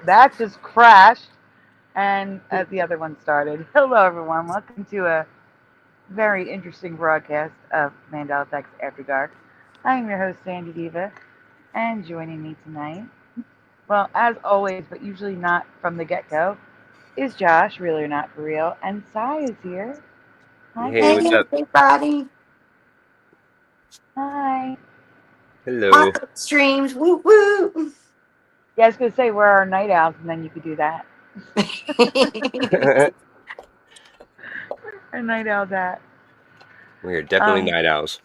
That just crashed, and the other one started. Hello, everyone. Welcome to a very interesting broadcast of Mandela Effects After Dark. I am your host, Sandy Diva, and joining me tonight, well, as always, but usually not from the get go, is Josh, really or not for real, and Sai is here. Hi, Hey, Hey what's guys. up? everybody! Hi. Hello. Awesome streams, woo woo! Yeah, I was gonna say we're our night owls, and then you could do that. Our night owls at. We are definitely Um, night owls.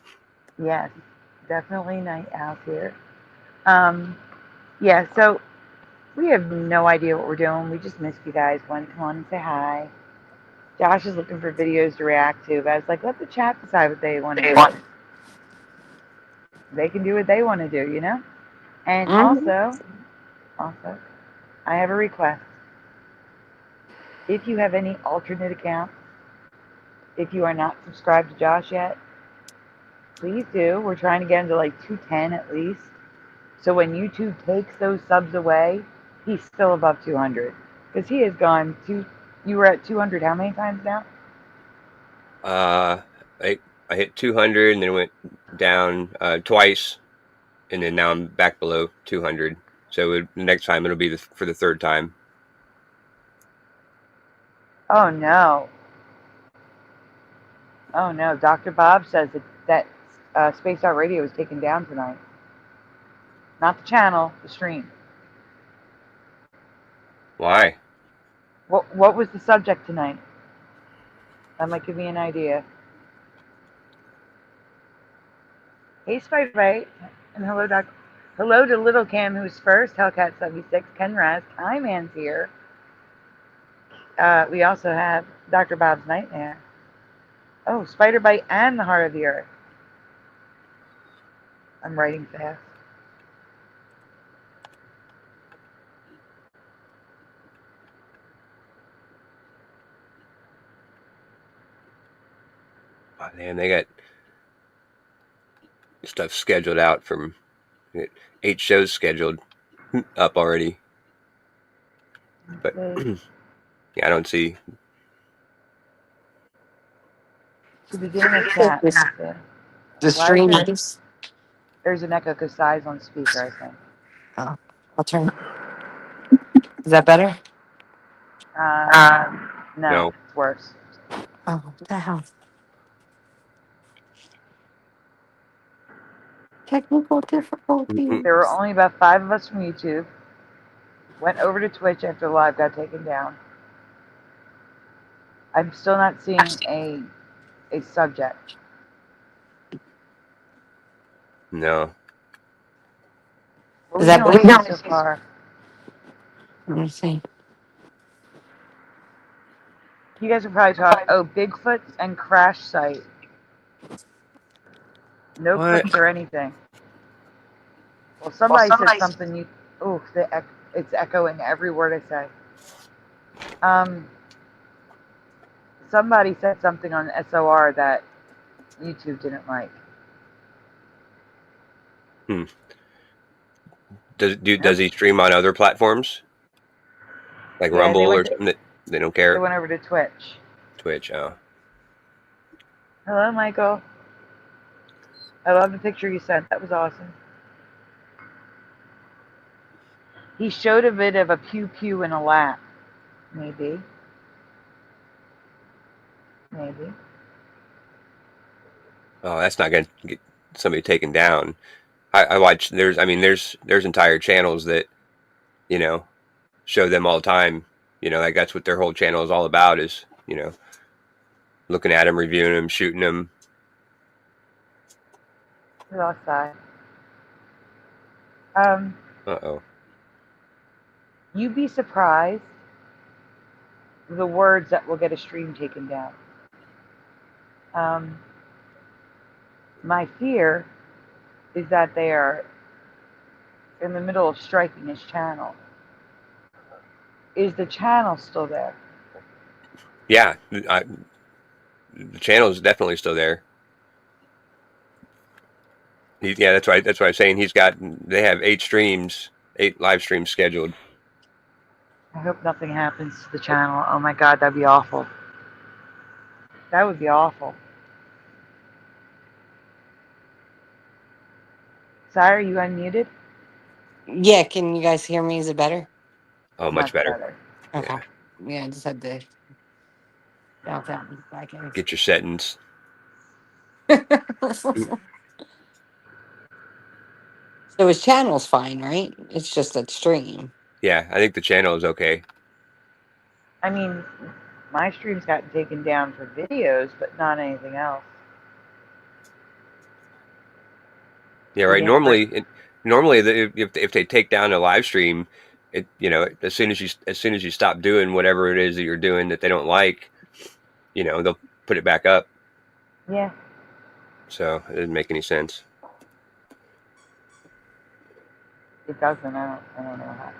yes, definitely night owls here. Um, yeah, so we have no idea what we're doing. We just missed you guys. Wanted to come on and say hi. Josh is looking for videos to react to, but I was like, let the chat decide what they want to do. They can do what they want to do, you know? And Mhm. also, I have a request. If you have any alternate accounts, if you are not subscribed to Josh yet, please do. We're trying to get him to like 210 at least. So when YouTube takes those subs away, he's still above 200. Because he has gone to, you were at 200 how many times now? Uh, I hit 200 and then went down twice, and then now I'm back below 200. So the next time it'll be for the third time. Oh no. Oh no. Dr. Bob says that Space Out Radio was taken down tonight. Not the channel, the stream. Why? What was the subject tonight? That might give me an idea. Hey Spider Bite. And hello Doc. Hello to Little Cam who's first, Hellcat76, Ken Raz, Man's here. We also have Dr. Bob's Nightmare. Oh, Spider Bite and the Heart of the Earth. I'm writing fast. Oh, man, they got stuff scheduled out from 8 shows scheduled up already. But yeah, I don't see. To begin a chat, let me see. The Why is stream there? is. There's an echo because Sai's on speaker, I think. Oh, I'll turn. Is that better? Um, Um. no, No. it's worse. Oh, what the hell? Technical Mm-mm. There were difficulties. only about 5 of us from YouTube. Went over to Twitch after the live got taken down. I'm still not seeing a subject. No. What Is we can that only better? see so far. Let me see. You guys are probably talking. Oh, Bigfoot and crash site. No What? clips or anything. Well, somebody said something. Oh, it's echoing every word I say. Um, somebody said something on SOR that YouTube didn't like. Hmm. Does he stream on other platforms like Yeah, Rumble or something that they don't they care? went over to Twitch. Twitch. Oh. Hello, Michael. I love the picture you sent. That was awesome. He showed a bit of a pew pew in a lap. Maybe. Maybe. Oh, that's not going to get somebody taken down. I watch. There's entire channels that you know show them all the time. Like that's what their whole channel is all about. Is looking at them, reviewing them, shooting them. We lost that. Um, Uh-oh. you'd be surprised the words that will get a stream taken down. Um, my fear is that they are in the middle of striking his channel. Is the channel still there? Yeah, the channel is definitely still there. Yeah, that's right. That's what I'm saying. They have 8 streams 8 live streams scheduled. I hope nothing happens to the channel. Oh my god, that'd be awful. That would be awful. Sorry, are you unmuted? Yeah, can you guys hear me? Is it better? Oh, much Much better. better. Okay. Yeah. Yeah, I just had to bounce out back in. Get your settings. So his channel's fine, right? It's just that stream. Yeah, I think the channel is okay. I mean, my stream's gotten taken down for videos, but not anything else. Yeah, right. Normally, if they take down a live stream, as soon as you stop doing whatever it is that you're doing that they don't like, they'll put it back up. Yeah. So it doesn't make any sense. It doesn't. I don't know how.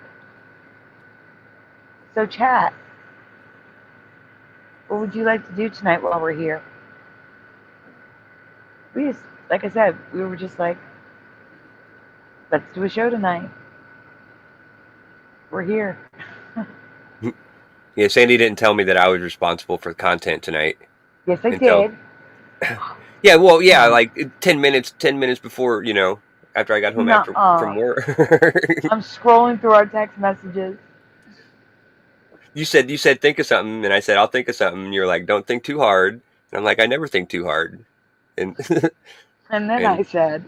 So, chat, what would you like to do tonight while we're here? We just, like I said, we were just like, let's do a show tonight. We're here. Yeah, Sandy didn't tell me that I was responsible for the content tonight Yes, I until. did. Yeah, well, yeah, like 10 minutes before, after I got home from Nuh-uh. work. I'm scrolling through our text messages. You said think of something, and I said I'll think of something. And you're like, don't think too hard. And I'm like, I never think too hard. And And then and I said,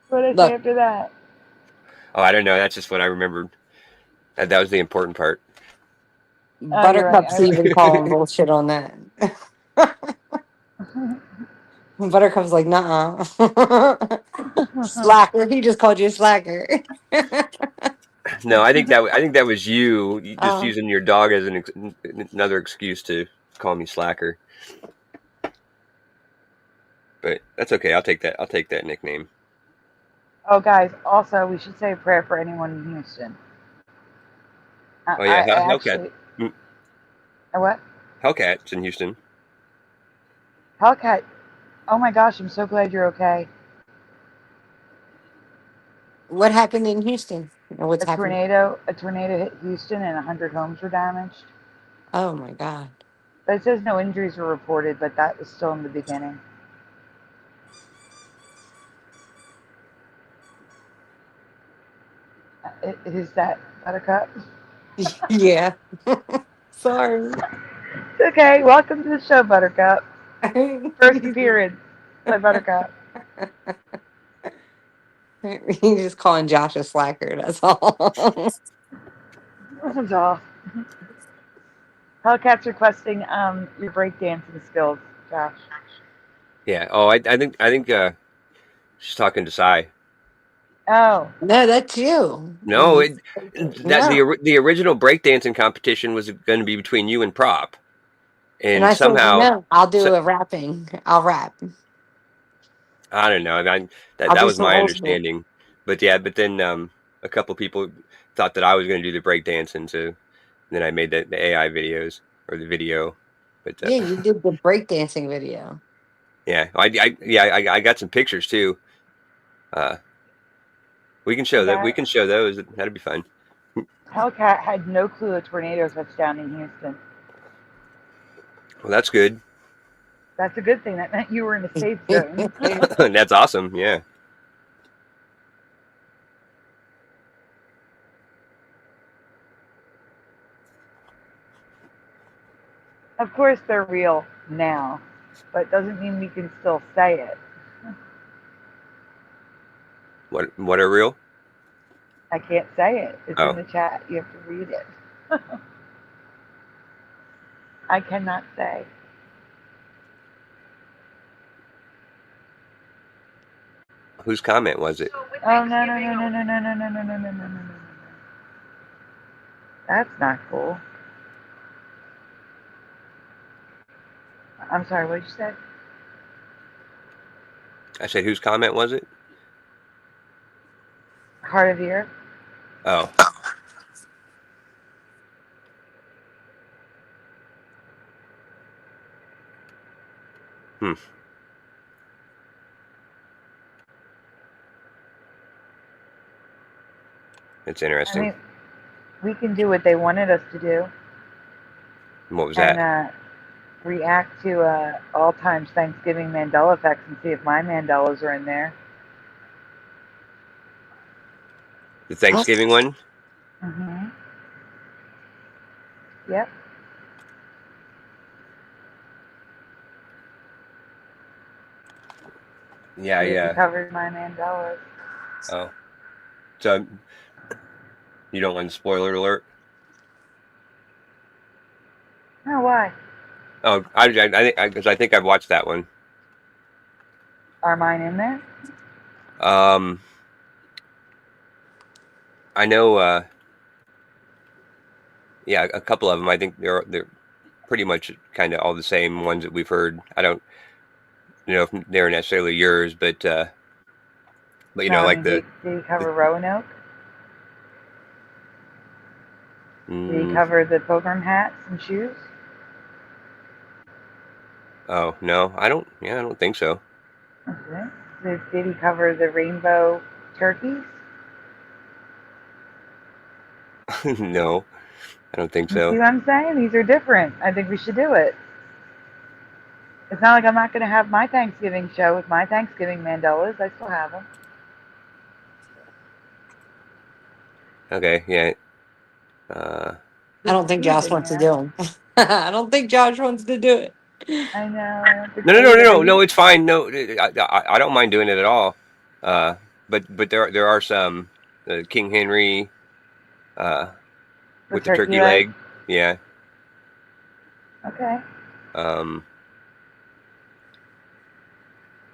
what did I say Look, after that? oh, I don't know. That's just what I remembered. That was the important part. Oh, you're right. Buttercup's even calling bullshit on that. Buttercup's like, nah. Slacker. He just called you a slacker. No, I think that was you just Oh, using your dog as another excuse to call me slacker. But that's okay. I'll take that. I'll take that nickname. Oh, guys, also, we should say a prayer for anyone in Houston. Oh yeah, I Hellcat. actually. What? Hellcat's in Houston. Hellcat. Oh my gosh, I'm so glad you're okay. what happened in Houston? Or what's happened? A tornado hit Houston and 100 homes were damaged. Oh my God. But it says no injuries were reported, but that was still in the beginning. Is that Buttercup? Yeah. Sorry. Okay, welcome to the show, Buttercup. First appearance by Buttercup. He's just calling Josh a slacker. That's all. That's all. Hellcat's requesting your breakdancing skills, Josh. Yeah. Oh, I think she's talking to Sai. Oh, No, that's you. No, No. the original breakdancing competition was going to be between you and Prop, And and I said, somehow, no, I'll so, do a rapping. I'll rap. I don't know. I'll That do was some my old school. understanding, but yeah. But then a couple people thought that I was going to do the breakdancing, so then I made the AI videos or the video. But Yeah, you did the breakdancing video. yeah, I got some pictures too. Uh, we can show that. We that can show those. That'd be fun. Hellcat had no clue a tornado touched down in Houston. Well, that's good. That's a good thing. That meant you were in a safe zone. That's awesome. Yeah. Of course, they're real now, but doesn't mean we can still say it. What are real? I can't say it. It's in Oh, the chat. You have to read it. I cannot say. whose comment was it? Oh no no no no no no no no no no no no no no. That's not cool. I'm sorry. What did you say? I said, whose comment was it? Heart of the Earth. Oh, hmm. It's I interesting. mean, we can do what they wanted us to do What was and that? react to all times Thanksgiving Mandela effects and see if my Mandelas are in there. The Thanksgiving one? Mhm. Yep. Yeah, See if it yeah. covers my Mandelas. Oh, so you don't want spoiler alert? Oh, why? Oh, because I think I've watched that one. Are mine in there? Um, I know. Yeah, a couple of them. I think they're pretty much kind of all the same ones that we've heard. I don't know if they're necessarily yours, but No, I like mean, did he the cover Roanoke? Did he mm, cover the pilgrim hats and shoes? oh no, I don't. Yeah, I don't think so. Okay. Did he cover the rainbow turkeys? No, I don't think You see so. what I'm saying? These are different. I think we should do it. It's not like I'm not going to have my Thanksgiving show with my Thanksgiving Mandelas. I still have them. Okay, yeah. Uh, I don't think Who's Josh in wants to there? do them. I don't think Josh wants to do it. I know. I don't think no, no, so no, no, either. no, no. It's fine. No, I don't mind doing it at all. Uh, but there are some King Henry The with the turkey turkey leg? leg. Yeah. Okay. Um,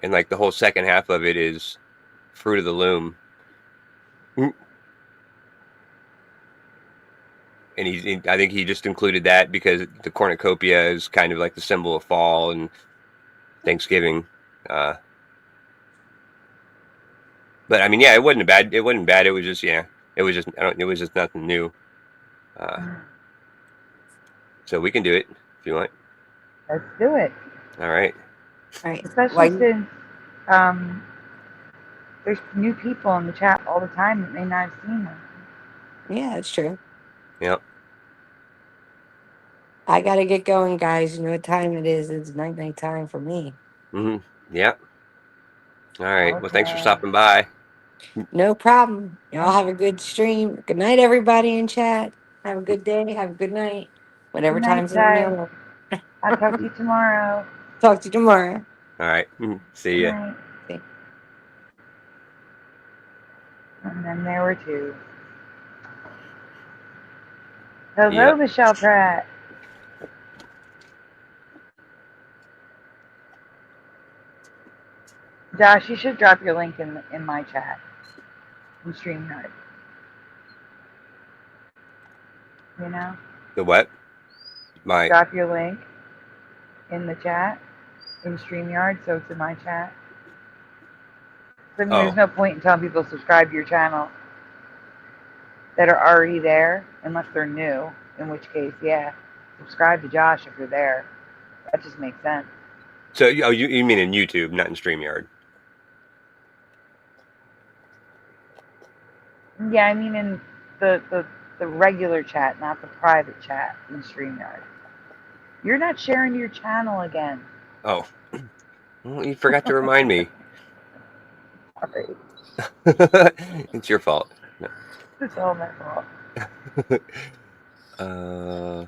and like the whole second half of it is Fruit of the Loom. And I think he just included that because the cornucopia is kind of like the symbol of fall and Thanksgiving. Uh, but I mean, yeah, it wasn't bad. It wasn't bad. It was just, yeah, it was just, it was just nothing new. Uh, so we can do it if you want. Let's do it. All right. All right. Especially Why? since um, there's new people in the chat all the time that may not have seen them. Yeah, that's true. Yep. I got to get going, guys. You know what time it is? It's night time for me. Mm-hmm. Yep. All right. Well, thanks for Okay. stopping by. No problem. Y'all Thanks. have a good stream. Good night, everybody in chat. Have a good day. Have a good night. Good Whatever night, time's in Ty. your I'll talk to you tomorrow. Talk to you tomorrow. All right. See Good ya. night. See. And then there were two. Hello, Yep. Michelle Pratt. Josh, you should drop your link in my chat in StreamYard. You know? The what? My. Drop your link in the chat in StreamYard so it's in my chat. So, I mean, there's Oh. no point in telling people to subscribe to your channel that are already there unless they're new. In which case, yeah, subscribe to Josh if you're there. That just makes sense. So you mean in YouTube, not in StreamYard? Yeah, I mean in the regular chat, not the private chat in StreamYard. You're not sharing your channel again. Oh. Well, you forgot to remind me. Sorry. It's your fault. No. It's all my fault. uh,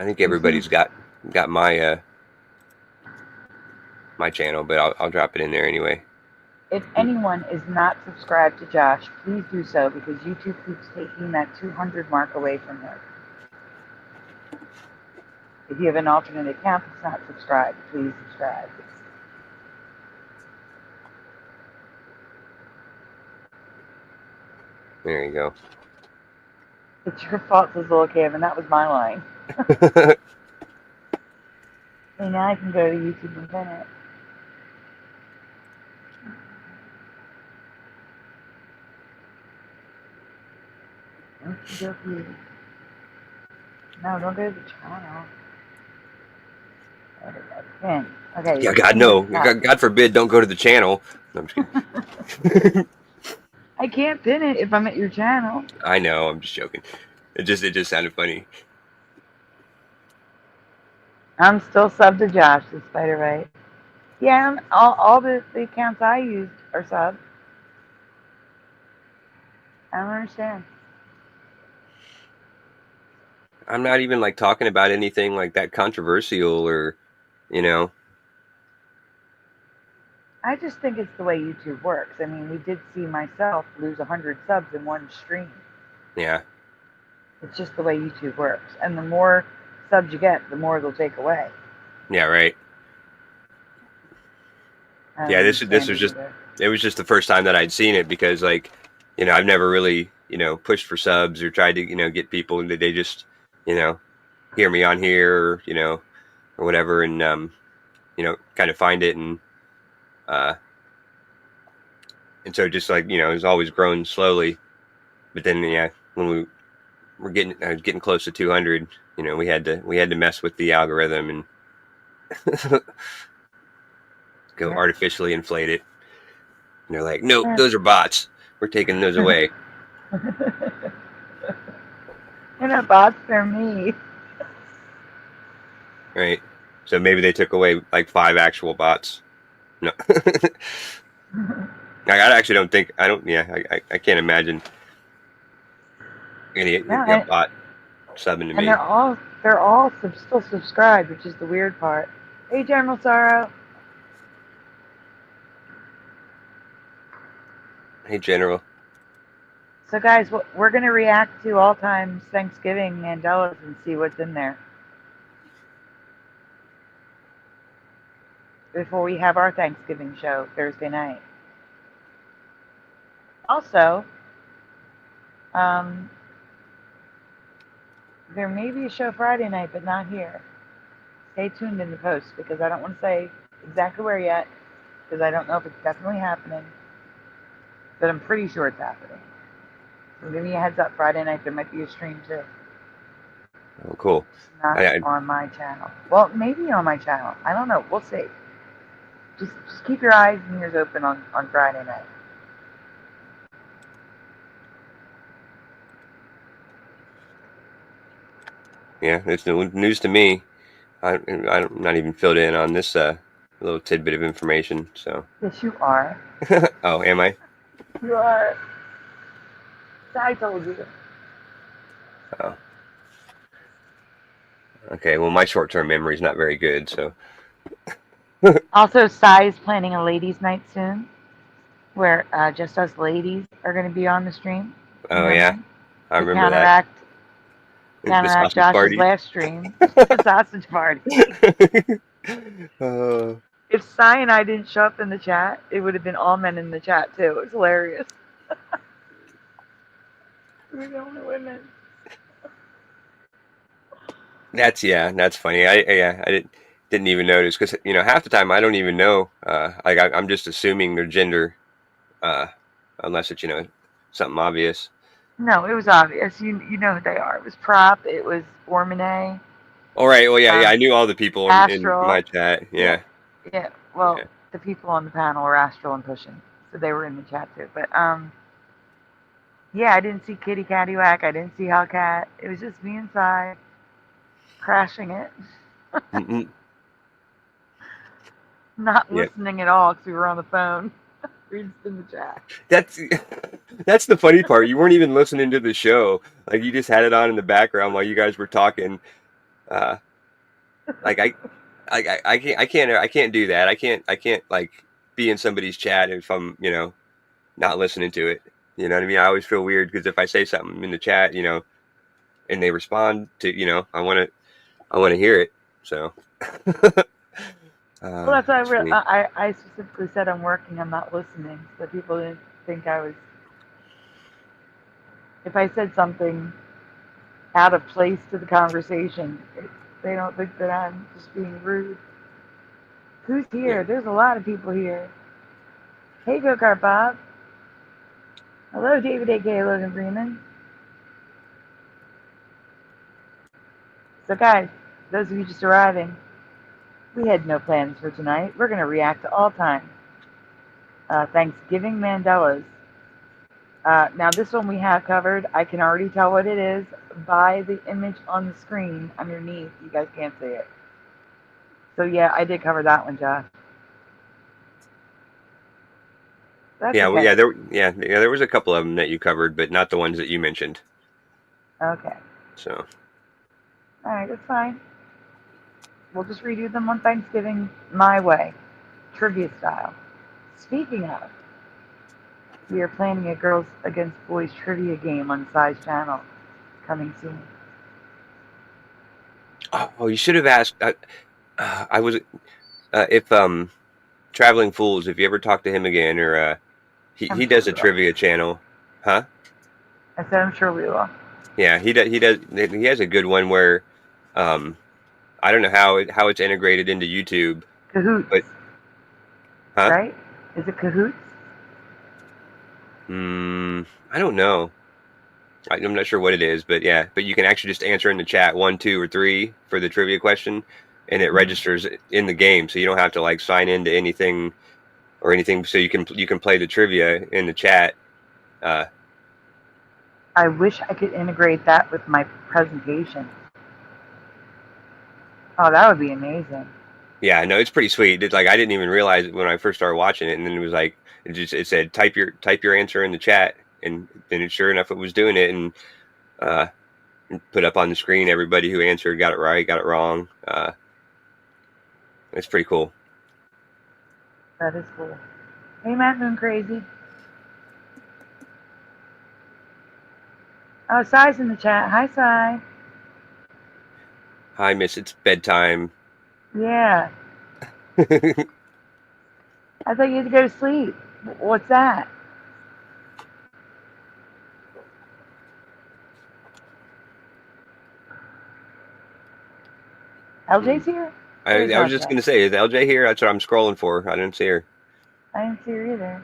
I think You see, everybody's got my channel, but I'll drop it in there anyway. if anyone is not subscribed to Josh, please do so because YouTube keeps taking that 200 mark away from him. If you have an alternate account that's not subscribed, please subscribe. There you go. It's your fault, says Little Kevin. That was my line. And now I can go to YouTube and finish. Okie dokie. No, don't go to the channel. There we go. Pin. Okay. Yeah, God, no. God forbid, don't go to the channel. No, I'm just kidding. I can't pin it if I'm at your channel. I know, I'm just joking. It just sounded funny. I'm still sub to Josh, the Spider Right. Yeah, all the accounts I used are sub. I don't understand. I'm not even like talking about anything like that controversial or, you know. I just think it's the way YouTube works. I mean, we did see myself lose 100 subs in one stream. Yeah. It's just the way YouTube works. And the more subs you get, the more they'll take away. Yeah, right. Yeah, this was just it was just the first time that I'd seen it because like, you know, I've never really, you know, pushed for subs or tried to, you know, get people and they just, you know, hear me on here or, you know, or whatever and you know, kind of find it and so just like, you know, it's always grown slowly. But then yeah, when we're getting close to 200, you know, we had to mess with the algorithm and go artificially inflate it. And they're like, nope, those are bots. We're taking those away. They're not bots, they're me. Right. So maybe they took away like 5 actual bots. No. I actually don't think I can't imagine any bot subbing to me. And they're all still subscribed, which is the weird part. Hey, General Sorrow. Hey, General. So, guys, we're going to react to all times Thanksgiving Mandelas and see what's in there before we have our Thanksgiving show Thursday night. Also, there may be a show Friday night, but not here. Stay tuned in the post because I don't want to say exactly where yet because I don't know if it's definitely happening, but I'm pretty sure it's happening. So give me a heads up. Friday night there might be a stream too. Oh, cool. Not on my channel. Well, maybe on my channel. I don't know. We'll see. Just keep your eyes and ears open on Friday night. Yeah, it's news to me. I'm not even filled in on this little tidbit of information. So. Yes, you are. Oh, am I? You are. I told you. Oh. Okay. Well, my short-term memory is not very good, so. Also, Sai is planning a ladies' night soon, where just us ladies are going to be on the stream. Oh yeah, I remember that. Counteract Josh's party. Last stream, the sausage party. If Sai and I didn't show up in the chat, it would have been all men in the chat too. It was hilarious. We're the only women. That's funny. I didn't even notice because you know half the time I don't even know. Like I'm just assuming their gender, unless it's you know something obvious. No, it was obvious. You know who they are. It was Prop. It was Ormane. All right. Well, yeah. I knew all the people in my chat. Yeah. Yeah. Well, the people on the panel were Astral and Pushing, so they were in the chat too. But yeah, I didn't see Kitty Caddywhack. I didn't see Hellcat. It was just me inside crashing it. Not listening at all because we were on the phone. Reading in the chat. That's the funny part. You weren't even listening to the show. Like you just had it on in the background while you guys were talking. Like I can't do that. I can't like be in somebody's chat if I'm you know not listening to it. You know what I mean? I always feel weird because if I say something in the chat, you know, and they respond to you know, I want to hear it. So. Well, that's why I specifically said I'm working. I'm not listening, so people didn't think I was. If I said something out of place to the conversation, they don't think that I'm just being rude. Who's here? Yeah. There's a lot of people here. Hey, Go-Kart Bob. Hello, David A.K. Logan Freeman. So, guys, those of you just arriving, We had no plans for tonight. We're going to react to all time Thanksgiving Mandelas. Now, this one we have covered. I can already tell what it is by the image on the screen underneath. You guys can't see it. So, yeah, I did cover that one, Josh. That's Yeah, okay. there was a couple of them that you covered, but not the ones that you mentioned. Okay. So. All right, that's fine. We'll just redo them on Thanksgiving my way, trivia style. Speaking of, we are planning a Girls Against Boys trivia game on Size Channel coming soon. Oh, you should have asked. I was if Traveling Fools. If you ever talk to him again, or I'm he sure does a we will. trivia channel, huh? I said I'm sure we will. Yeah, he does. He does. He has a good one where, um, I don't know how it's integrated into YouTube, Cahoots, but huh? right? Is it Cahoots? I don't know. I'm not sure what it is, but yeah, but you can actually just answer in the chat 1, 2, or 3 for the trivia question, and it registers in the game, so you don't have to like sign into anything or anything. So you can play the trivia in the chat. I wish I could integrate that with my presentation. Oh, that would be amazing. Yeah, no, it's pretty sweet. It's like I didn't even realize it when I first started watching it, and then it was like it said type your answer in the chat, and then sure enough it was doing it, and put up on the screen everybody who answered got it right, got it wrong. It's pretty cool. That is cool. Hey, Matt Moon Crazy. Oh, Sai's in the chat. Hi, Sai. Hi, Miss. It's bedtime. Yeah. I thought you had to go to sleep. What's that? LJ's here? Where's I was just LJ? gonna say, is LJ here? That's what I'm scrolling for. I didn't see her. I didn't see her either.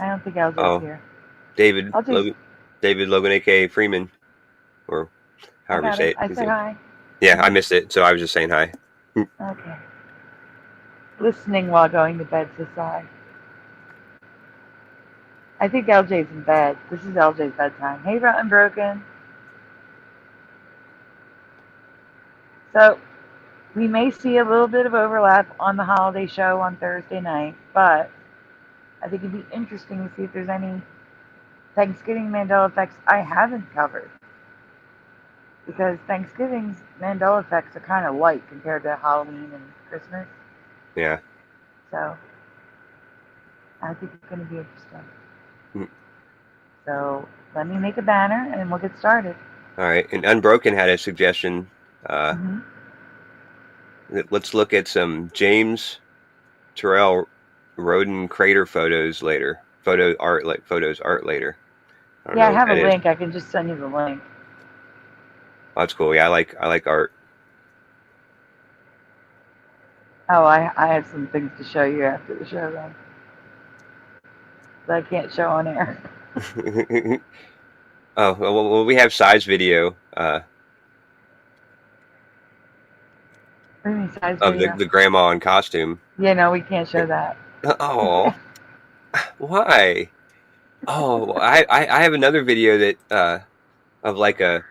I don't think LJ's Oh, here. David LJ's... Logan, aka Freeman, or I however you got say it. it. I said hi. Yeah, I missed it, so I was just saying hi. Okay. Listening while going to bed, says Sai. I think LJ's in bed. This is LJ's bedtime. Hey, Rotten Broken. So, we may see a little bit of overlap on the holiday show on Thursday night, but I think it'd be interesting to see if there's any Thanksgiving Mandela effects I haven't covered. Because Thanksgiving's Mandela effects are kind of light compared to Halloween and Christmas. Yeah. So, I think it's going to be interesting. Mm. So, let me make a banner and we'll get started. All right. And Unbroken had a suggestion. Let's look at some James Terrell Roden crater photos later. Photos art later. I don't know I what have a that is. link. I can just send you the link. Oh, that's cool. Yeah, I like art. Oh, I have some things to show you after the show then. That I can't show on air. Oh, well, we have size video What do you mean size of video? the grandma in costume. Yeah, no, we can't show that. Oh, why? Oh, I have another video that of like a.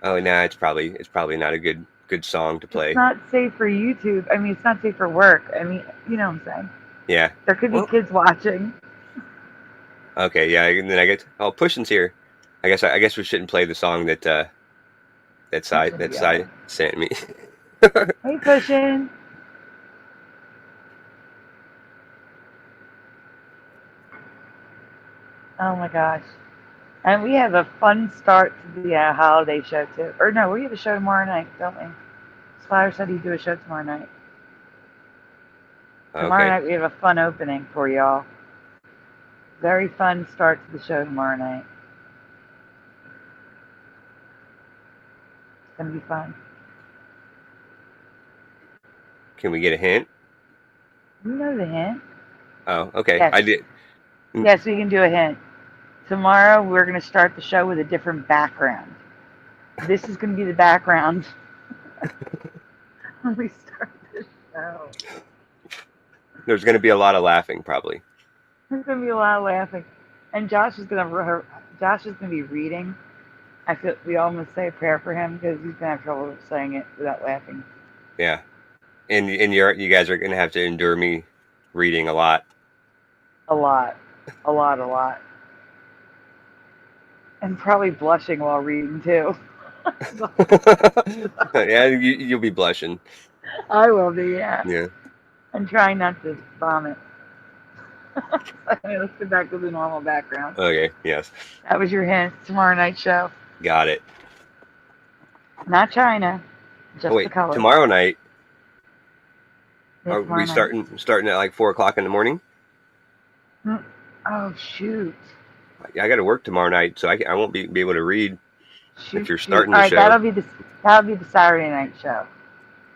Oh, nah, it's probably not a good song to It's play. not safe for YouTube. I mean, it's not safe for work. I mean, you know what I'm saying. Yeah. There could be Well, kids watching. okay, yeah, and then I get Pushing's here. I guess we shouldn't play the song that side sent me. Hey, Pushin'. Oh my gosh. And we have a fun start to the holiday show too. Or no, we have a show tomorrow night, don't we? Spire said he'd do a show tomorrow night. Tomorrow Okay. night we have a fun opening for y'all. Very fun start to the show tomorrow night. It's gonna be fun. Can we get a hint? You know the hint. Oh, okay. Yes. I did. Yes, we can do a hint. Tomorrow we're gonna start the show with a different background. This is gonna be the background when we start the show. There's going to be a lot of laughing, probably. There's gonna be a lot of laughing, and Josh is gonna be reading. I feel we all must say a prayer for him because he's gonna have trouble saying it without laughing. Yeah, and you guys are going to have to endure me reading a lot. A lot, and probably blushing while reading too. Yeah, you'll be blushing. I will be, yeah. Yeah. And trying not to vomit. Okay, let's get back to the normal background. Okay. Yes. That was your hint. Tomorrow night show. Got it. Not China. Just Oh, wait, the color. tomorrow night. Yeah, Are tomorrow we night. starting at like 4:00 in the morning? Oh shoot. I got to work tomorrow night, so I won't be able to read if you're starting All the right, show. that'll be the Saturday night show.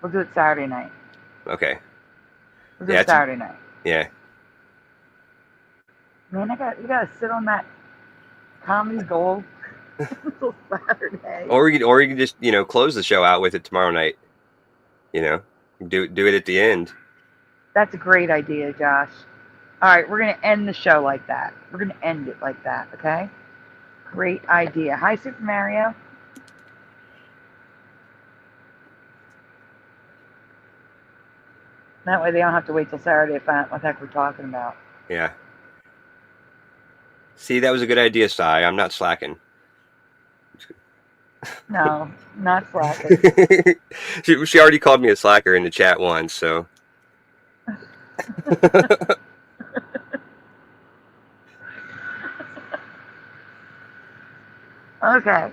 We'll do it Saturday night. Okay. We'll do it Saturday night. Yeah. Man, we gotta sit on that comedy gold until Saturday. Or you can just close the show out with it tomorrow night. Do it at the end. That's a great idea, Josh. All right, we're gonna end the show like that. We're gonna end it like that, okay? Great idea. Hi, Super Mario. That way they don't have to wait till Saturday to find out what the heck we're talking about. Yeah. See, that was a good idea, Sai. I'm not slacking. No, not slacking. She already called me a slacker in the chat once, so. Okay.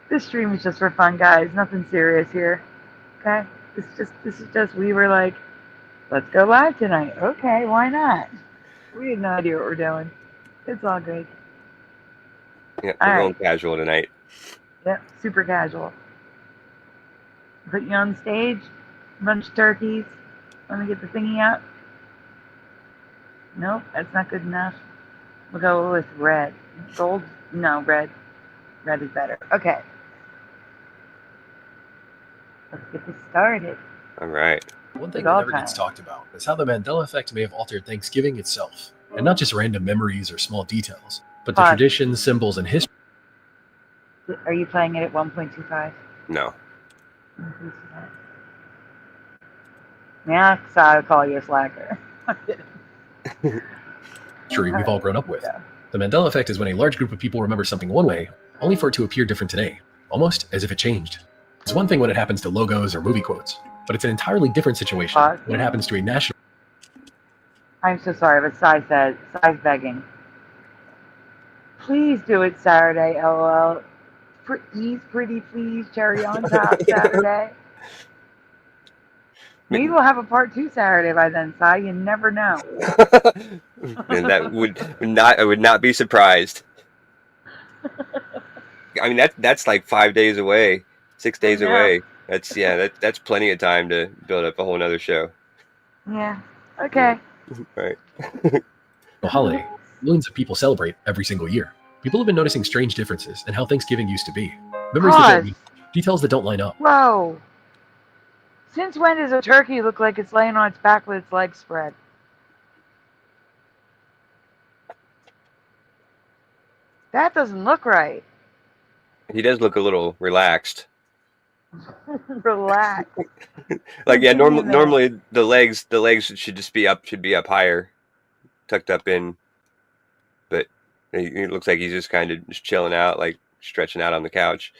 This stream is just for fun, guys. Nothing serious here. Okay? This is just we were like, let's go live tonight. Okay, why not? We had no idea what we're doing. It's all good. Yeah, we're going casual tonight. Yep, super casual. Put you on stage, a bunch of turkeys. Let me get the thingy out. Nope, that's not good enough. We'll go with red. Gold? No, red. Red is better. Okay. Let's get this started. All right. One thing that never gets talked about is how the Mandela effect may have altered Thanksgiving itself. And not just random memories or small details, but the traditions, symbols, and history. Are you playing it at 1.25? No. Yeah, so I would call you a slacker. History we've all grown up with. Yeah. The Mandela effect is when a large group of people remember something one way, only for it to appear different today, almost as if it changed. It's one thing when it happens to logos or movie quotes, but it's an entirely different situation when it happens to a national... I'm so sorry, but Sai's begging. Please do it Saturday, LOL. Pretty please, cherry on top Saturday. Maybe we'll have a part 2 Saturday by then, Sai. You never know. And I would not be surprised. I mean, that's like 5 days away, 6 days away. That's plenty of time to build up a whole nother show. Yeah. Okay. Right. holiday millions of people celebrate every single year. People have been noticing strange differences in how Thanksgiving used to be. Memories that don't meet, details that don't line up. Whoa. Since when does a turkey look like it's laying on its back with its legs spread? That doesn't look right. He does look a little relaxed. Relaxed. Like normally the legs should just be up higher, tucked up in. But it looks like he's just kind of just chilling out, like stretching out on the couch.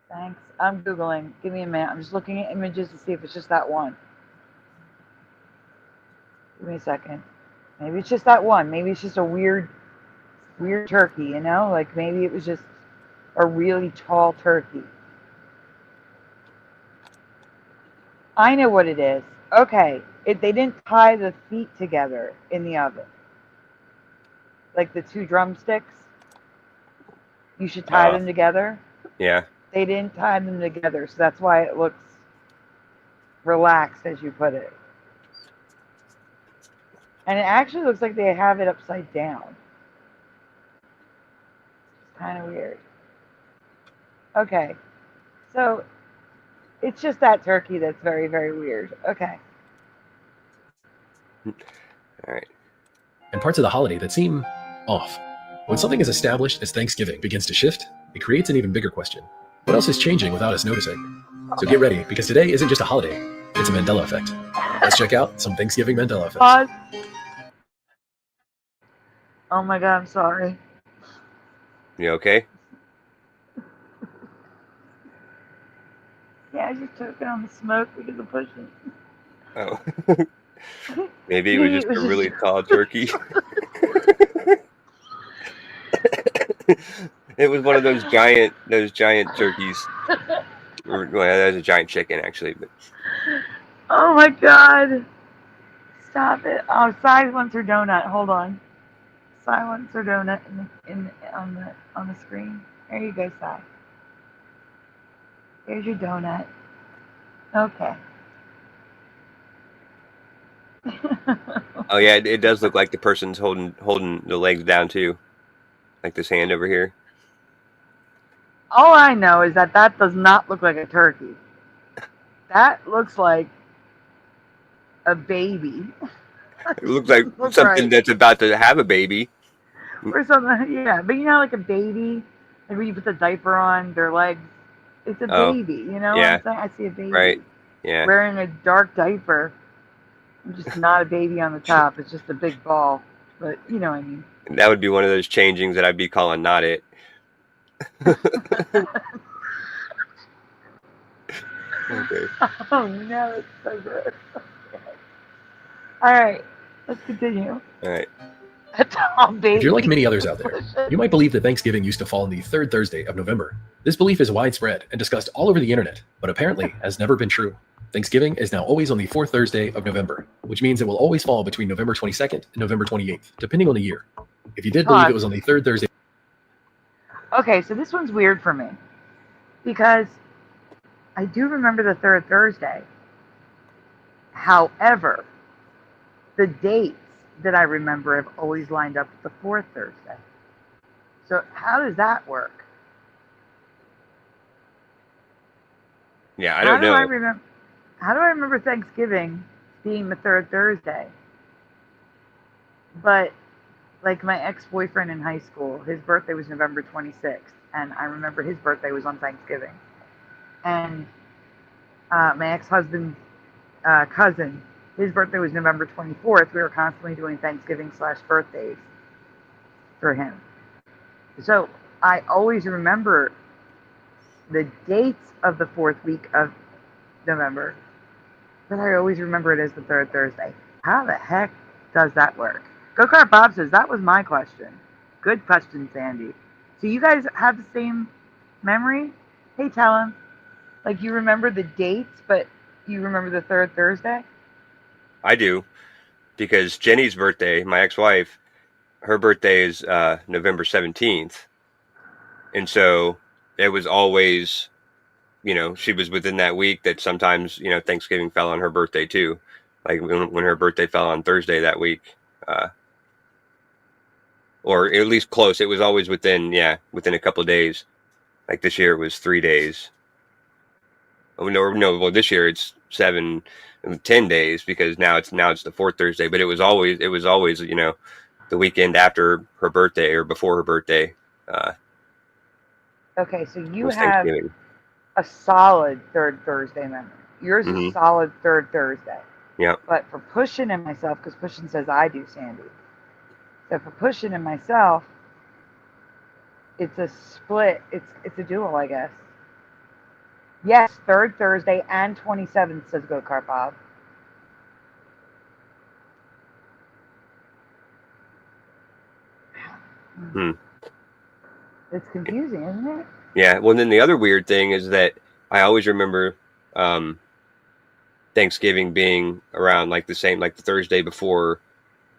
Thanks. I'm Googling. Give me a minute. I'm just looking at images to see if it's just that one. Give me a second. Maybe it's just that one. Maybe it's just a weird turkey, you know? Like maybe it was just a really tall turkey. I know what it is. Okay. They didn't tie the feet together in the oven. Like the 2 drumsticks. You should tie them together. Yeah. They didn't tie them together, so that's why it looks relaxed, as you put it. And it actually looks like they have it upside down. It's kind of weird. Okay. So it's just that turkey that's very, very weird. Okay. All right. And parts of the holiday that seem off. When something as established as Thanksgiving begins to shift, it creates an even bigger question. What else is changing without us noticing? So get ready, because today isn't just a holiday, it's a Mandela effect. Let's check out some Thanksgiving Mandela effects. Pause. Oh my god, I'm sorry. You okay? Yeah, I just choking on the smoke because of pushing. Oh. Maybe it was just a really tall turkey. It was one of those giant turkeys. Well, that was a giant chicken, actually. But Oh my god. Stop it. Oh, Sai wants her donut. Hold on. Sai wants her donut on the screen. There you go, Sai. Here's your donut. Okay. oh yeah, it does look like the person's holding the legs down too, like this hand over here. All I know is that does not look like a turkey. That looks like a baby. It looks like something that's about to have a baby. Or something, yeah. But you know, like a baby, like when you put the diaper on their legs, it's a baby. You know what I'm saying? I see a baby. Right. Yeah. Wearing a dark diaper. Just not a baby on the top. It's just a big ball. But you know what I mean. That would be one of those changings that I'd be calling not it. Okay. Oh no, it's so good. Okay. All right, let's continue. All right. If you're like many others out there, you might believe that Thanksgiving used to fall on the third Thursday of November. This belief is widespread and discussed all over the internet, but apparently has never been true. Thanksgiving is now always on the fourth Thursday of November, which means it will always fall between November 22nd and November 28th, depending on the year. If you did believe it was on the third Thursday... Okay, so this one's weird for me, because I do remember the third Thursday. However, the dates that I remember have always lined up with the fourth Thursday. So how does that work? Yeah, I don't know. How do I remember Thanksgiving being the third Thursday? But like my ex-boyfriend in high school, his birthday was November 26th, and I remember his birthday was on Thanksgiving. And my ex-husband's cousin, his birthday was November 24th. We were constantly doing Thanksgiving/birthdays for him. So I always remember the dates of the fourth week of November, but I always remember it as the third Thursday. How the heck does that work? Go-Kart Bob says, that was my question. Good question, Sandy. So you guys have the same memory? Hey, tell him. Like you remember the dates, but you remember the third Thursday? I do, because Jenny's birthday, my ex-wife, her birthday is November 17th. And so it was always, she was within that week that sometimes, Thanksgiving fell on her birthday too. Like when her birthday fell on Thursday that week. Or at least close. It was always within a couple of days. Like this year it was 3 days. Oh no, well this year it's 10 days because now it's the fourth Thursday, but it was always the weekend after her birthday or before her birthday. Okay, so you have a solid third Thursday memory. Yours is solid third Thursday. Yeah. But for Pushin and myself, because Pushin says I do, Sandy. So for Pushin and myself, it's a split. It's a dual, I guess. Yes, third Thursday and 27th, says Go-Kart Bob. It's confusing, isn't it? Yeah. Well, then the other weird thing is that I always remember Thanksgiving being around like the Thursday before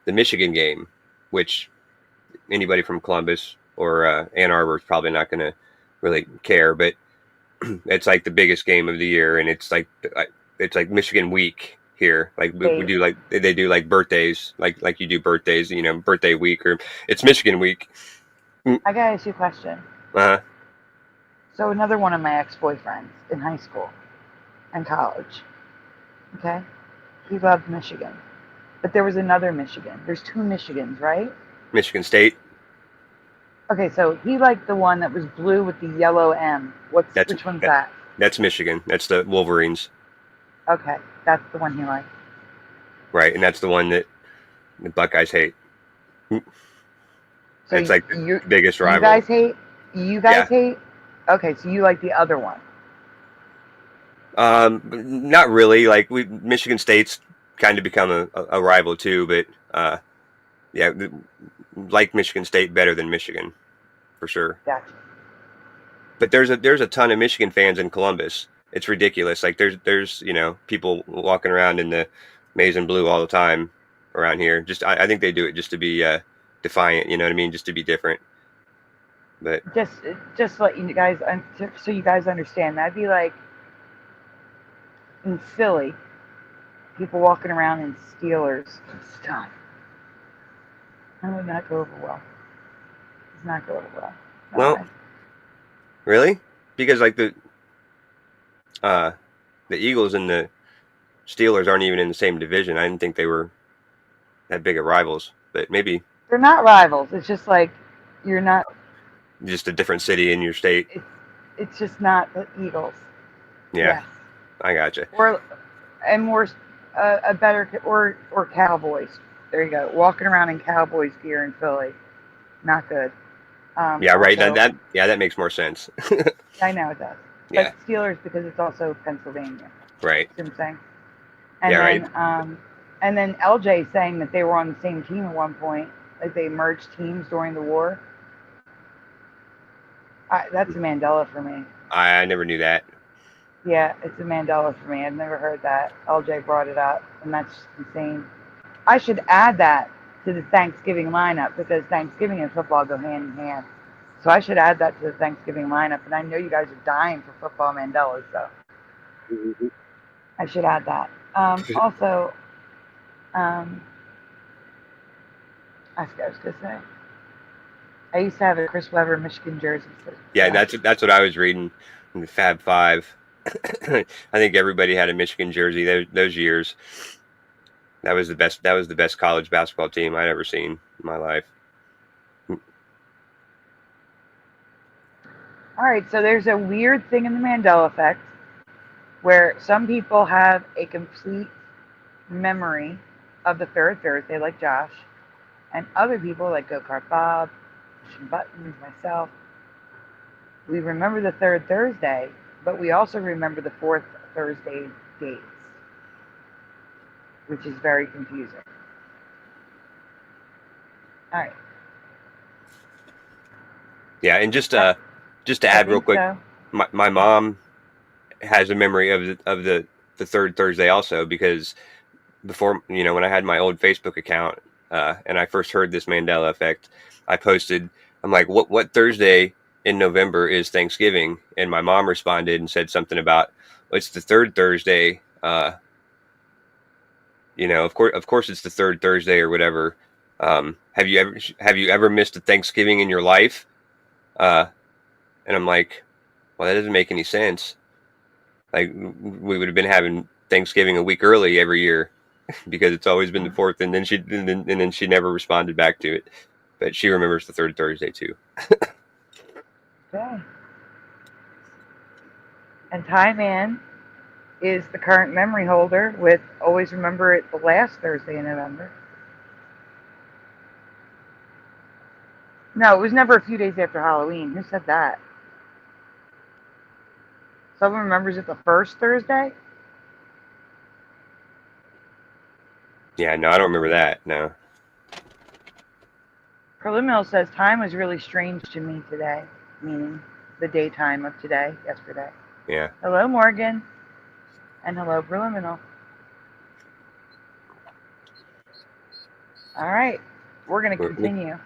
the Michigan game, which anybody from Columbus or Ann Arbor is probably not going to really care, but it's like the biggest game of the year, and it's like Michigan week here. Like we do, like they do like birthdays, like you do birthdays, birthday week, or it's Michigan week. I gotta ask you a question. So another one of my ex-boyfriends in high school and college. Okay, he loved Michigan, but there was another Michigan. There's two Michigans, right? Michigan State. Okay, so he liked the one that was blue with the yellow M. That's Which one's that? That's Michigan. That's the Wolverines. Okay, that's the one he liked. Right, and that's the one that the Buckeyes hate. So it's like the biggest rival. You guys hate? You guys hate? Okay, so you like the other one. Not really. Like Michigan State's kind of become a rival too, but yeah, like Michigan State better than Michigan, for sure. Gotcha. But there's a ton of Michigan fans in Columbus. It's ridiculous. Like there's people walking around in the maize and blue all the time around here. Just I think they do it just to be defiant. You know what I mean? Just to be different. But just let you guys so you guys understand, that'd be like in Philly, people walking around in Steelers stuff. That would not go over well. It's not go over well. Well, really? Because like the Eagles and the Steelers aren't even in the same division. I didn't think they were that big of rivals, but maybe they're not rivals. It's just like you're not. Just a different city in your state. It's just not the Eagles. Yeah, yes. I gotcha. Or a better or Cowboys. There you go. Walking around in Cowboys gear in Philly, not good. Yeah, right. Also, that makes more sense. I know it does. But Steelers because it's also Pennsylvania. Right. See what I'm saying? And then, right. And then LJ saying that they were on the same team at one point, like they merged teams during the war. That's a Mandela for me. I never knew that. Yeah, it's a Mandela for me. I've never heard that. LJ brought it up, and that's just insane. I should add that to the Thanksgiving lineup because Thanksgiving and football go hand in hand. So I should add that to the Thanksgiving lineup, and I know you guys are dying for football Mandelas, so I should add that. Also, I forgot what I was gonna say. I used to have a Chris Webber Michigan jersey. Yeah, that's what I was reading in the Fab Five. I think everybody had a Michigan jersey those years. That was the best. That was the best college basketball team I'd ever seen in my life. All right, so there's a weird thing in the Mandela effect where some people have a complete memory of the third Thursday, like Josh, and other people, like Go-Kart Bob, Pushing Buttons, myself, we remember the third Thursday, but we also remember the fourth Thursday dates, which is very confusing. All right. Yeah, and just to add real quick, so. my mom has a memory of the third Thursday also because before, when I had my old Facebook account and I first heard this Mandela effect, I posted, I'm like, what Thursday in November is Thanksgiving? And my mom responded and said something about, well, it's the third Thursday. Of course it's the third Thursday or whatever. Have you ever missed a Thanksgiving in your life? And I'm like, well, that doesn't make any sense. Like we would have been having Thanksgiving a week early every year because it's always been the fourth. And then she never responded back to it, but she remembers the third Thursday too. Okay. And Ty Man is the current memory holder with always remember it the last Thursday in November. No, it was never a few days after Halloween. Who said that? Someone remembers it the first Thursday? Yeah, no, I don't remember that, no. Preliminal says time was really strange to me today, meaning the daytime of today, yesterday. Yeah. Hello, Morgan. And hello, Preliminal. All right, we're going to continue.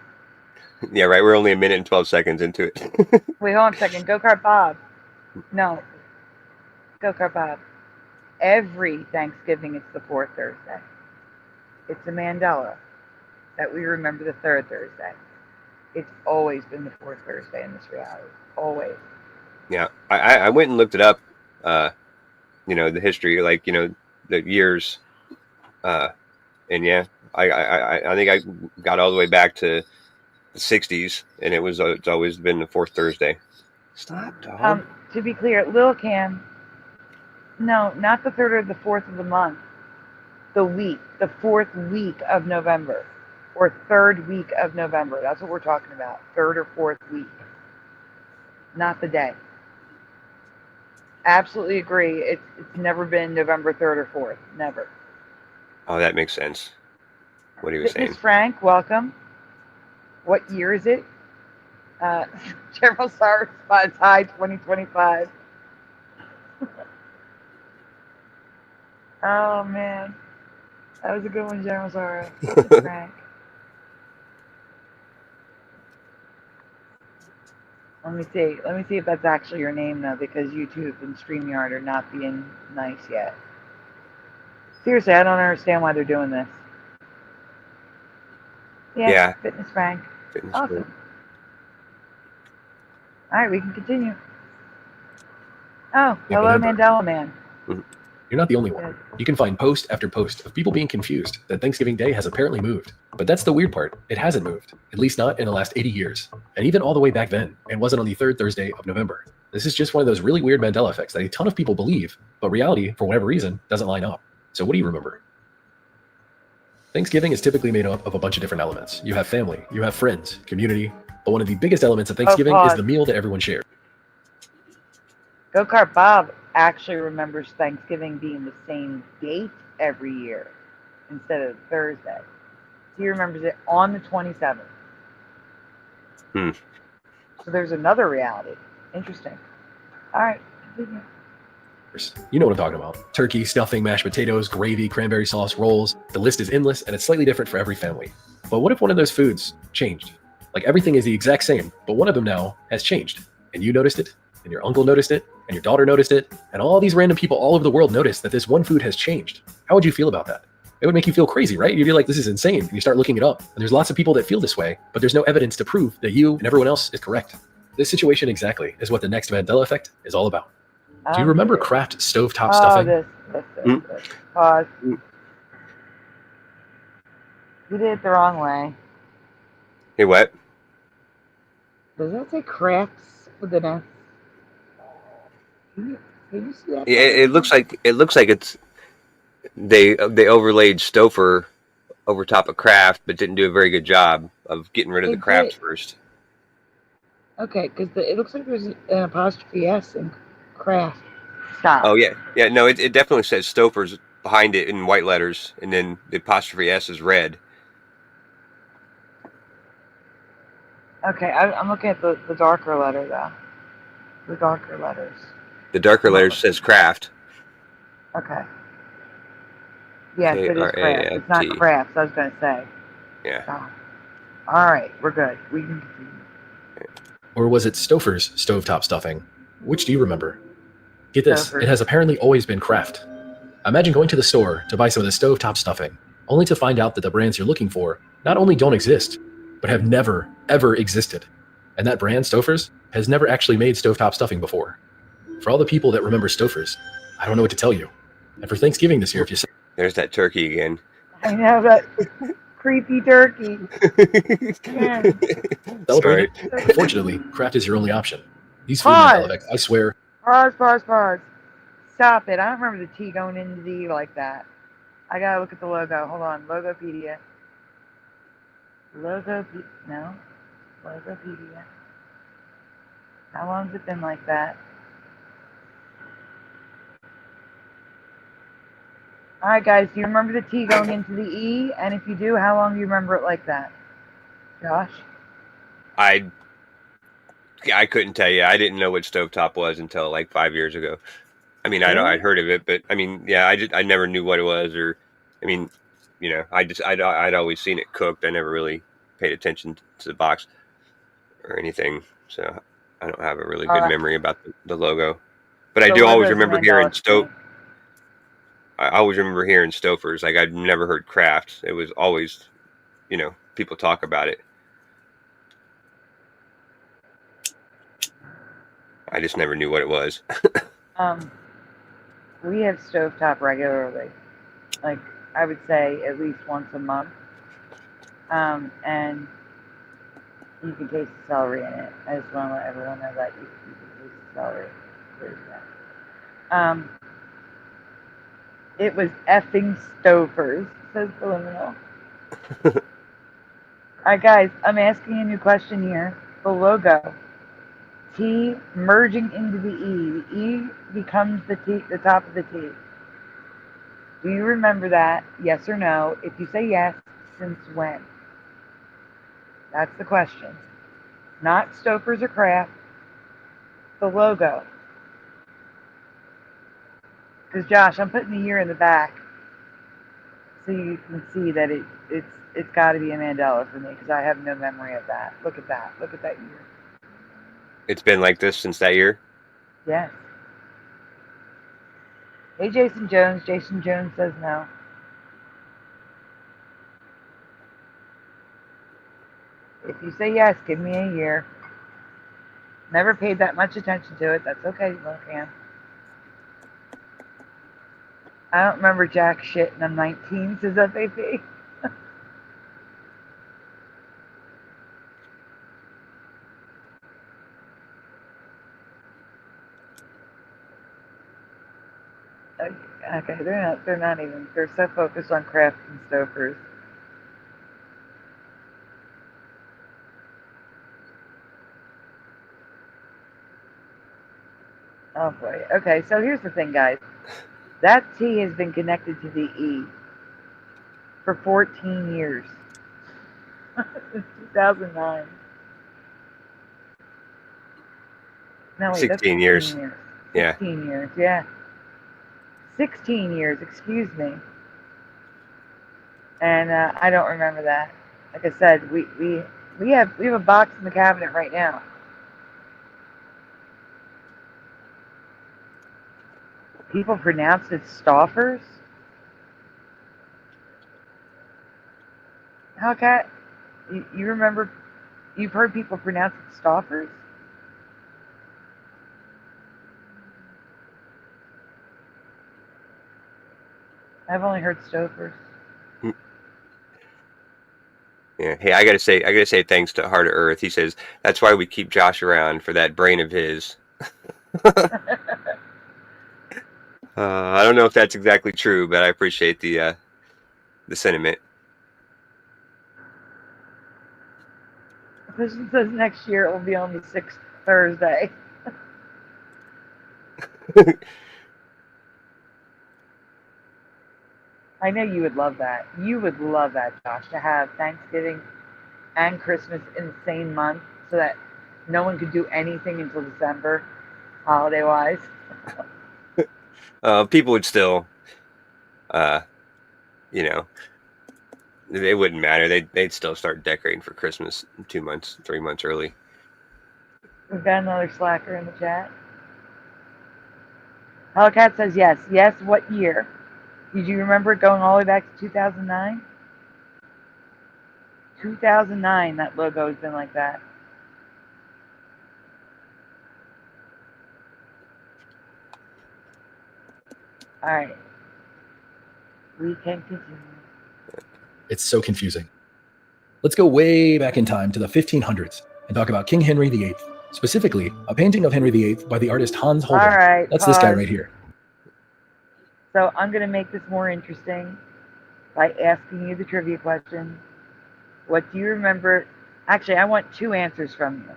Yeah, right. We're only a minute and 12 seconds into it. Wait, hold on a second. Go-Kart Bob. No. Go-Kart Bob. Every Thanksgiving, it's the fourth Thursday. It's a Mandela that we remember the third Thursday. It's always been the fourth Thursday in this reality. Always. Yeah, I went and looked it up. The history, like the years, and yeah, I think I got all the way back to the '60s, and it's always been the fourth Thursday. Stop, dog. To be clear, Lil Cam, no, not the third or the fourth of the month. The fourth week of November, or third week of November. That's what we're talking about. Third or fourth week, not the day. Absolutely agree. It's never been November 3rd or 4th. Never. Oh, that makes sense. What he was Fitness saying. Frank, welcome. What year is it? General Star response, hi, 2025. Oh, man. That was a good one, General Star. Fitness Frank. Let me see. Let me see if that's actually your name, though, because YouTube and StreamYard are not being nice yet. Seriously, I don't understand why they're doing this. Yeah. Fitness Frank. Fitness Awesome. Frank. All right, we can continue. Oh, hello, Mandela Man. You're not the only one. You can find post after post of people being confused that Thanksgiving Day has apparently moved. But that's the weird part. It hasn't moved, at least not in the last 80 years. And even all the way back then, it wasn't on the third Thursday of November. This is just one of those really weird Mandela effects that a ton of people believe, but reality, for whatever reason, doesn't line up. So what do you remember? Thanksgiving is typically made up of a bunch of different elements. You have family, you have friends, community, but one of the biggest elements of Thanksgiving is the meal that everyone shares. Go-Kart Bob actually remembers Thanksgiving being the same date every year instead of Thursday. He remembers it on the 27th. So there's another reality. Interesting. All right, continue. You know what I'm talking about. Turkey, stuffing, mashed potatoes, gravy, cranberry sauce, rolls. The list is endless, and it's slightly different for every family. But what if one of those foods changed? Like everything is the exact same, but one of them now has changed. And you noticed it, and your uncle noticed it, and your daughter noticed it, and all these random people all over the world noticed that this one food has changed. How would you feel about that? It would make you feel crazy, right? You'd be like, this is insane. And you start looking it up. And there's lots of people that feel this way, but there's no evidence to prove that you and everyone else is correct. This situation exactly is what the next Mandela effect is all about. Do you remember Kraft stovetop stuffing? This. Pause. You did it the wrong way. Hey, what? Does that say crafts with an S? Can you see that? Yeah, it looks like it's they overlaid Stouffer over top of Kraft, but didn't do a very good job of getting rid of the Kraft first. Okay, because it looks like there's an apostrophe S in Kraft. Stop. Oh yeah. No, it definitely says Stouffer's behind it in white letters, and then the apostrophe S is red. Okay, I'm looking at the darker letter though. The darker letters. The darker letters says Kraft. Okay. Yes, it is Kraft. It's not Kraft, I was going to say. Yeah. So, all right, we're good. We can continue. Or was it Stouffer's stovetop stuffing? Which do you remember? Get this, it has apparently always been Kraft. Imagine going to the store to buy some of the stovetop stuffing, only to find out that the brands you're looking for not only don't exist, but have never, ever existed. And that brand, Stouffer's, has never actually made stovetop stuffing before. For all the people that remember Stouffer's, I don't know what to tell you. And for Thanksgiving this year, if you say... There's that turkey again. I know, that creepy turkey. Celebrate it. Unfortunately, Kraft is your only option. These food Mandela effects, I swear... Pause. Stop it. I don't remember the T going into the E like that. I gotta look at the logo. Hold on. Logopedia. No. Logopedia. How long has it been like that? Alright guys, do you remember the T going into the E? And if you do, how long do you remember it like that? Josh? I couldn't tell you. I didn't know what stovetop was until like 5 years ago. I mean, I'd heard of it, but I mean, yeah, I never knew what it was, or, I mean, I'd always seen it cooked. I never really paid attention to the box or anything, so I don't have a really good memory about the logo. But I do always remember hearing I always remember hearing Stouffer's. Like, I'd never heard Kraft. It was always, people talk about it. I just never knew what it was. We have stovetop regularly. Like, I would say at least once a month. And you can taste the celery in it. I just want to let everyone know that you can taste the celery. It was effing Stofers, says Subliminal. Alright, guys, I'm asking a new question here. The logo. T merging into the E. The E becomes the T, the top of the T. Do you remember that? Yes or no? If you say yes, since when? That's the question. Not Stouffer's or Kraft. The logo. Because Josh, I'm putting the year in the back, so you can see that it's got to be a Mandela for me because I have no memory of that. Look at that. Look at that year. It's been like this since that year? Yes. Hey, Jason Jones. Jason Jones says no. If you say yes, give me a year. Never paid that much attention to it. That's okay, Locan. I don't remember jack shit, and I'm 19, says FAP. Okay, they're not even, they're so focused on Kraft and Stouffer's. Oh boy. Okay, so here's the thing, guys. That T has been connected to the E for 14 years. Since 2009. No, wait, that's 16 16 years. years. Yeah. 16 years, yeah. 16 years, excuse me. And I don't remember that. Like I said, we have a box in the cabinet right now. People pronounce it Stoffers. Hellcat, you remember? You've heard people pronounce it Stoffers. I've only heard Stouffer's. Yeah. Hey, I gotta say thanks to Heart of Earth. He says that's why we keep Josh around for that brain of his. I don't know if that's exactly true, but I appreciate the sentiment. The person says next year it will be on the 6th Thursday. I know you would love that. You would love that, Josh, to have Thanksgiving and Christmas in the same month so that no one could do anything until December, holiday-wise. People would still, you know, it wouldn't matter. They'd still start decorating for Christmas 2 months, 3 months early. We've got another slacker in the chat. Hellcat says yes. Yes, what year? Did you remember it going all the way back to 2009? 2009, that logo has been like that. All right. We can continue. It's so confusing. Let's go way back in time to the 1500s and talk about King Henry VIII, specifically a painting of Henry VIII by the artist Hans Holbein. All right, that's pause. This guy right here. So I'm going to make this more interesting by asking you the trivia question. What do you remember? Actually, I want two answers from you.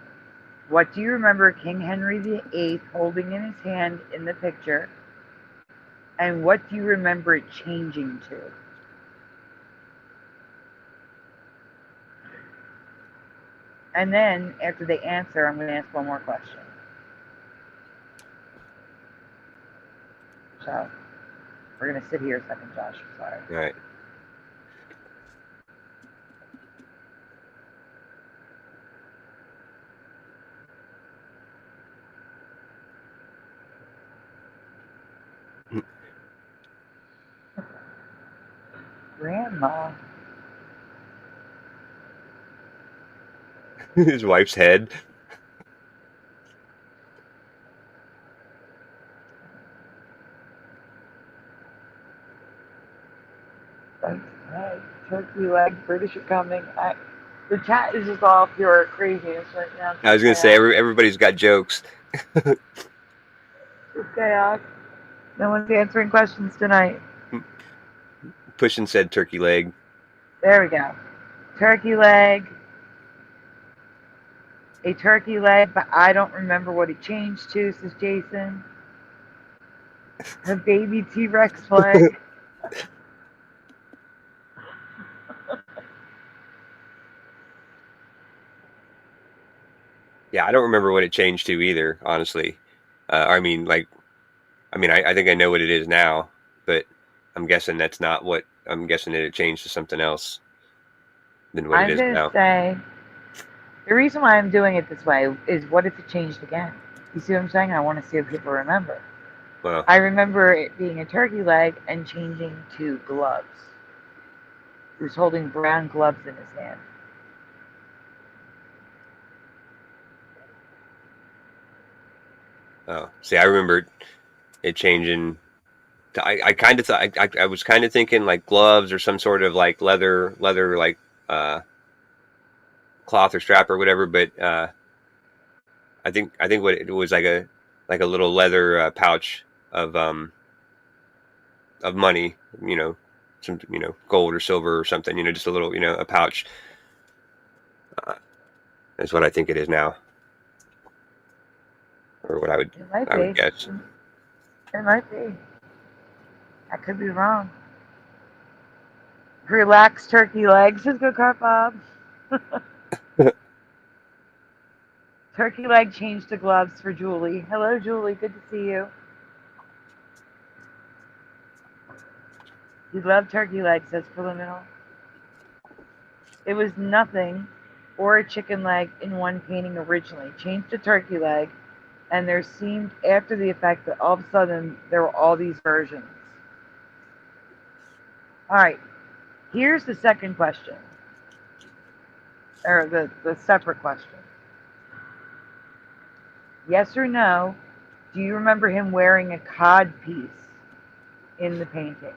What do you remember King Henry VIII holding in his hand in the picture? And what do you remember it changing to? And then, after they answer, I'm going to ask one more question. So, we're going to sit here a second, Josh. Sorry. All right. Grandma. His wife's head. Hey, turkey leg, British are coming. The chat is just all pure craziness right now. I was gonna say everybody's got jokes. It's chaos. No one's answering questions tonight. Pushing said turkey leg. There we go. Turkey leg. A turkey leg, but I don't remember what it changed to, says Jason. A baby T-Rex flag. Yeah, I don't remember what it changed to either, honestly. I think I know what it is now, but I'm guessing that's not what. I'm guessing that it changed to something else than what it is now. I'm going to say, the reason why I'm doing it this way is what if it changed again? You see what I'm saying? I want to see if people remember. Well, I remember it being a turkey leg and changing to gloves. He was holding brown gloves in his hand. oh, see, I remember it changing. I kind of thought I was kind of thinking like gloves or some sort of like leather like cloth or strap or whatever, but I think what it was like a little leather pouch of money, some gold or silver or something, just a little a pouch. That's what I think it is now, or what I would guess. It might be. I could be wrong. Relax, turkey legs. Says Go Kart Bob. Turkey leg changed to gloves for Julie. Hello, Julie. Good to see you. You love turkey leg, says Preliminal. It was nothing or a chicken leg in one painting originally. Changed to turkey leg, and there seemed after the effect that all of a sudden there were all these versions. All right. Here's the second question, or the separate question. Yes or no, do you remember him wearing a cod piece in the painting?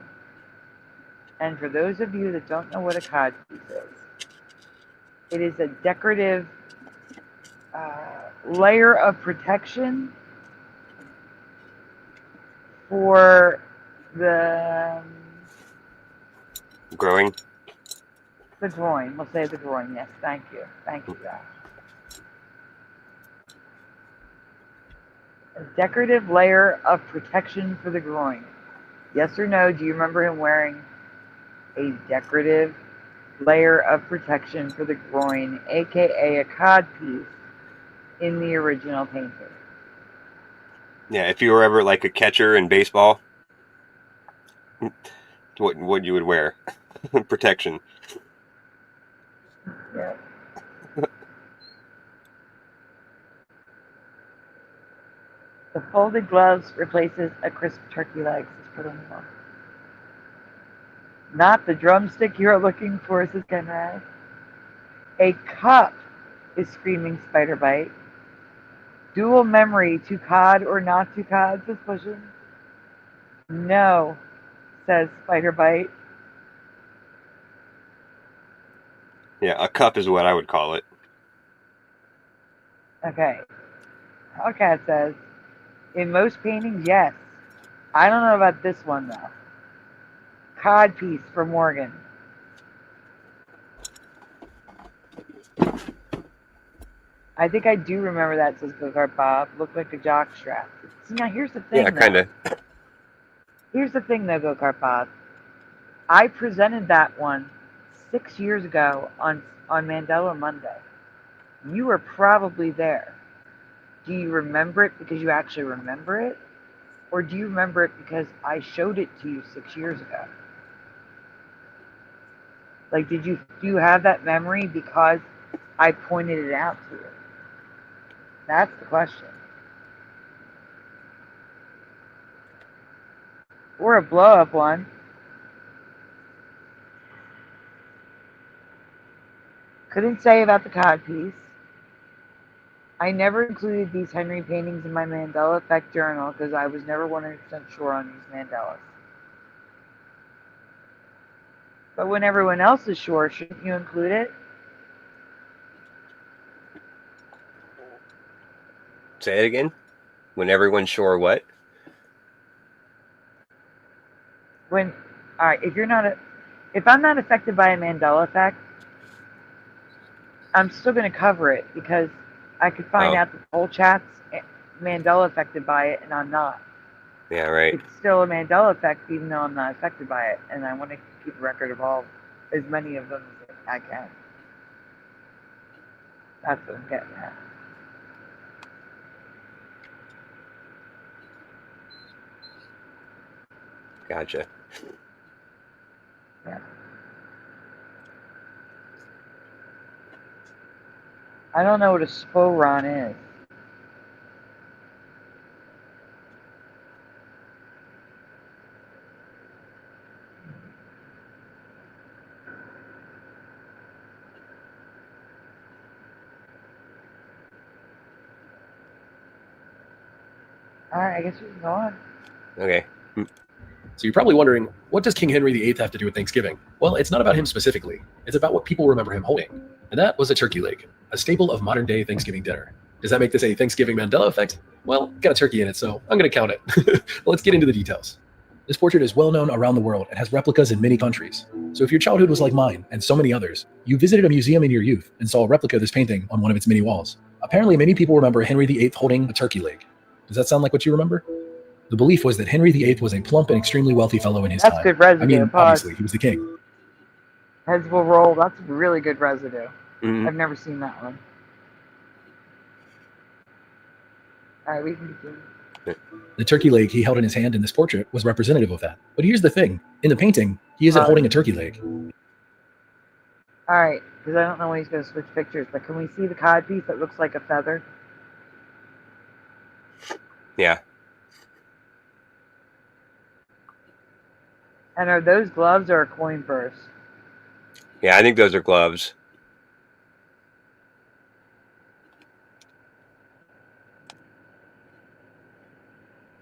And for those of you that don't know what a cod piece is, it is a decorative layer of protection for the Growing. The groin. We'll say the groin. Yes, thank you. Thank you, Josh. A decorative layer of protection for the groin. Yes or no, do you remember him wearing a decorative layer of protection for the groin, aka a cod piece, in the original painting? Yeah, if you were ever like a catcher in baseball, what you would wear? Protection. Yeah. The folded gloves replaces a crisp turkey leg, says Preliminal. Not the drumstick you're looking for, says Conrad. A cup is screaming Spiderbite. Dual memory, to cod or not to cod, says Pushing. No, says Spiderbite. Yeah, a cup is what I would call it. Okay. Hellcat says, in most paintings, yes. I don't know about this one, though. Cod piece for Morgan. I think I do remember that, says Go-Kart Bob. Looked like a jock strap. See, now here's the thing, Yeah, kind of. Here's the thing, though, Go-Kart Bob. I presented that one 6 years ago on Mandela Monday. You were probably there. Do you remember it because you actually remember it? Or do you remember it because I showed it to you 6 years ago? Like, do you have that memory because I pointed it out to you? That's the question. Or a blow-up one. Couldn't say about the cod piece. I never included these Henry paintings in my Mandela Effect journal because I was never 100% sure on these Mandelas. But when everyone else is sure, shouldn't you include it? Say it again. When everyone's sure what? When, all right, if I'm not affected by a Mandela effect, I'm still going to cover it because I could find out that the whole chat's Mandela affected by it, and I'm not. Yeah, right. It's still a Mandela effect, even though I'm not affected by it, and I want to keep a record of as many of them as I can. That's what I'm getting at. Gotcha. Yeah. I don't know what a sporon is. All right, I guess we can go on. Okay. So you're probably wondering, what does King Henry VIII have to do with Thanksgiving? Well, it's not about him specifically. It's about what people remember him holding. And that was a turkey leg, a staple of modern-day Thanksgiving dinner. Does that make this a Thanksgiving Mandela effect? Well, got a turkey in it, so I'm going to count it. Let's get into the details. This portrait is well known around the world and has replicas in many countries. So if your childhood was like mine and so many others, you visited a museum in your youth and saw a replica of this painting on one of its many walls. Apparently, many people remember Henry VIII holding a turkey leg. Does that sound like what you remember? The belief was that Henry VIII was a plump and extremely wealthy fellow in his time. That's good residue. I mean, obviously, he was the king. Heads will roll. That's really good residue. Mm-hmm. I've never seen that one. All right, we can continue. The turkey leg he held in his hand in this portrait was representative of that. But here's the thing. In the painting, he isn't holding a turkey leg. All right, because I don't know when he's going to switch pictures, but can we see the codpiece that looks like a feather? Yeah. And are those gloves or a coin purse? Yeah, I think those are gloves.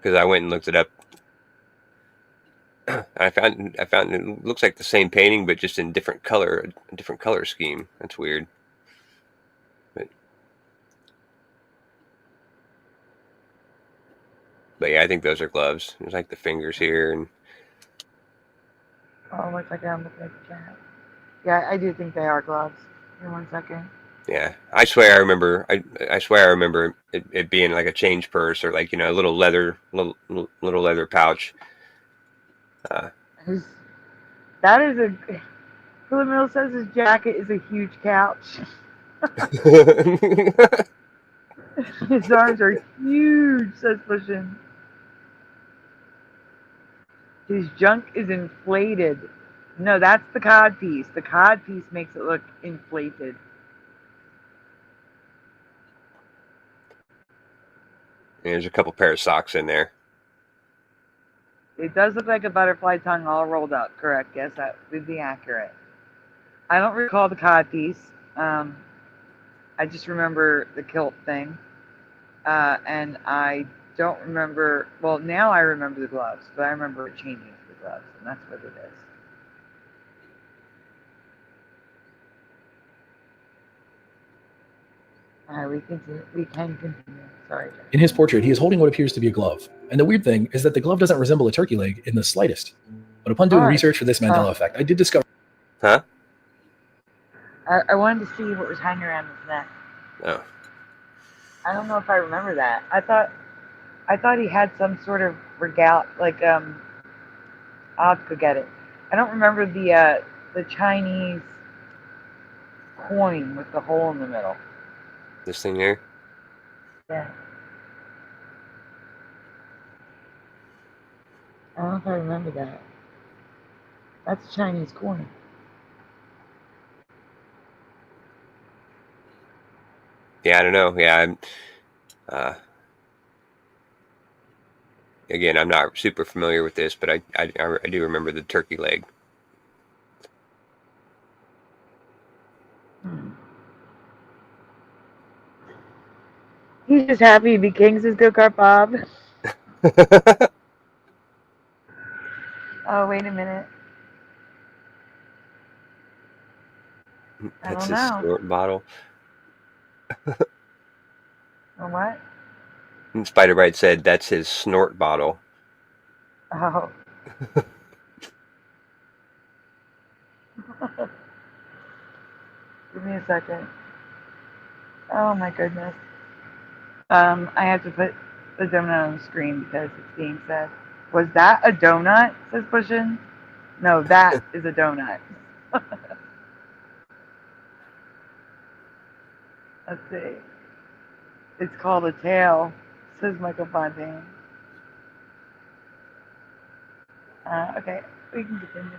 Because I went and looked it up. I found it looks like the same painting, but just in a different color scheme. That's weird. But yeah, I think those are gloves. There's like the fingers here and. Oh, looks like I'm looking at the chat. Yeah, I do think they are gloves. Give me 1 second. Yeah, I swear I remember. I swear I remember it being like a change purse or like a little leather pouch. That is a. Philip Mill says his jacket is a huge couch. His arms are huge, says Pushin. His junk is inflated. No, that's the cod piece. The cod piece makes it look inflated. There's a couple pair of socks in there. It does look like a butterfly tongue all rolled up. Correct. Yes, that would be accurate. I don't recall the cod piece. I just remember the kilt thing. And I don't remember. Well, now I remember the gloves, but I remember it changing to the gloves, and that's what it is. All right, we can continue. Sorry, Jeff. In his portrait, he is holding what appears to be a glove. And the weird thing is that the glove doesn't resemble a turkey leg in the slightest. But upon doing research for this Mandela effect, I did discover... Huh? I wanted to see what was hanging around his neck. Oh. I don't know if I remember that. I thought he had some sort of like I'll have to go get it. I don't remember the Chinese coin with the hole in the middle. This thing here? Yeah. I don't know if I remember that. That's a Chinese coin. Yeah, I don't know. Yeah, again, I'm not super familiar with this, but I do remember the turkey leg. He's just happy to be king, says Go-Kart Bob. Oh, wait a minute. I That's don't his know. snort bottle. Or what? And Spider Bite said that's his snort bottle. Oh. Give me a second. Oh my goodness. I have to put the donut on the screen because it's being said. Was that a donut? Says Pushin. No, that is a donut. Let's see. It's called a tail, says Michael Fontaine. Okay, we can continue.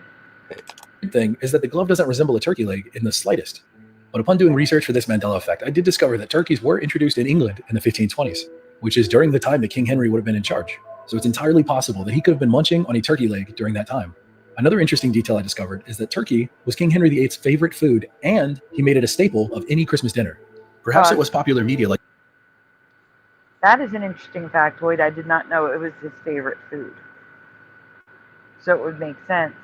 Good thing is that the glove doesn't resemble a turkey leg in the slightest. But upon doing research for this Mandela effect, I did discover that turkeys were introduced in England in the 1520s, which is during the time that King Henry would have been in charge. So it's entirely possible that he could have been munching on a turkey leg during that time. Another interesting detail I discovered is that turkey was King Henry VIII's favorite food, and he made it a staple of any Christmas dinner. Perhaps it was popular media like... That is an interesting factoid. I did not know it was his favorite food. So it would make sense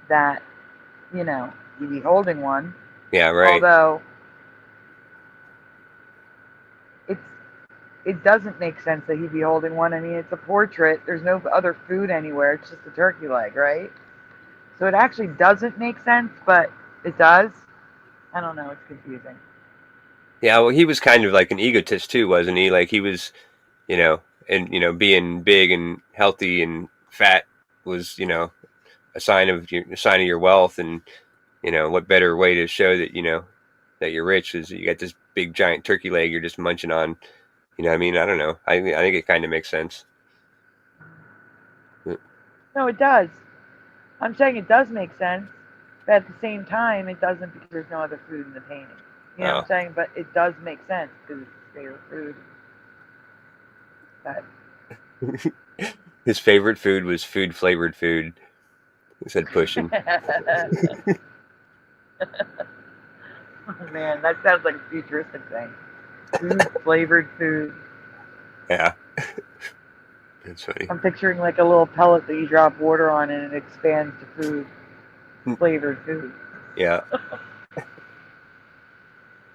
that, you know, he'd be holding one. Yeah, right. Although it doesn't make sense that he'd be holding one. I mean, it's a portrait. There's no other food anywhere. It's just a turkey leg, right? So it actually doesn't make sense, but it does. I don't know. It's confusing. Yeah, well, he was kind of like an egotist too, wasn't he? Like he was, you know, and you know, being big and healthy and fat was, you know, a sign of your wealth, and you know, what better way to show that you know that you're rich is you got this big giant turkey leg you're just munching on. You know what I mean? I don't know. I think it kind of makes sense. No, it does. I'm saying it does make sense, but at the same time, it doesn't because there's no other food in the painting. You know what I'm saying? But it does make sense because it's his favorite food. But his favorite food was food-flavored food. He said pushing. Oh, man, that sounds like a futuristic thing. Food-flavored food. Yeah. That's funny. I'm picturing like a little pellet that you drop water on and it expands to food. Flavored food. Yeah.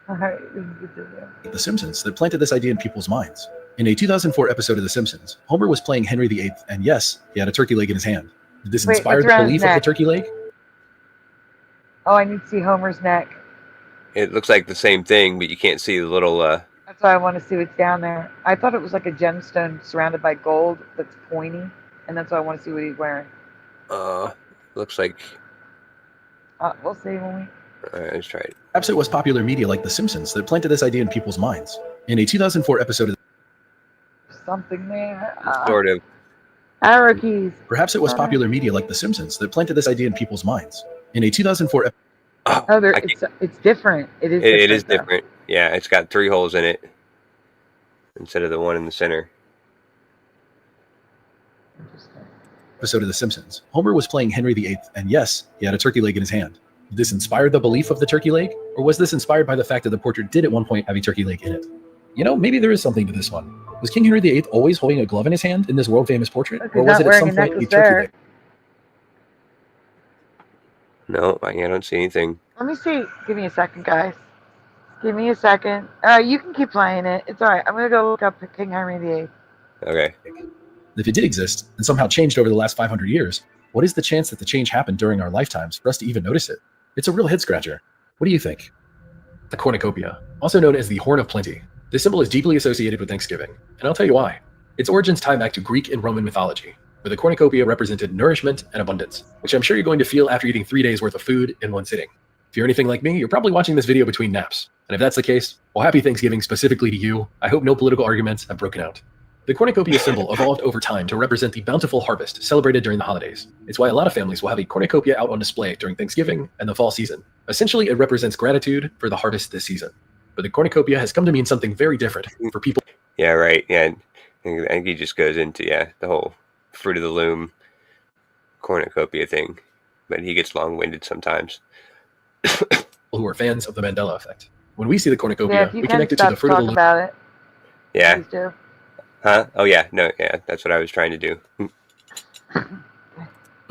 All right, we can continue. The Simpsons that planted this idea in people's minds. In a 2004 episode of The Simpsons, Homer was playing Henry VIII, and yes, he had a turkey leg in his hand. Did this inspire the belief of the turkey leg? Oh, I need to see Homer's neck. It looks like the same thing, but you can't see the little... That's why I want to see what's down there. I thought it was like a gemstone surrounded by gold that's pointy, and that's why I want to see what he's wearing. Looks like... We'll see when we... All right, let's try it. Perhaps it was popular media like The Simpsons that planted this idea in people's minds. In a 2004 episode of... Something there. Sort of. Arrow keys. Perhaps it was popular media like The Simpsons that planted this idea in people's minds. In a 2004... It's different. It is different. It is different. Yeah, it's got 3 holes in it instead of the one in the center. Interesting. Episode of The Simpsons. Homer was playing Henry VIII, and yes, he had a turkey leg in his hand. Did this inspire the belief of the turkey leg? Or was this inspired by the fact that the portrait did at one point have a turkey leg in it? You know, maybe there is something to this one. Was King Henry VIII always holding a glove in his hand in this world-famous portrait? Or was it at some point a turkey leg? No, I don't see anything. Let me see. Give me a second, guys. Give me a second. You can keep playing it. It's all right. I'm going to go look up King Henry VIII. Okay. If it did exist and somehow changed over the last 500 years, what is the chance that the change happened during our lifetimes for us to even notice it? It's a real head-scratcher. What do you think? The cornucopia, also known as the Horn of Plenty. This symbol is deeply associated with Thanksgiving, and I'll tell you why. Its origins tie back to Greek and Roman mythology, where the cornucopia represented nourishment and abundance, which I'm sure you're going to feel after eating 3 days worth of food in one sitting. If you're anything like me, you're probably watching this video between naps. And if that's the case, well, happy Thanksgiving specifically to you. I hope no political arguments have broken out. The cornucopia symbol evolved over time to represent the bountiful harvest celebrated during the holidays. It's why a lot of families will have a cornucopia out on display during Thanksgiving and the fall season. Essentially, it represents gratitude for the harvest this season. But the cornucopia has come to mean something very different for people. Yeah, right. Yeah, I think he just goes into, the whole fruit of the loom cornucopia thing. But he gets long-winded sometimes. Who are fans of the Mandela effect. When we see the cornucopia, we connect it to the fruit of the loom. About it. Yeah. Please do. Huh? Oh, yeah. No, yeah. That's what I was trying to do.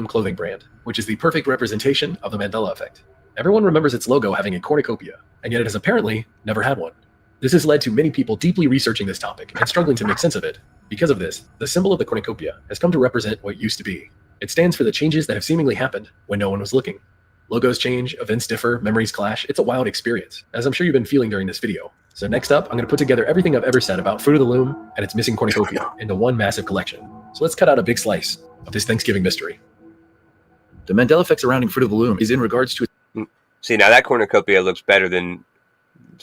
Clothing brand, which is the perfect representation of the Mandela effect. Everyone remembers its logo having a cornucopia, and yet it has apparently never had one. This has led to many people deeply researching this topic and struggling to make sense of it. Because of this, the symbol of the cornucopia has come to represent what used to be. It stands for the changes that have seemingly happened when no one was looking. Logos change, events differ, memories clash. It's a wild experience, as I'm sure you've been feeling during this video. So next up, I'm going to put together everything I've ever said about Fruit of the Loom and its missing cornucopia into one massive collection. So let's cut out a big slice of this Thanksgiving mystery. The Mandela effect surrounding Fruit of the Loom is in regards to... See, now that cornucopia looks better than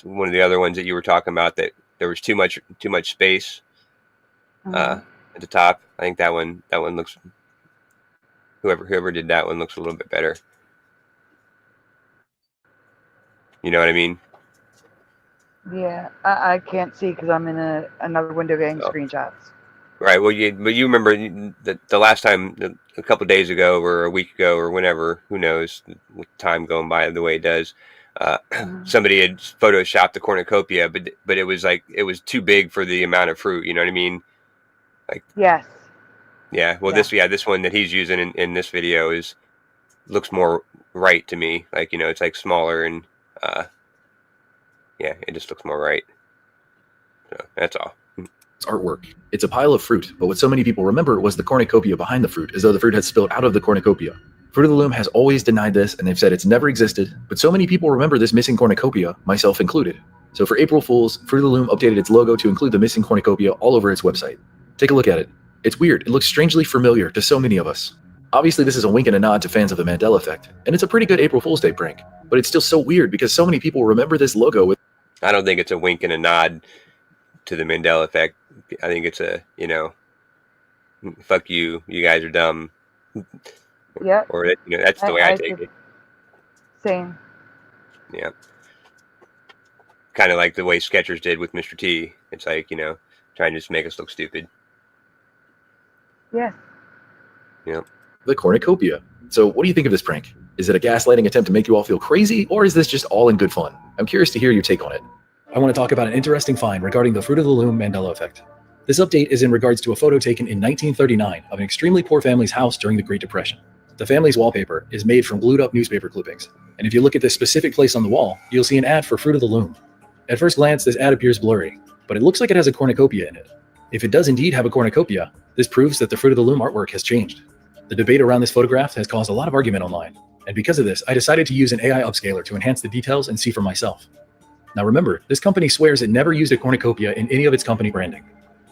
one of the other ones that you were talking about, that there was too much space at the top. I think that one looks, whoever did that one looks a little bit better. You know what I mean? Yeah, I can't see because I'm in another window getting screenshots. Right. Well, you remember the last time, a couple of days ago or a week ago or whenever, who knows, with time going by the way it does, somebody had photoshopped the cornucopia, but it was like, it was too big for the amount of fruit. You know what I mean? Like, yes. Yeah. Well, this one that he's using in this video looks more right to me. Like, you know, it's like smaller and, yeah, it just looks more right. So that's all. It's artwork. It's a pile of fruit, but what so many people remember was the cornucopia behind the fruit, as though the fruit had spilled out of the cornucopia. Fruit of the Loom has always denied this, and they've said it's never existed, but so many people remember this missing cornucopia, myself included. So for April Fools, Fruit of the Loom updated its logo to include the missing cornucopia all over its website. Take a look at it. It's weird. It looks strangely familiar to so many of us. Obviously, this is a wink and a nod to fans of the Mandela effect, and it's a pretty good April Fool's Day prank, but it's still so weird because so many people remember this logo with... I don't think it's a wink and a nod to the Mandela effect. I think it's a, you know, fuck you, you guys are dumb. Yeah. Or, you know, that's the way I take it. Same. Yeah. Kind of like the way Skechers did with Mr. T. It's like, you know, trying to just make us look stupid. Yes. Yeah. The cornucopia. So what do you think of this prank? Is it a gaslighting attempt to make you all feel crazy, or is this just all in good fun? I'm curious to hear your take on it. I want to talk about an interesting find regarding the Fruit of the Loom Mandela effect. This update is in regards to a photo taken in 1939 of an extremely poor family's house during the Great Depression. The family's wallpaper is made from glued up newspaper clippings, and if you look at this specific place on the wall, you'll see an ad for Fruit of the Loom. At first glance, this ad appears blurry, but it looks like it has a cornucopia in it. If it does indeed have a cornucopia, this proves that the Fruit of the Loom artwork has changed. The debate around this photograph has caused a lot of argument online, and because of this, I decided to use an AI upscaler to enhance the details and see for myself. Now remember, this company swears it never used a cornucopia in any of its company branding.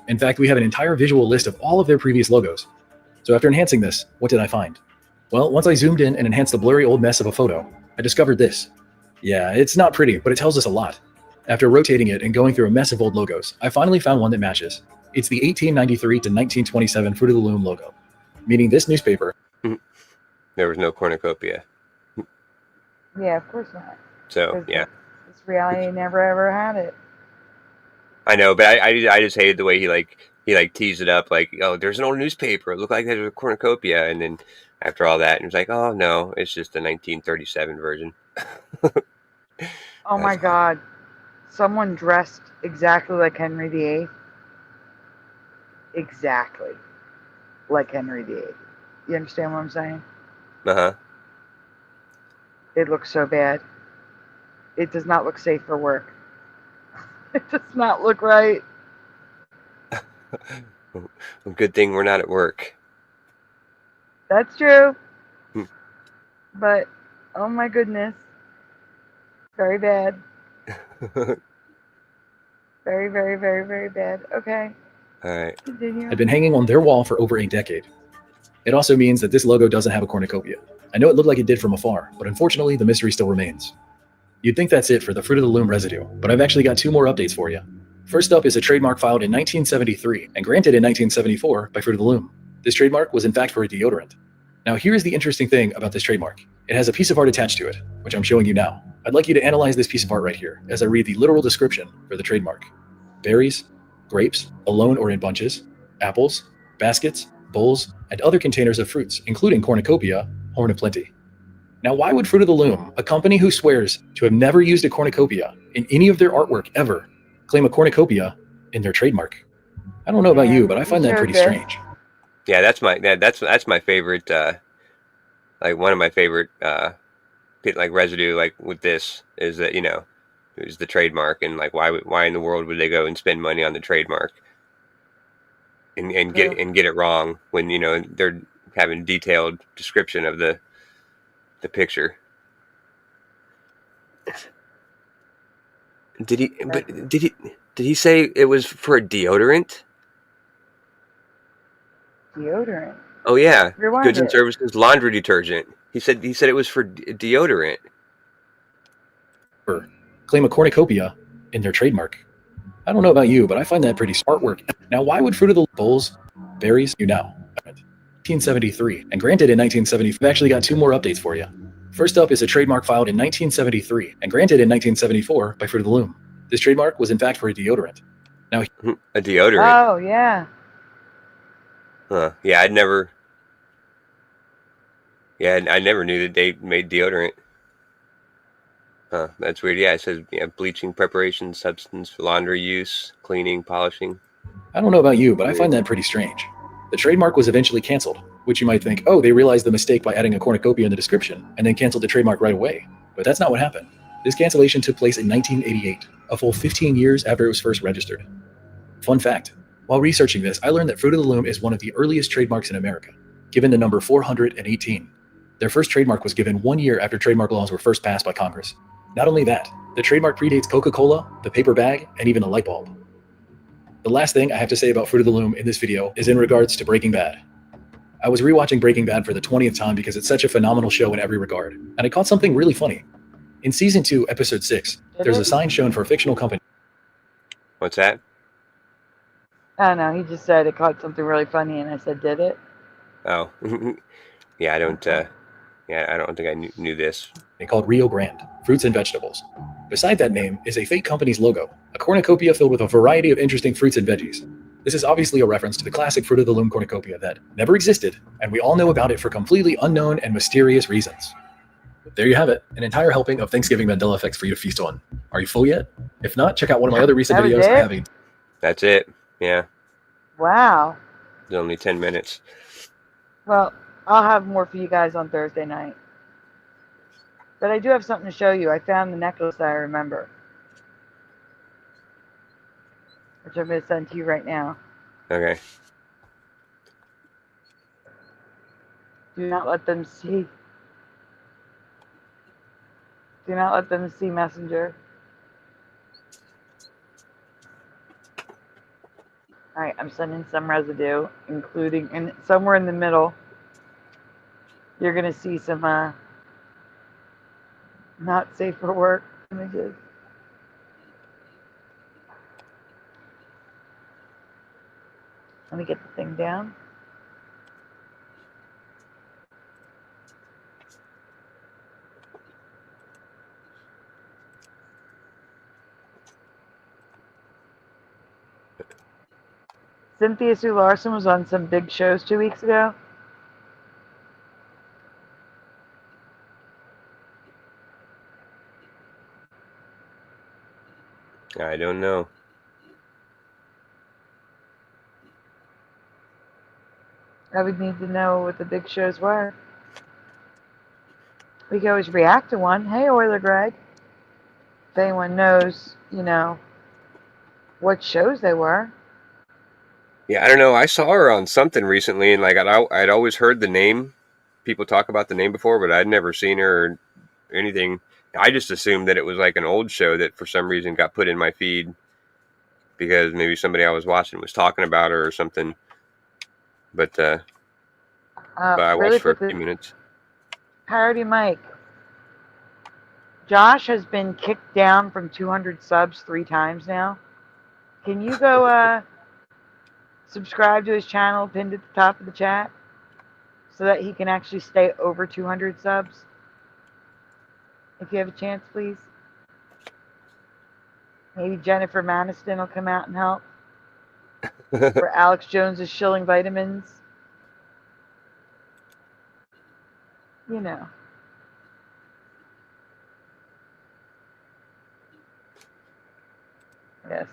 In fact, we have an entire visual list of all of their previous logos. So after enhancing this, what did I find? Well, once I zoomed in and enhanced the blurry old mess of a photo, I discovered this. Yeah, it's not pretty, but it tells us a lot. After rotating it and going through a mess of old logos, I finally found one that matches. It's the 1893 to 1927 Fruit of the Loom logo, meaning this newspaper... There was no cornucopia. Yeah, of course not. So, yeah. This reality never ever had it. I know, but I just hated the way he teased it up, like, oh, there's an old newspaper. It looked like there's a cornucopia, and then after all that, it was like, oh no, it's just the 1937 version. Oh my God, someone dressed exactly like Henry VIII. Exactly like Henry VIII. You understand what I'm saying? Uh-huh. It looks so bad. It does not look safe for work. It does not look right. Good thing we're not at work. That's true. But, oh my goodness. Very bad. Very, very, very, very bad. Okay. All right. Continue. Had been hanging on their wall for over a decade. It also means that this logo doesn't have a cornucopia. I know it looked like it did from afar, but unfortunately the mystery still remains. You'd think that's it for the Fruit of the Loom residue, but I've actually got two more updates for you. First up is a trademark filed in 1973 and granted in 1974 by Fruit of the Loom. This trademark was in fact for a deodorant. Now here's the interesting thing about this trademark. It has a piece of art attached to it, which I'm showing you now. I'd like you to analyze this piece of art right here as I read the literal description for the trademark. Berries, grapes, alone or in bunches, apples, baskets, bowls, and other containers of fruits, including cornucopia, horn of plenty. Now, why would Fruit of the Loom, a company who swears to have never used a cornucopia in any of their artwork ever, claim a cornucopia in their trademark? I don't know about you, but I find that pretty strange. Yeah, that's my favorite, like one of my favorite like residue, like with this, is that it was the trademark, and like why in the world would they go and spend money on the trademark and get it wrong when they're having detailed description of the picture. Did he say it was for a deodorant? Deodorant. Oh yeah, Rewind goods and it. services laundry detergent. He said it was for deodorant. Claim a cornucopia in their trademark. I don't know about you, but I find that pretty smart work. Now, why would Fruit of the Bowls berries you now? 1973, and granted in 1970, we've actually got two more updates for you. First up is a trademark filed in 1973 and granted in 1974 by Fruit of the Loom. This trademark was in fact for a deodorant. Now, a deodorant. Oh yeah. Huh. Yeah, I never knew that they made deodorant. Huh, that's weird. Yeah, it says bleaching preparation, substance for laundry use, cleaning, polishing. I don't know about you, but I find that pretty strange. The trademark was eventually canceled, which you might think, oh, they realized the mistake by adding a cornucopia in the description and then canceled the trademark right away. But that's not what happened. This cancellation took place in 1988, a full 15 years after it was first registered. Fun fact, while researching this, I learned that Fruit of the Loom is one of the earliest trademarks in America, given the number 418. Their first trademark was given 1 year after trademark laws were first passed by Congress. Not only that, the trademark predates Coca-Cola, the paper bag, and even a light bulb. The last thing I have to say about Fruit of the Loom in this video is in regards to Breaking Bad. I was rewatching Breaking Bad for the 20th time because it's such a phenomenal show in every regard, and I caught something really funny. In Season 2, Episode 6, there's a sign shown for a fictional company. What's that? Oh no, he just said it caught something really funny, and I said, did it? Oh, yeah, I don't. I don't think I knew this. They called Rio Grande Fruits and Vegetables. Beside that name is a fake company's logo, a cornucopia filled with a variety of interesting fruits and veggies. This is obviously a reference to the classic Fruit of the Loom cornucopia that never existed, and we all know about it for completely unknown and mysterious reasons. There you have it, an entire helping of Thanksgiving Mandela effects for you to feast on. Are you full yet? If not, check out one of my other recent videos. I have a... That's it. Yeah. Wow. It's only 10 minutes. Well, I'll have more for you guys on Thursday night. But I do have something to show you. I found the necklace that I remember, which I'm going to send to you right now. Okay. Do not let them see. Do not let them see Messenger. Alright, I'm sending some residue, including, and somewhere in the middle, you're going to see some not safe for work images. Let me get the thing down. Cynthia Sue Larson was on some big shows 2 weeks ago. I don't know. I would need to know what the big shows were. We could always react to one. Hey, Oiler Greg. If anyone knows, what shows they were. Yeah, I don't know. I saw her on something recently, and like I'd always heard the name. People talk about the name before, but I'd never seen her or anything. I just assumed that it was like an old show that for some reason got put in my feed because maybe somebody I was watching was talking about her or something. But I Really watched for a quickly, few minutes. Parody Mike. Josh has been kicked down from 200 subs 3 times now. Can you go subscribe to his channel pinned at the top of the chat so that he can actually stay over 200 subs? If you have a chance, please. Maybe Jennifer Maniston will come out and help. For Alex Jones's shilling vitamins. Yeah,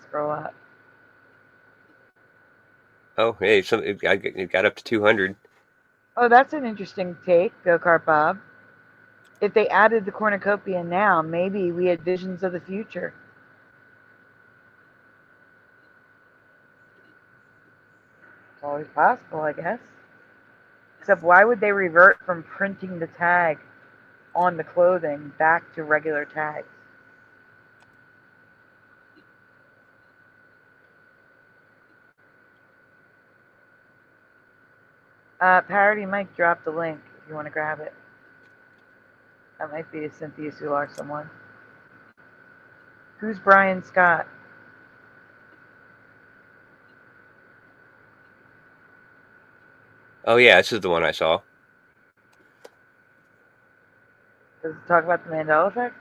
scroll up. Oh, hey, it got up to 200. Oh, that's an interesting take, Go Kart Bob. if they added the cornucopia now, maybe we had visions of the future. It's always possible, I guess. Except why would they revert from printing the tag on the clothing back to regular tags? Parody Mike dropped the link if you want to grab it. That might be a Cynthia Sular someone. Who's Brian Scott? Oh yeah, this is the one I saw. Does it talk about the Mandela effect?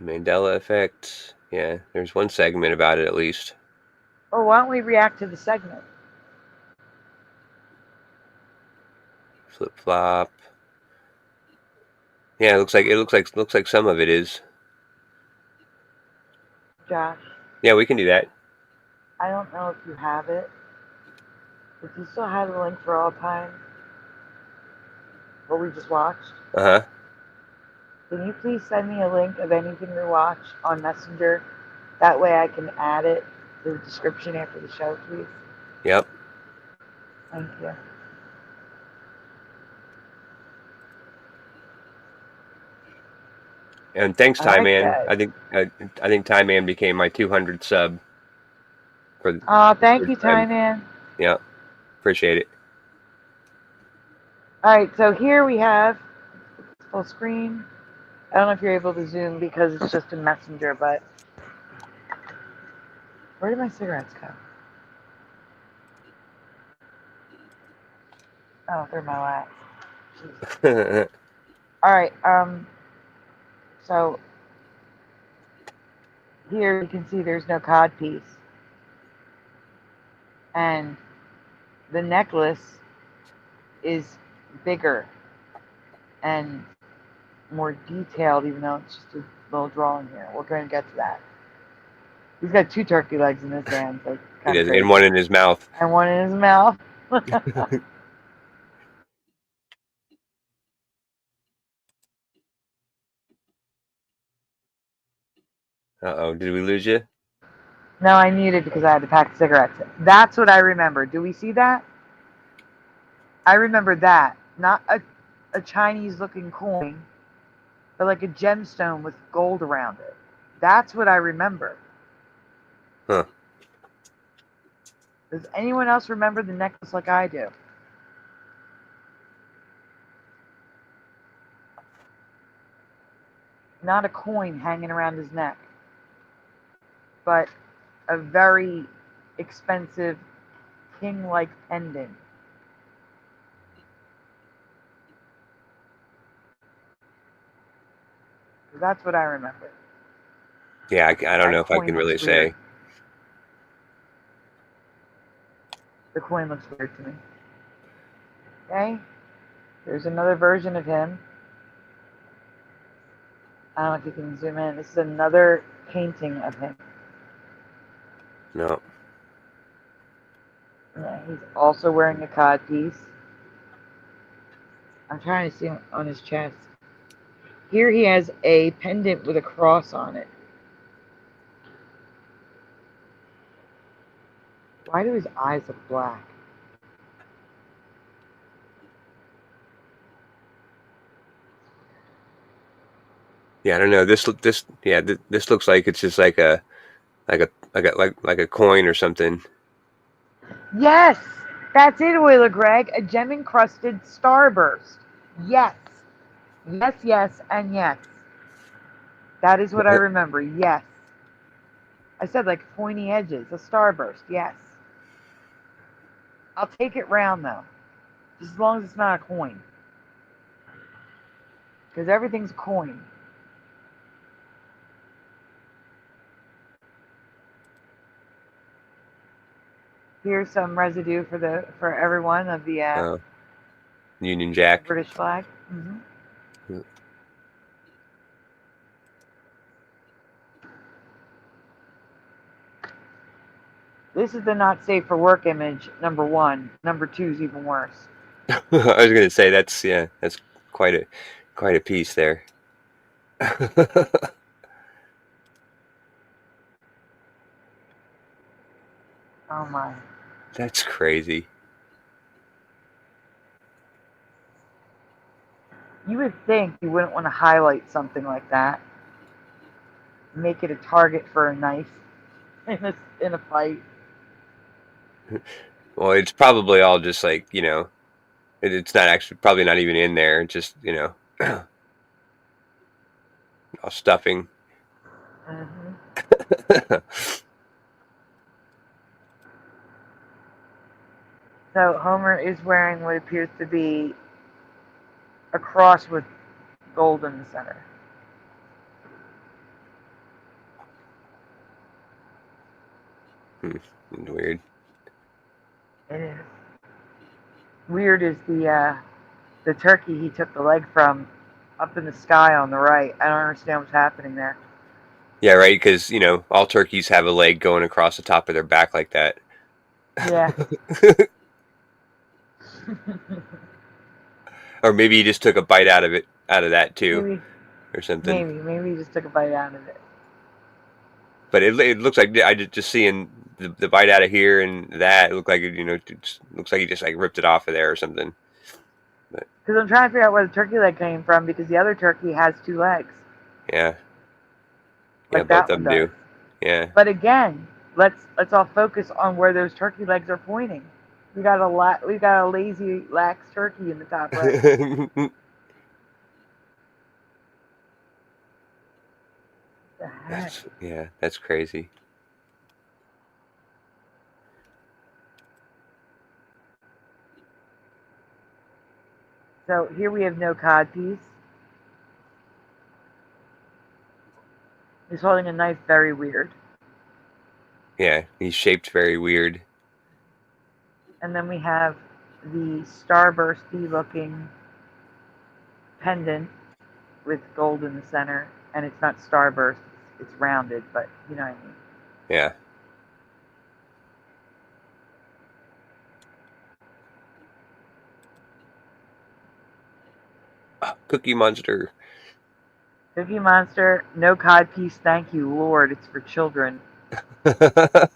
Mandela effect. Yeah, there's one segment about it at least. Or why don't we react to the segment? Flip flop. Yeah, it looks like some of it is. Josh, Yeah, we can do that. I don't know if you have it. If you still have the link for all time, what we just watched, Uh-huh. can you please send me a link of anything we watched on Messenger? That way I can add it to the description after the show, please. Yep. Thank you. And thanks, I Ty like Man. that. I think Ty Man became my 200 sub. Oh, thank first you, time. Ty Man. Yeah, appreciate it. All right, so here we have full screen. I don't know if you're able to zoom because it's just in Messenger, but where did my cigarettes go? Oh, they're in my lap. All right, so here you can see there's no cod piece, and the necklace is bigger and more detailed, even though it's just a little drawing here. We're going to get to that. He's got 2 turkey legs in his hand, so kind of crazy. And one in his mouth. And one in his mouth. Uh-oh, did we lose you? No, I muted because I had to pack cigarettes. That's what I remember. Do we see that? I remember that. Not a Chinese-looking coin, but like a gemstone with gold around it. That's what I remember. Huh. Does anyone else remember the necklace like I do? Not a coin hanging around his neck, but a very expensive king-like pendant. That's what I remember. Yeah, I don't know if I can really say. The coin looks weird to me. Okay, there's another version of him. I don't know if you can zoom in. This is another painting of him. No. Yeah, he's also wearing a cod piece. I'm trying to see on his chest. Here he has a pendant with a cross on it. Why do his eyes look black? Yeah, I don't know. This looks like it's just like a coin or something. Yes, that's it, Euler Greg. A gem encrusted starburst. Yes, yes, yes, and yes. That is what I remember. Yes. I said like pointy edges, a starburst. Yes. I'll take it round though, just as long as it's not a coin, because everything's a coin. Here's some residue for everyone of the Union Jack. British flag. Mm-hmm. This is the not safe for work image, number 1. Number 2 is even worse. I was gonna say that's quite a piece there. Oh my. That's crazy. You would think you wouldn't want to highlight something like that. Make it a target for a knife in a fight. Well, it's probably all just like, it's not actually probably not even in there. It's just, all stuffing. So Homer is wearing what appears to be a cross with gold in the center. Weird. It is. Weird is the turkey he took the leg from up in the sky on the right. I don't understand what's happening there. Yeah, right, because, all turkeys have a leg going across the top of their back like that. Yeah. Or maybe he just took a bite out of that too, maybe, or something. Maybe he just took a bite out of it. But it looks like I just seeing the bite out of here and that. It looked like it looks like he just like ripped it off of there or something. Because I'm trying to figure out where the turkey leg came from, because the other turkey has 2 legs. Yeah. Like both that of them one does. do. Yeah. But again, let's all focus on where those turkey legs are pointing. We got a lazy, lax turkey in the top right. That's crazy. So here we have no codpiece. He's holding a knife very weird. Yeah, he's shaped very weird. And then we have the starbursty looking pendant with gold in the center. And it's not starburst, it's rounded, but you know what I mean. Yeah. Cookie Monster. Cookie Monster, no codpiece, thank you, Lord, it's for children. And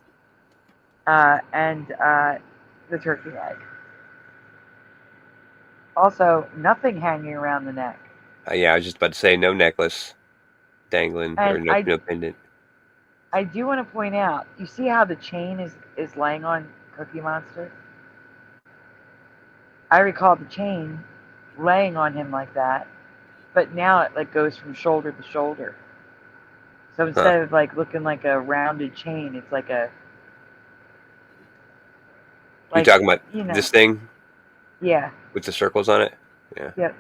the turkey leg. Also, nothing hanging around the neck. Yeah, I was just about to say no necklace dangling or no pendant. I do want to point out, you see how the chain is laying on Cookie Monster? I recall the chain laying on him like that, but now it like goes from shoulder to shoulder. So instead of like looking like a rounded chain, it's like a. Like, you talking about this thing? Yeah. With the circles on it? Yeah. Yep.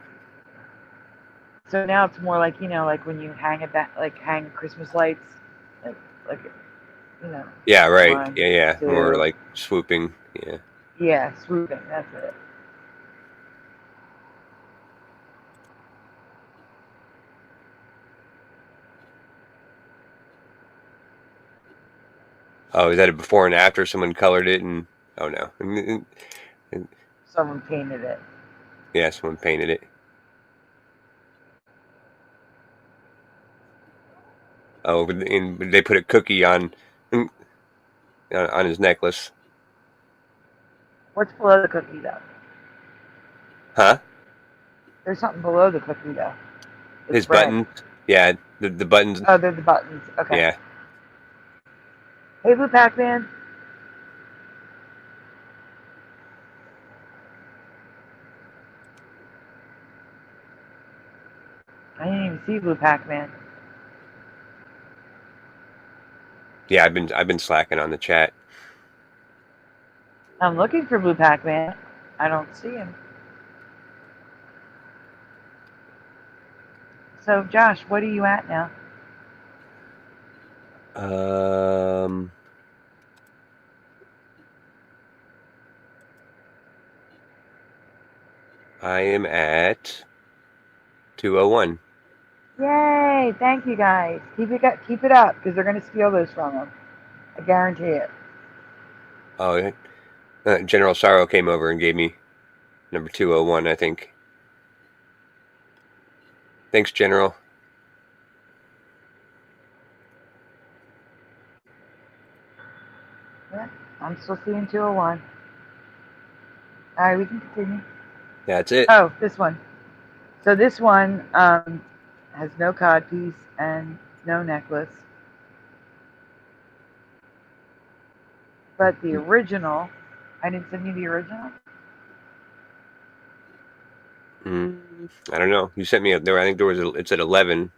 So now it's more like, like when you hang hang Christmas lights, like Yeah, right. 1, Yeah. 2. More like swooping. Yeah. Yeah, swooping. That's it. Oh, is that a before and after? Someone colored it and oh no. Someone painted it. Yeah, someone painted it. Oh, and they put a cookie on his necklace. What's below the cookie though? Huh? There's something below the cookie though. His buttons. Yeah, the buttons. Oh, they're the buttons. Okay. Yeah. Hey, Blue Pac-Man. I didn't even see Blue Pac-Man. Yeah, I've been slacking on the chat. I'm looking for Blue Pac-Man. I don't see him. So, Josh, what are you at now? I am at 201. Yay! Thank you guys. Keep it up, because they're going to steal those from them. I guarantee it. Oh, General Sorrow came over and gave me number 201, I think. Thanks, General. Yeah, I'm still seeing 201. All right, we can continue. Yeah, that's it. Oh, this one. So this one has no codpiece and no necklace. But the original, I didn't send you the original? I don't know. You sent me there. I think it's at 11.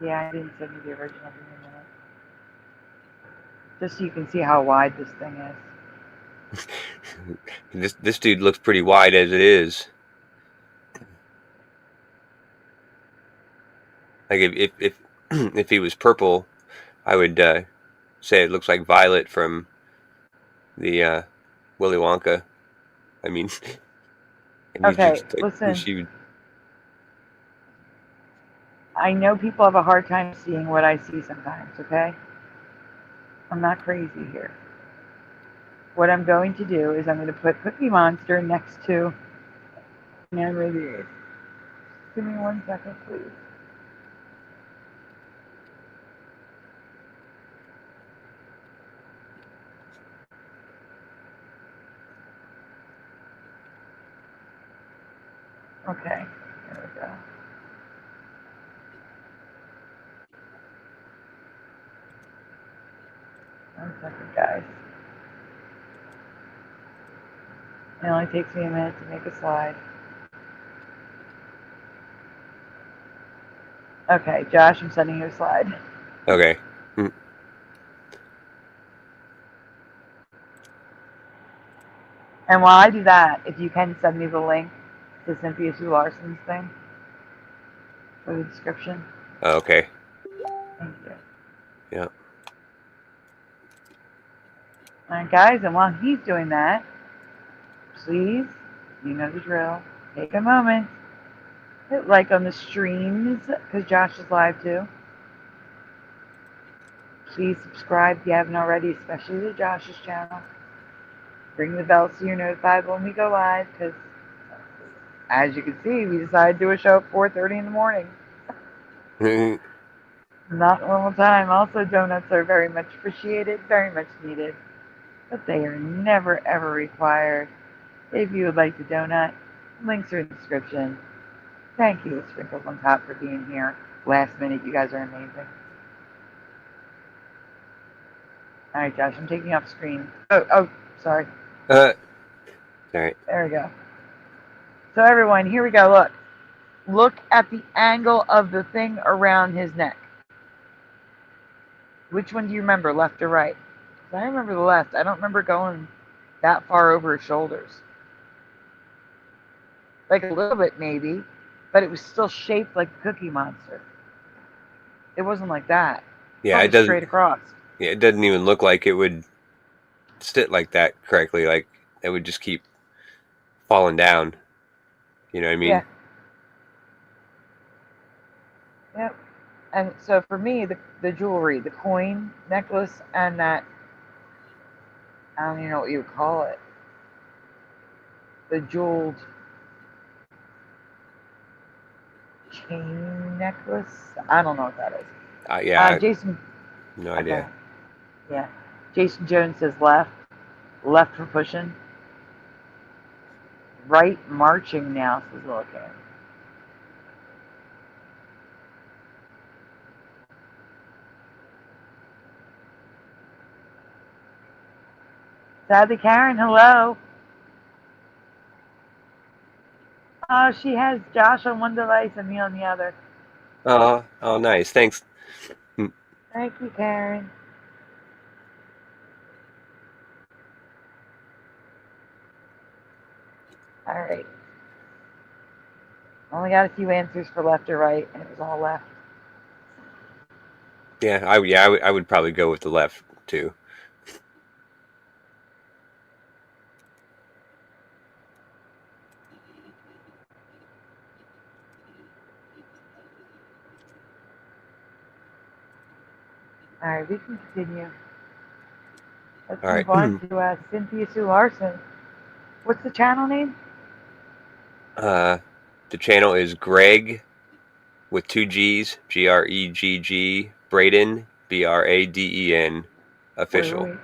Yeah, I didn't send you the original. Give me a minute. Just so you can see how wide this thing is. This dude looks pretty wide as it is. Like if if he was purple, I would say it looks like Violet from the Willy Wonka. I mean, Okay, listen. I know people have a hard time seeing what I see sometimes, okay? I'm not crazy here. What I'm going to do is I'm going to put Cookie Monster next to Radiator. Give me 1 second, please. Okay, there we go. One second, guys. It only takes me a minute to make a slide. Okay, Josh, I'm sending you a slide. Okay. And while I do that, if you can send me the link to Cynthia Sue Larson's thing for the description. Okay. Thank you. Yeah. Alright, guys, and while he's doing that, please, you know the drill, take a moment, hit like on the streams, because Josh is live too. Please subscribe if you haven't already, especially to Josh's channel. Ring the bell so you're notified when we go live, because as you can see, we decided to do a show at 4:30 in the morning. Not normal time. Also, donuts are very much appreciated, very much needed, but they are never ever required. If you would like the donut, links are in the description. Thank you, Sprinkles on Top, for being here. Last minute, you guys are amazing. All right, Josh, I'm taking off screen. Oh, sorry. All right. There we go. So everyone, here we go. Look. Look at the angle of the thing around his neck. Which one do you remember, left or right? I remember the left. I don't remember going that far over his shoulders. Like a little bit maybe, but it was still shaped like the Cookie Monster. It wasn't like that. Yeah, it doesn't. Straight across. Yeah, it doesn't even look like it would sit like that correctly. Like it would just keep falling down. You know what I mean? Yeah. Yep. And so for me, the jewelry, the coin necklace, and that, I don't even know what you would call it, the jeweled chain necklace. I don't know what that is. Yeah. Jason. No idea. Okay. Yeah. Jason Jones says left. Left for pushing. Right marching now, says Little Kid. Sadly, Karen, hello. Oh, she has Josh on one device and me on the other. Oh, nice. Thanks. Thank you, Karen. All right. Only got a few answers for left or right, and it was all left. Yeah, I would probably go with the left too. All right, we can continue. Let's All right. move on to Cynthia Sue Larson. What's the channel name? The channel is Greg with 2 G's, Gregg, Braden, Braden, official. Wait.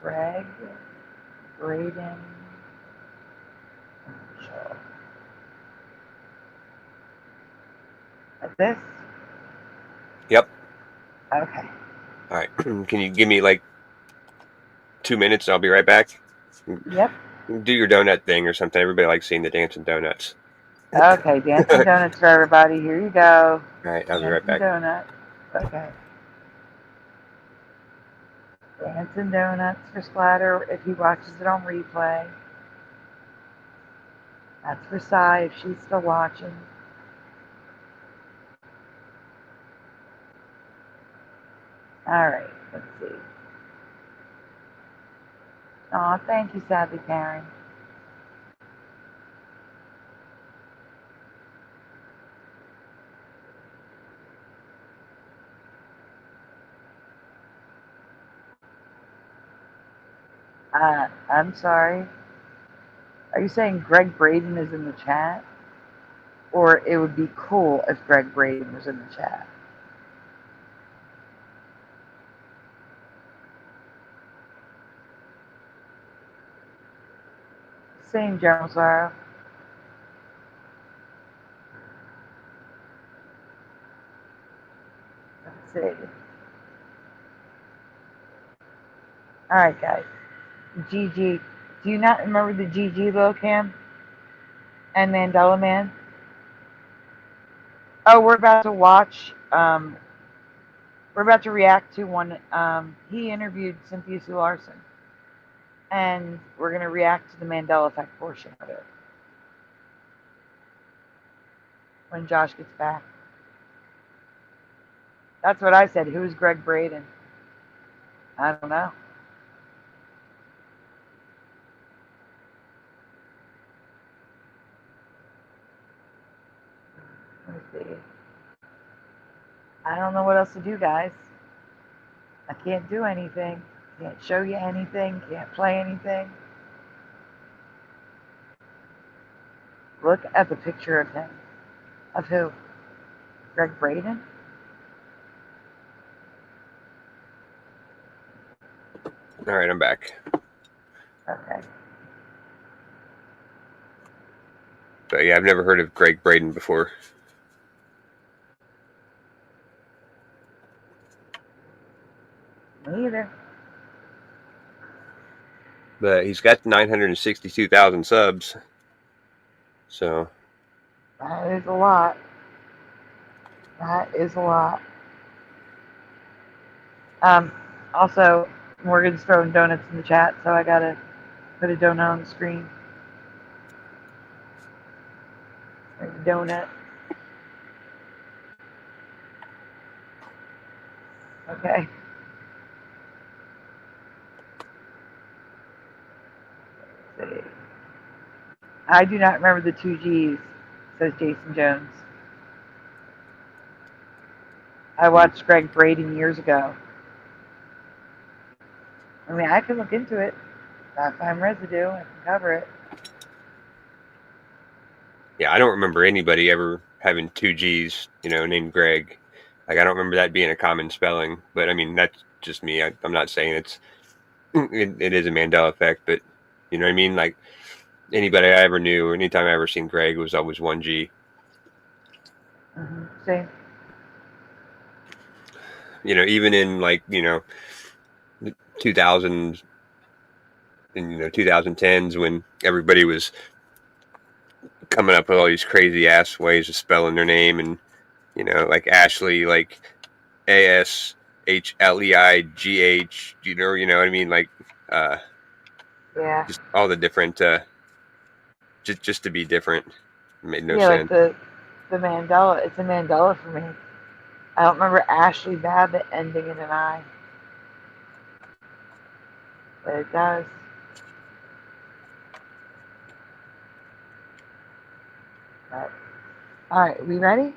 Greg, Braden, official. Like this? Yep. Okay. All right. Can you give me like 2 minutes and I'll be right back? Yep. Do your donut thing or something. Everybody likes seeing the dancing donuts. Okay, dancing donuts for everybody. Here you go. All right, I'll be right Dancing back. donuts. Okay. Dancing donuts for Splatter if he watches it on replay. That's for Sai if she's still watching. All right, let's see. Aw, thank you, Sadly Karen. I'm sorry. Are you saying Greg Braden is in the chat? Or it would be cool if Greg Braden was in the chat? Same, General Sorrow. Let's see. Alright, guys. GG. Do you not remember the GG Locam and Mandela Man? Oh, we're about to watch. We're about to react to one. He interviewed Cynthia Sue Larson. And we're going to react to the Mandela effect portion of it when Josh gets back. That's what I said. Who's Greg Braden? I don't know. Let me see. I don't know what else to do, guys. I can't do anything. Can't show you anything. Can't play anything. Look at the picture of him. Of who? Greg Braden? All right, I'm back. Okay. But yeah, I've never heard of Greg Braden before. Me either. But he's got 962,000 subs. So That is a lot. That is a lot. Also, Morgan's throwing donuts in the chat, so I gotta put a donut on the screen. There's a donut. Okay. Let's see. I do not remember the 2 G's, says Jason Jones. I watched Greg Braden years ago. I mean, I can look into it. If I find residue, I can cover it. yeah, I don't remember anybody ever having 2 G's, named Greg. Like, I don't remember that being a common spelling. But I mean, that's just me. I'm not saying it is a Mandela effect, but you know what I mean? Like, anybody I ever knew, or anytime I ever seen Greg, was always 1 G. Same. Even in 2000s and 2010s when everybody was coming up with all these crazy ass ways of spelling their name, and like Ashley, like ASHLEIGH, you know what I mean? Like Yeah. just all the different just to be different. It made no Like sense. the Mandela. It's a Mandela for me. I don't remember Ashley Babbitt ending in an I. But it does. All right, we ready?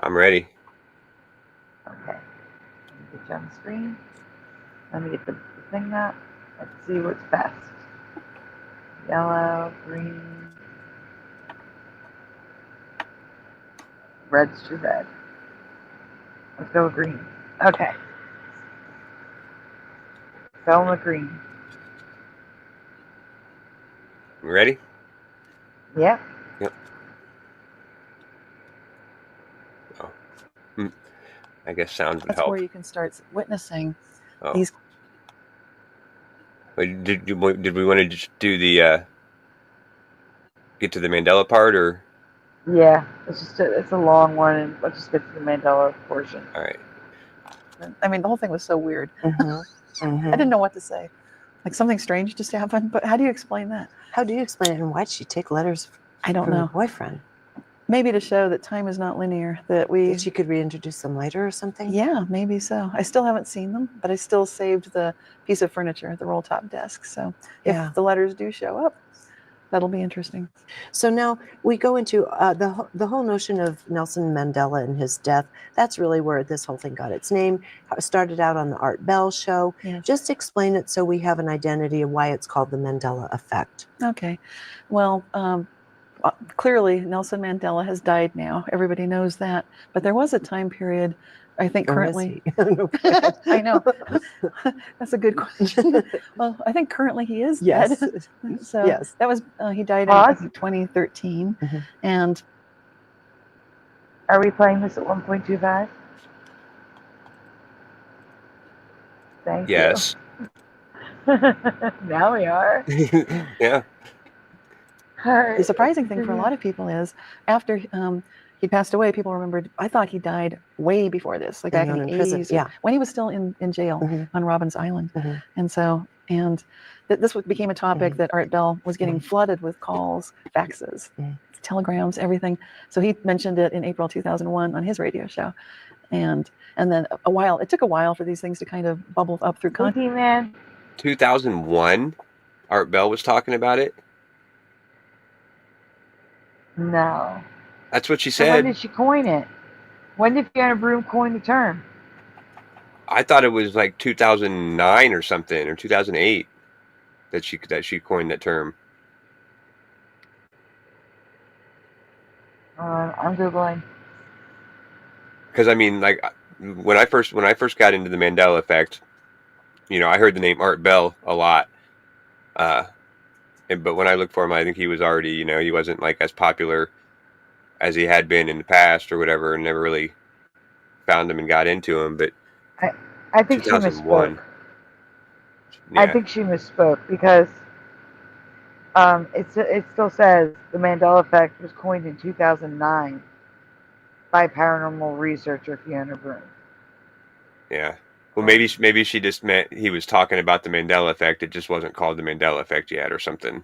I'm ready. Okay. Let me get you on the screen. Let me get the thing up. Let's see what's best. Yellow, green, red's too red. Let's go with green. Okay. Going with green. You ready? Yep. Yep. Oh. I guess sounds would That's help. where you can start witnessing Oh. these. Wait, did we want to just do the get to the Mandela part, or? Yeah, it's a long one, and let's just get to the Mandela portion. All right. I mean, the whole thing was so weird. Mm-hmm. Mm-hmm. I didn't know what to say. Like something strange just happened. But how do you explain that? How do you explain it? And why'd she take letters I don't from her know. boyfriend? Maybe to show that time is not linear. That She could reintroduce them later or something? Yeah, maybe so. I still haven't seen them, but I still saved the piece of furniture, the roll top desk. So if the letters do show up, that'll be interesting. So now we go into the whole notion of Nelson Mandela and his death. That's really where this whole thing got its name. It started out on the Art Bell show. Yes. Just explain it so we have an identity of why it's called the Mandela effect. Okay. Well, clearly Nelson Mandela has died now. Everybody knows that. But there was a time period, I think currently. I know. That's a good question. Well, I think currently he is dead. So yes. That was he died in I think, 2013. Mm-hmm. And are we playing this at 1.25? Thank you. Yes. Now we are. Yeah. Right. The surprising thing for a lot of people is after he passed away, people remembered, I thought he died way before this, like back in the 80s, yeah. when he was still in jail on Robbins Island. And so, this became a topic that Art Bell was getting flooded with calls, faxes, telegrams, everything. So he mentioned it in April 2001 on his radio show. And then it took a while for these things to kind of bubble up through content. Man. 2001, Art Bell was talking about it? No. That's what she So said. when did she coin it? When did Fiona Broom coin the term? I thought it was like 2009 or something, or 2008 that she coined that term. I'm Googling. Because I mean, like when I first got into the Mandela effect, I heard the name Art Bell a lot. But when I looked for him, I think he was already, he wasn't like as popular as he had been in the past or whatever, and never really found him and got into him. But I think she misspoke. Yeah. I think she misspoke because it still says the Mandela effect was coined in 2009 by paranormal researcher Fiona Broom. Yeah. Well, maybe she just meant he was talking about the Mandela effect. It just wasn't called the Mandela effect yet or something.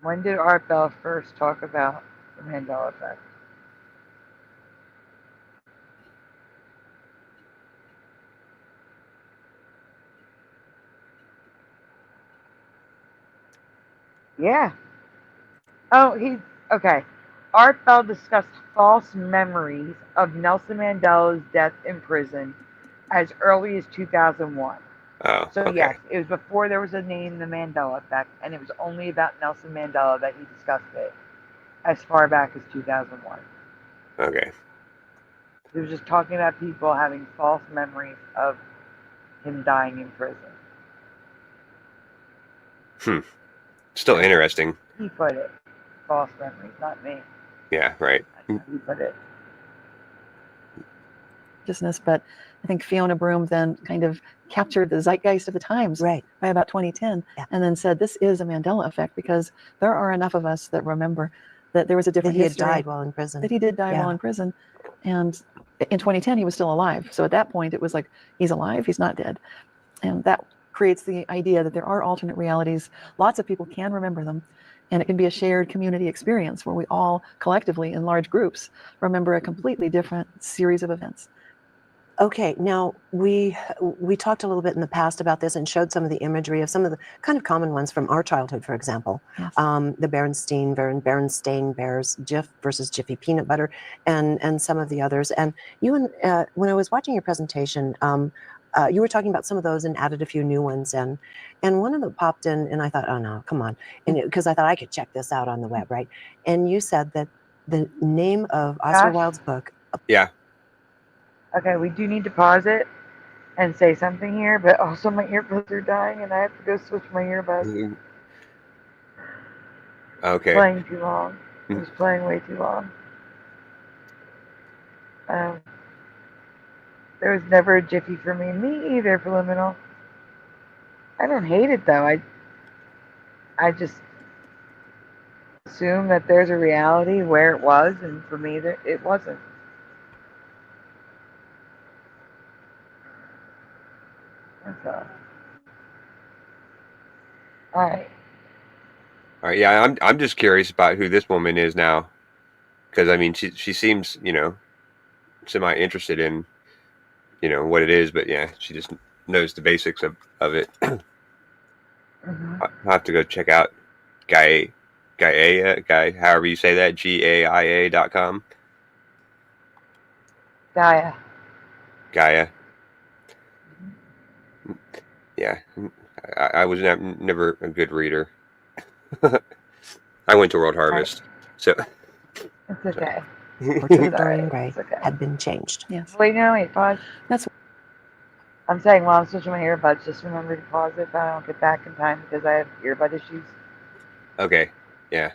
When did Art Bell first talk about the Mandela effect? Yeah. Oh, okay. Art Bell discussed false memories of Nelson Mandela's death in prison as early as 2001. Oh, so okay. Yes, it was before there was a name, the Mandela effect, and it was only about Nelson Mandela that he discussed it as far back as 2001. Okay. He was just talking about people having false memories of him dying in prison. Still interesting. He put it. False memories, not me. Yeah, right. He put it. But I think Fiona Broom then kind of captured the zeitgeist of the times by about 2010 and then said this is a Mandela effect because there are enough of us that remember that there was a different history. That he had died while in prison. That he did die while in prison. And in 2010, he was still alive. So at that point, it was like, he's alive, he's not dead. And that creates the idea that there are alternate realities. Lots of people can remember them. And it can be a shared community experience where we all collectively in large groups remember a completely different series of events. Okay, now we talked a little bit in the past about this and showed some of the imagery of some of the kind of common ones from our childhood, for example. Yes. The Berenstain Bears, Jif versus Jiffy Peanut Butter, and some of the others. And you when I was watching your presentation, you were talking about some of those and added a few new ones. And one of them popped in, and I thought, oh no, come on, because I thought I could check this out on the web, right? And you said that the name of Oscar Gosh. Wilde's book. Yeah. Okay, we do need to pause it and say something here, but also my earbuds are dying and I have to go switch my earbuds. Okay. Playing too long. It was playing way too long. There was never a Jiffy for me. Me either, Preliminal. I don't hate it though. I just assume that there's a reality where it was, and for me, it wasn't. That's all. All right. All right. Yeah, I'm just curious about who this woman is now, because I mean, she seems, you know, semi interested in, you know, what it is, but yeah, she just knows the basics of it. Mm-hmm. I'll have to go check out Gaia, however you say that, GAIA.com. Gaia. Yeah, I was never a good reader. I went to World Harvest, so It's okay. Portrait of Dorian Gray It's okay. had been changed. Yes. Wait, pause. That's I'm saying while I'm switching my earbuds, just remember to pause it if I don't get back in time because I have earbud issues. okay, yeah.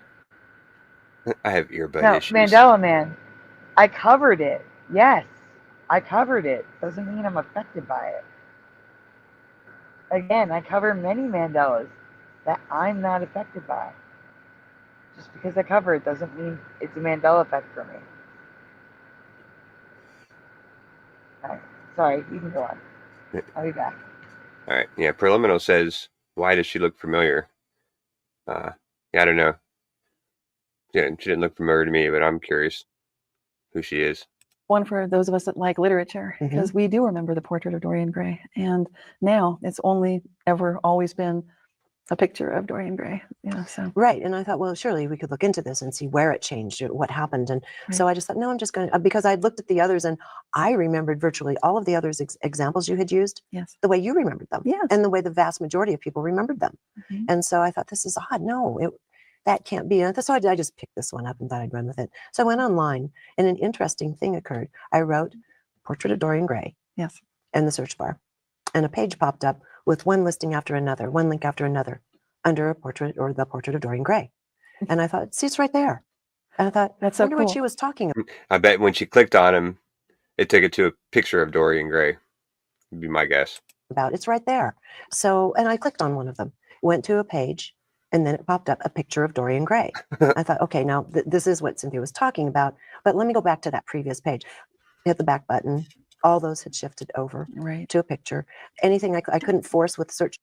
I have earbud No, issues. Mandela Man. I covered it. Yes, I covered it. Doesn't mean I'm affected by it. Again, I cover many Mandelas that I'm not affected by. Just because I cover it doesn't mean it's a Mandela effect for me. All right. Sorry, you can go on. I'll be back. All right. Yeah. Preliminal says, why does she look familiar? Yeah, I don't know. Yeah, she didn't look familiar to me, but I'm curious who she is. one for those of us that like literature, because we do remember the portrait of Dorian Gray. And now it's only ever always been a picture of Dorian Gray. Yeah, so. Right. And I thought, well, surely we could look into this and see where it changed, what happened. And so I just thought, no, I'm just going to, because I'd looked at the others and I remembered virtually all of the others examples you had used, Yes. the way you remembered them, Yes. and the way the vast majority of people remembered them. And so I thought, this is odd. No, that can't be. And so I just picked this one up and thought I'd run with it. So I went online and an interesting thing occurred. I wrote Portrait of Dorian Gray. Yes. In the search bar. And a page popped up with one listing after another, one link after another, under a portrait or the portrait of Dorian Gray. And I thought, see, it's right there. And I thought, that's so wonder cool. what she was talking about. I bet when she clicked on him, it took it to a picture of Dorian Gray. Would be my guess. It's right there. So, and I clicked on one of them, went to a page, and then it popped up a picture of Dorian Gray. I thought, okay, now this is what Cynthia was talking about, but let me go back to that previous page. Hit the back button. All those had shifted over to a picture. Anything I couldn't force with search.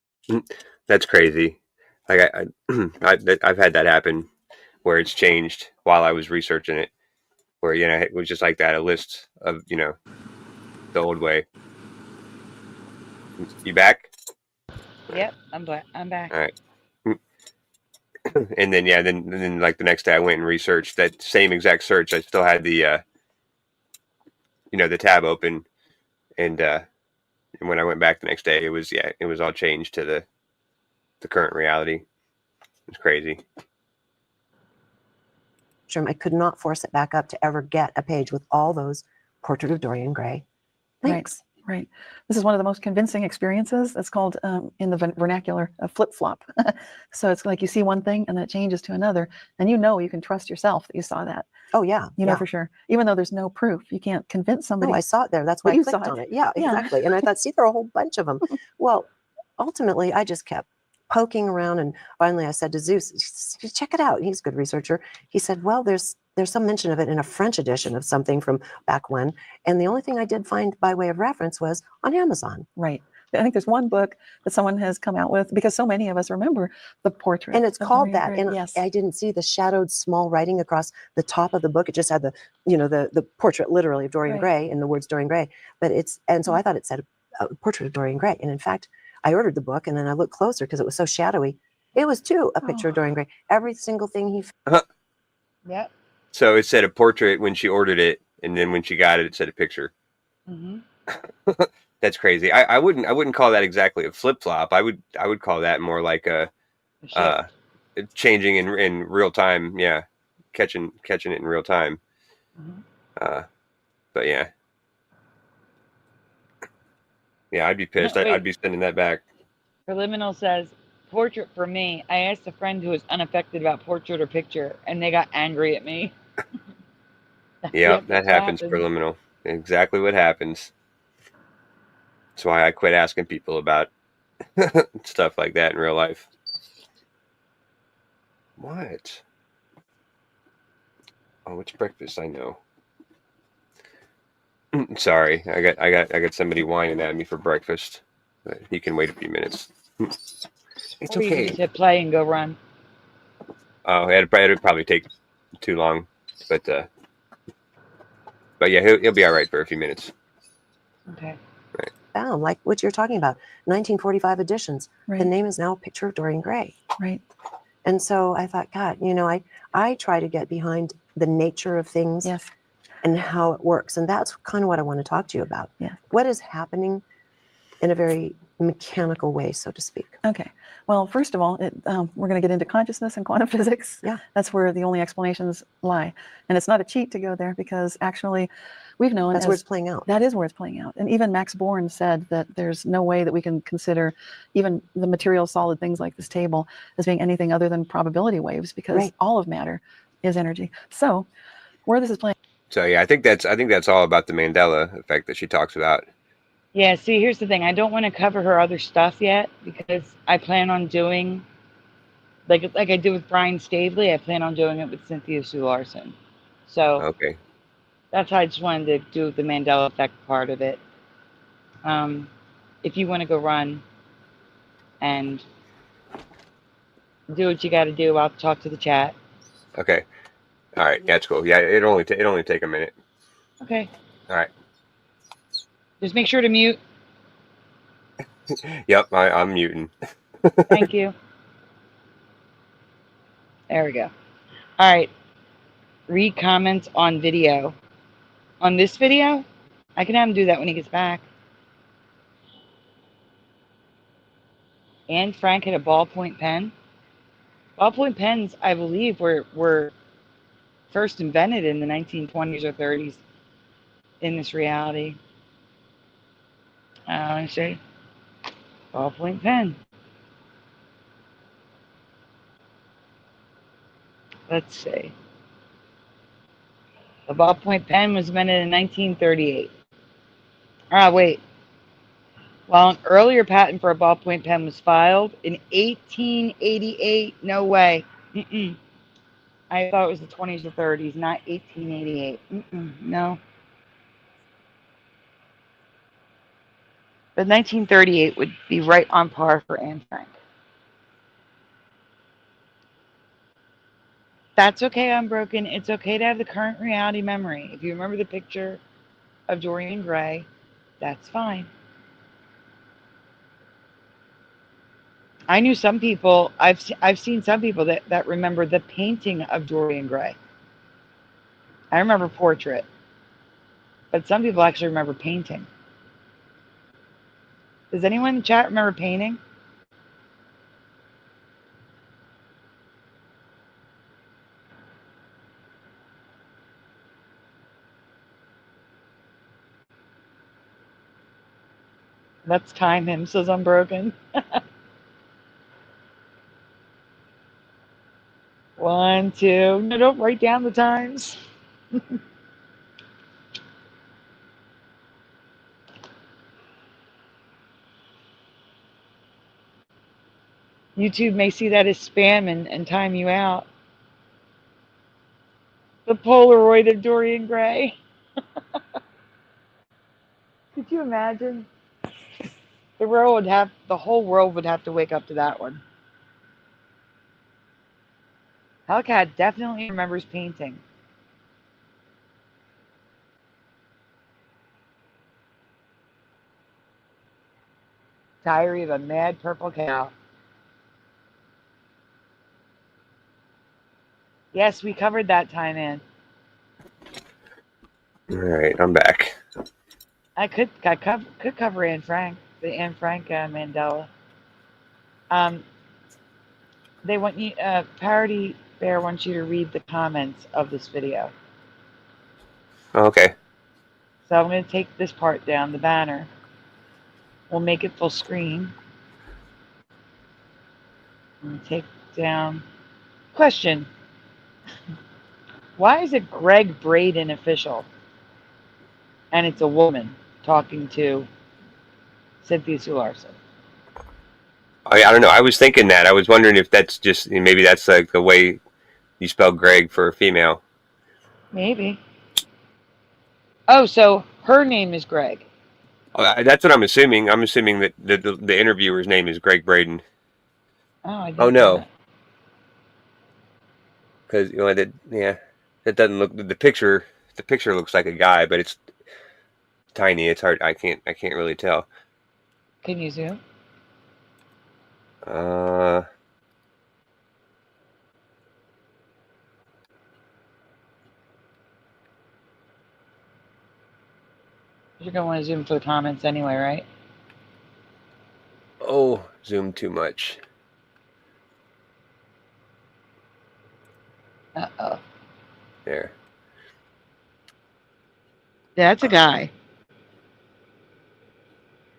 That's crazy. Like I've had that happen where it's changed while I was researching it, where, you know, it was just like that, a list of, you know, the old way. You back? Yep, I'm back. All right. And then, yeah, then like the next day I went and researched that same exact search. I still had the, you know, the tab open, and when I went back the next day, it was all changed to the current reality. It's crazy. I could not force it back up to ever get a page with all those Portrait of Dorian Gray links. Right. This is one of the most convincing experiences. It's called, in the vernacular, a flip-flop. So it's like you see one thing and then it changes to another, and you know you can trust yourself that you saw that. Oh, yeah. You know for sure. Even though there's no proof, you can't convince somebody. Oh, I saw it there. That's why I clicked on it. Yeah, exactly. And I thought, see, there are a whole bunch of them. Well, ultimately, I just kept poking around, and finally I said to Zeus, check it out. He's a good researcher. He said, well, there's some mention of it in a French edition of something from back when, and the only thing I did find by way of reference was on Amazon. Right. I think there's one book that someone has come out with, because so many of us remember the portrait. And it's of called Dorian that. Gray. And Yes. I didn't see the shadowed small writing across the top of the book. It just had the, you know, the portrait literally of Dorian Right. Gray and the words Dorian Gray. But it's, and so I thought it said a portrait of Dorian Gray. And in fact, I ordered the book and then I looked closer because it was so shadowy. It was too a picture of Dorian Gray. Every single thing he. Yep. So it said a portrait when she ordered it, and then when she got it, it said a picture. Mm-hmm. That's crazy. I wouldn't call that exactly a flip flop. I would call that more like a changing in real time. Yeah, catching it in real time. Mm-hmm. But yeah, I'd be pissed. I'd be sending that back. Preliminal says, portrait for me. I asked a friend who was unaffected about portrait or picture, and they got angry at me. Yeah, that happens, Preliminal. Exactly what happens. That's why I quit asking people about stuff like that in real life. What? Oh, it's breakfast. I know. Sorry, I got somebody whining at me for breakfast. But he can wait a few minutes. It's or you okay. can just hit play and go run. Oh, it'd probably take too long, but yeah, he'll be all right for a few minutes. Okay. Right. Found like what you're talking about, 1945 editions. Right. The name is now a picture of Dorian Gray. Right. And so I thought, God, you know, I try to get behind the nature of things. Yes. And how it works. And that's kind of what I want to talk to you about. Yeah. What is happening in a very mechanical way, so to speak? Okay. Well, first of all, we're going to get into consciousness and quantum physics. Yeah. That's where the only explanations lie. And it's not a cheat to go there, because actually we've known that's where it's playing out. That is where it's playing out. And even Max Born said that there's no way that we can consider even the material solid things like this table as being anything other than probability waves, because all of matter is energy. So where this is playing. So yeah, I think that's all about the Mandela effect that she talks about. Yeah, see, here's the thing. I don't want to cover her other stuff yet, because I plan on doing, like I did with Brian Stavely, I plan on doing it with Cynthia Sue Larson. So okay, that's how I just wanted to do the Mandela effect part of it. If you want to go run and do what you got to do, I'll talk to the chat. Okay. All right, that's cool. Yeah, it only take a minute. Okay. All right. Just make sure to mute. Yep, I'm muting. Thank you. There we go. All right. Read comments on video. On this video? I can have him do that when he gets back. And Frank had a ballpoint pen. Ballpoint pens, I believe, were first invented in the 1920s or 30s in this reality. Let me see. Ballpoint pen. Let's see. The ballpoint pen was invented in 1938. Wait. While an earlier patent for a ballpoint pen was filed in 1888. No way. I thought it was the 20s or 30s, not 1888. No. But 1938 would be right on par for Anne Frank. That's okay, Unbroken. It's okay to have the current reality memory. If you remember the picture of Dorian Gray, that's fine. I knew some people, I've seen some people that remember the painting of Dorian Gray. I remember portrait, but some people actually remember painting. Does anyone in the chat remember painting? Let's time him, says Unbroken. 1, 2. No, don't write down the times. YouTube may see that as spam and time you out. The Polaroid of Dorian Gray. Could you imagine? The whole world would have to wake up to that one. Hellcat definitely remembers painting. Diary of a Mad Purple Cow. Yes, we covered that time in. All right, I'm back. Could cover Anne Frank, the Anne Frank Mandela. They want you, Parody Bear wants you to read the comments of this video. Okay. So I'm going to take this part down, the banner. We'll make it full screen. And take down. Question. Why is it Greg Braden official? And it's a woman talking to Cynthia Sue Larson. I don't know. I was thinking that. I was wondering if that's just, maybe that's like the way you spell Greg for a female. Maybe. Oh, so her name is Greg. That's what I'm assuming. I'm assuming that the interviewer's name is Greg Braden. Oh, I didn't Oh, know no. Because, that doesn't look, the picture looks like a guy, but it's tiny. It's hard. I can't really tell. Can you zoom? You're going to want to zoom for the comments anyway, right? Oh, zoom too much. Uh-oh. There. Yeah, that's a guy.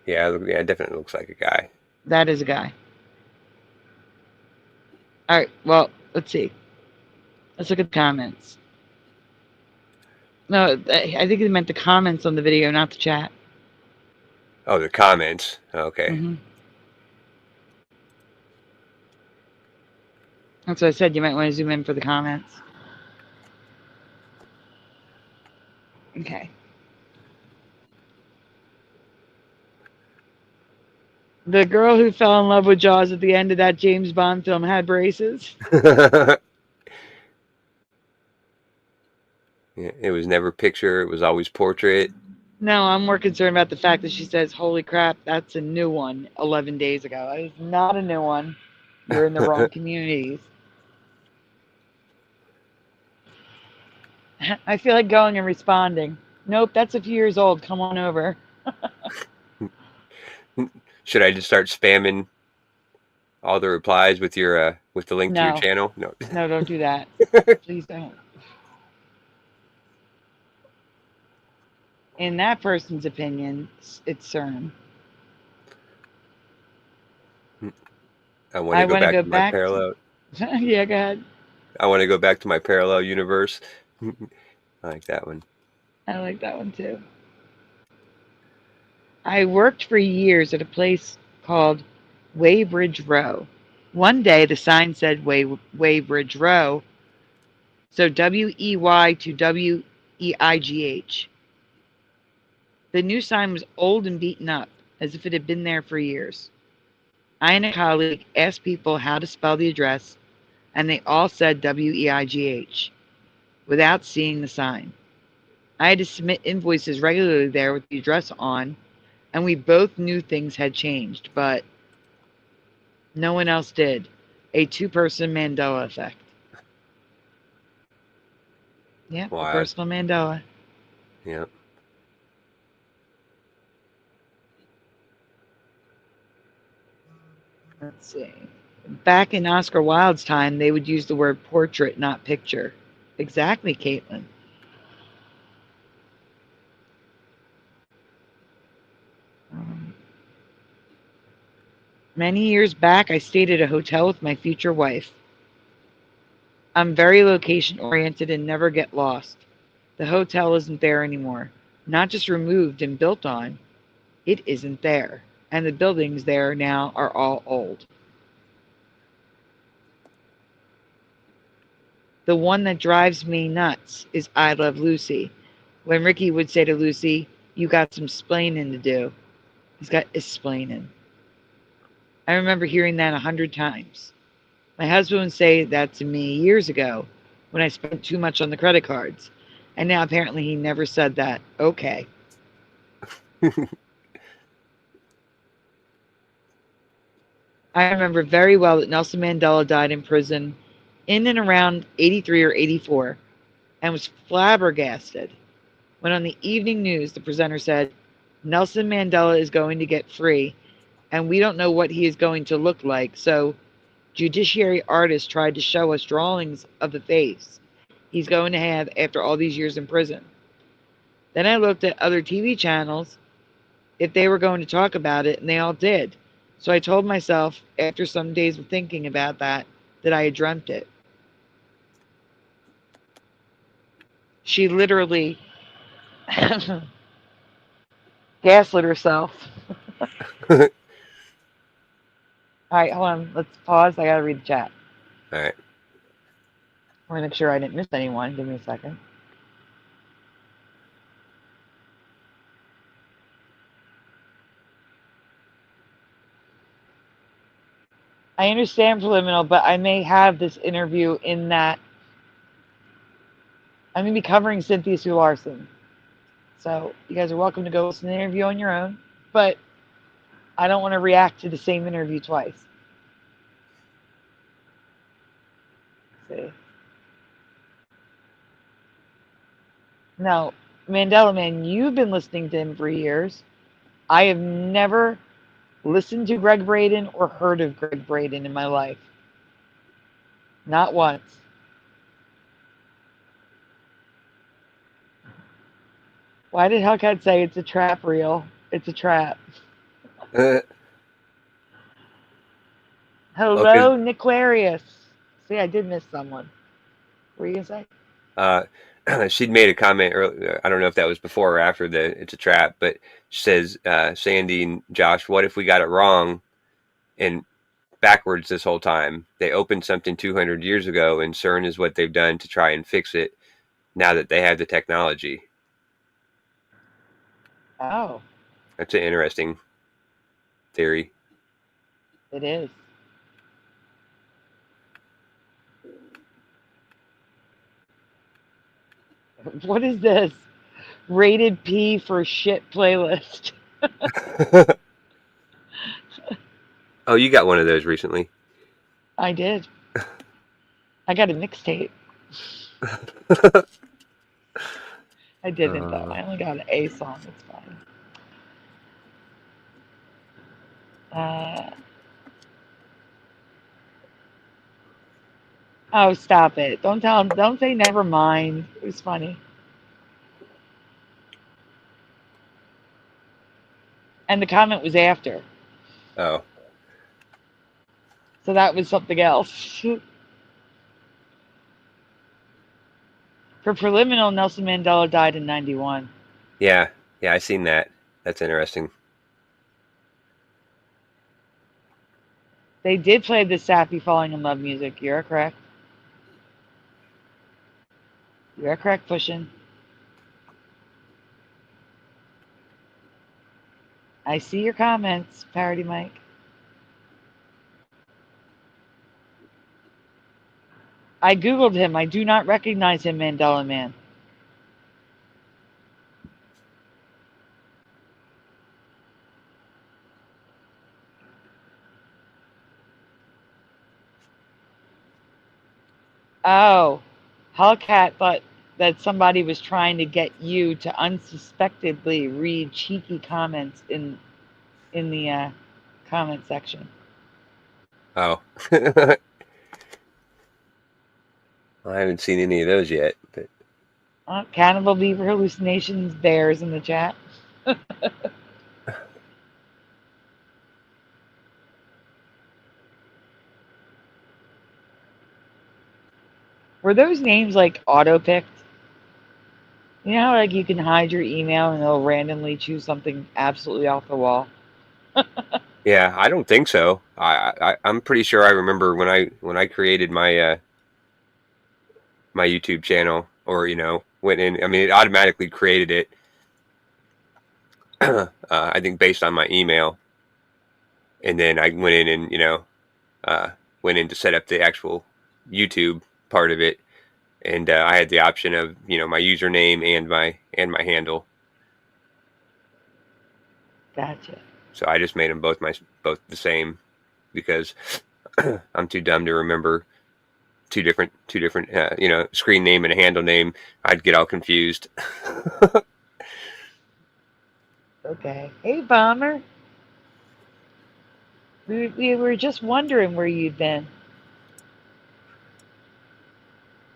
Yeah, it definitely looks like a guy. That is a guy. All right, well, let's see. Let's look at the comments. No, I think it meant the comments on the video, not the chat. Oh, the comments. Okay. Mm-hmm. That's what I said. You might want to zoom in for the comments. Okay. The girl who fell in love with Jaws at the end of that James Bond film had braces. Yeah, it was never picture. It was always portrait. No, I'm more concerned about the fact that she says, holy crap, that's a new one 11 days ago. It's not a new one. You're in the wrong communities. I feel like going and responding. Nope, that's a few years old. Come on over. Should I just start spamming all the replies with your with the link to your channel? No. No, don't do that. Please don't. In that person's opinion, it's CERN. I want to go back to my parallel. Yeah, go ahead. I want to go back to my parallel universe. I like that one. I like that one too. I worked for years at a place called Weybridge Row. One day the sign said Weybridge Row, so W-E-Y to W-E-I-G-H. The new sign was old and beaten up, as if it had been there for years. I and a colleague asked people how to spell the address, and they all said W-E-I-G-H, without seeing the sign. I had to submit invoices regularly there with the address on, and we both knew things had changed, but no one else did. A two-person Mandela effect. Yeah, wow. The personal Mandela. Yeah. Let's see. Back in Oscar Wilde's time, they would use the word portrait, not picture. Exactly, Caitlin. Many years back, I stayed at a hotel with my future wife. I'm very location-oriented and never get lost. The hotel isn't there anymore. Not just removed and built on. It isn't there. And the buildings there now are all old. The one that drives me nuts is I Love Lucy. When Ricky would say to Lucy, you got some splaining to do. He's got explaining. I remember hearing that 100 times. My husband would say that to me years ago when I spent too much on the credit cards. And now apparently he never said that. Okay. I remember very well that Nelson Mandela died in prison in and around 83 or 84 and was flabbergasted when on the evening news the presenter said, Nelson Mandela is going to get free and we don't know what he is going to look like. So judiciary artists tried to show us drawings of the face he's going to have after all these years in prison. Then I looked at other TV channels if they were going to talk about it, and they all did. So I told myself, after some days of thinking about that I had dreamt it. She literally gaslit herself. All right, hold on. Let's pause. I got to read the chat. All right. I want to make sure I didn't miss anyone. Give me a second. I understand preliminal, but I may have this interview in that I'm going to be covering Cynthia Sue Larson. So you guys are welcome to go listen to the interview on your own, but I don't want to react to the same interview twice. Let's see. Now, Mandela Man, you've been listening to him for years. I have never listened to Greg Braden or heard of Greg Braden in my life. Not once. Why did Hellcat say it's a trap reel? It's a trap. Hello, Niquarius. See, I did miss someone. What were you going to say? She'd made a comment earlier. I don't know if that was before or after the it's a trap, but she says, Sandy and Josh, what if we got it wrong and backwards this whole time? They opened something 200 years ago, and CERN is what they've done to try and fix it now that they have the technology. Oh. That's an interesting theory. It is. What is this? Rated P for shit playlist. Oh, you got one of those recently. I did. I got a mixtape. I didn't, though. I only got an A song. It's fine. Oh, stop it. Don't say never mind. It was funny. And the comment was after. Oh. So that was something else. For preliminal, Nelson Mandela died in 91. Yeah, I seen that. That's interesting. They did play the sappy falling in love music. You're correct. You're correct, pushing. I see your comments, Parody Mike. I Googled him. I do not recognize him, Mandela Man. Oh, Hellcat thought that somebody was trying to get you to unsuspectedly read cheeky comments in the comment section. Oh. I haven't seen any of those yet. But Cannibal Beaver Hallucinations Bears in the chat. Were those names like auto-picked? You know how like you can hide your email and it'll randomly choose something absolutely off the wall? Yeah, I don't think so. I'm pretty sure I remember when I created my my YouTube channel, or went in. I mean, it automatically created it. I think based on my email, and then I went in and went in to set up the actual YouTube part of it, and I had the option of my username and my handle. Gotcha. So I just made them both the same because I'm too dumb to remember two different screen name and a handle name. I'd get all confused. Okay. Hey, Bomber. We were just wondering where you'd been.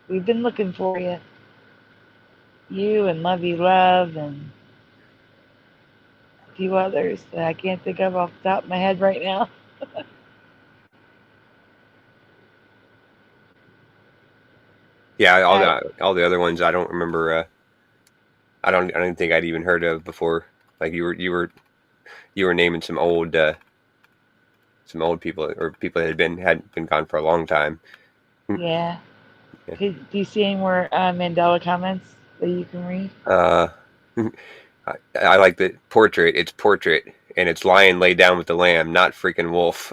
We've been looking for you. You and Lovey Love and a few others that I can't think of off the top of my head right now. Yeah, all the other ones I don't remember. I don't think I'd even heard of before. Like you were naming some old people or people that hadn't been gone for a long time. Yeah. Yeah. Do you see any more Mandela comments that you can read? I like the portrait. It's portrait, and it's lion lay down with the lamb, not freaking wolf.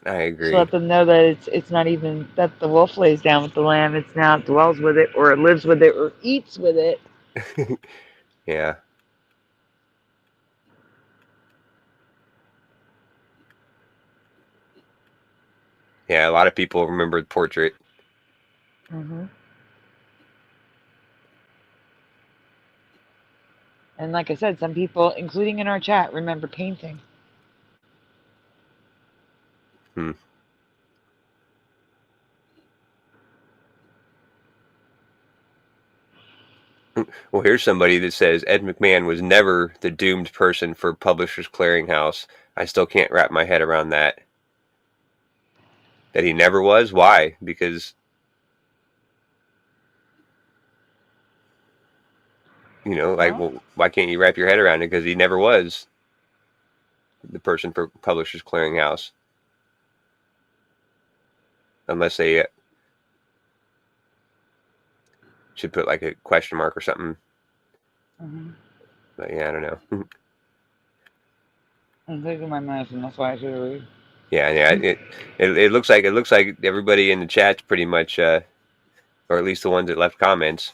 I agree. So let them know that it's not even that the wolf lays down with the lamb. It's now dwells with it, or it lives with it, or eats with it. Yeah. Yeah, a lot of people remember the portrait. Mm-hmm. And like I said, some people, including in our chat, remember painting. Well, here's somebody that says Ed McMahon was never the doomed person for Publishers Clearinghouse. I still can't wrap my head around that. That he never was? Why? Because, well, why can't you wrap your head around it? Because he never was the person for Publishers Clearinghouse. Unless they should put like a question mark or something. Mm-hmm. But yeah, I don't know. I'm taking my medicine. That's why I should read. Yeah. It looks like everybody in the chat's pretty much, or at least the ones that left comments,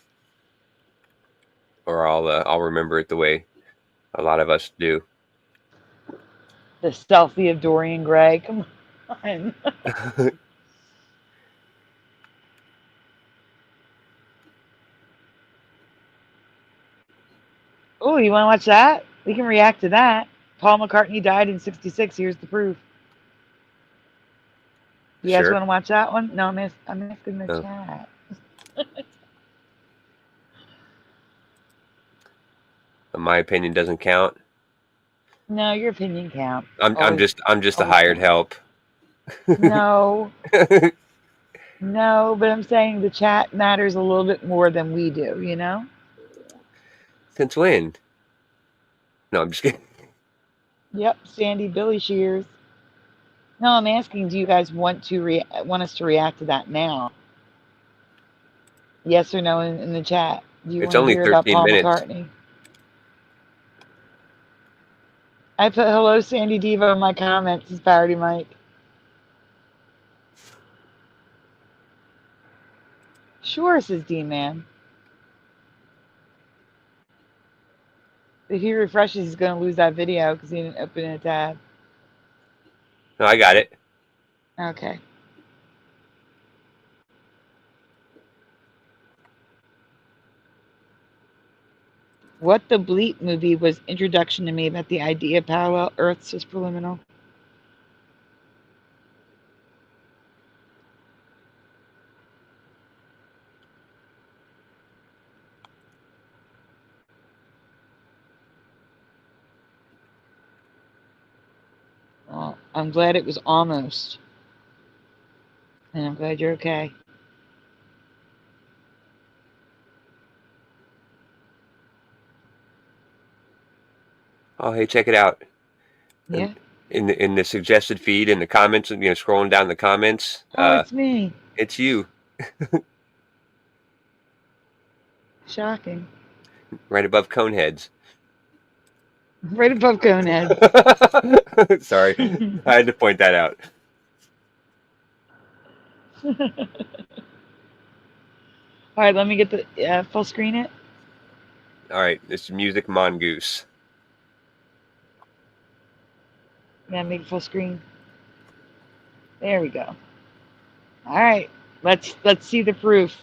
or I'll remember it the way a lot of us do. The selfie of Dorian Gray. Come on. Oh, you want to watch that? We can react to that. Paul McCartney died in '66. Here's the proof. You guys want to watch that one? No, I'm asking the chat. My opinion doesn't count. No, your opinion counts. I'm just a hired help. No. No, but I'm saying the chat matters a little bit more than we do, you know? Since when? No, I'm just kidding. Yep, Sandy, Billy Shears. No, I'm asking, do you guys want us to react to that now? Yes or no in the chat. Do you It's want to only hear about 13 Paul minutes. McCartney? I put hello Sandy Diva in my comments as Parody Mike. Sure, says D-Man. If he refreshes, he's going to lose that video because he didn't open a tab. No, I got it. Okay. What the Bleep movie was introduction to me about the idea of parallel Earths is preliminary. Well, I'm glad it was almost. And I'm glad you're okay. Oh, hey, check it out. Yeah. In the suggested feed in the comments, scrolling down the comments. Oh, it's me. It's you. Shocking. Right above Coneheads. Right above Conehead. Sorry, I had to point that out. All right, let me get the full screen it. All right, this Music Mongoose. Yeah, make it full screen. There we go. All right, let's see the proof.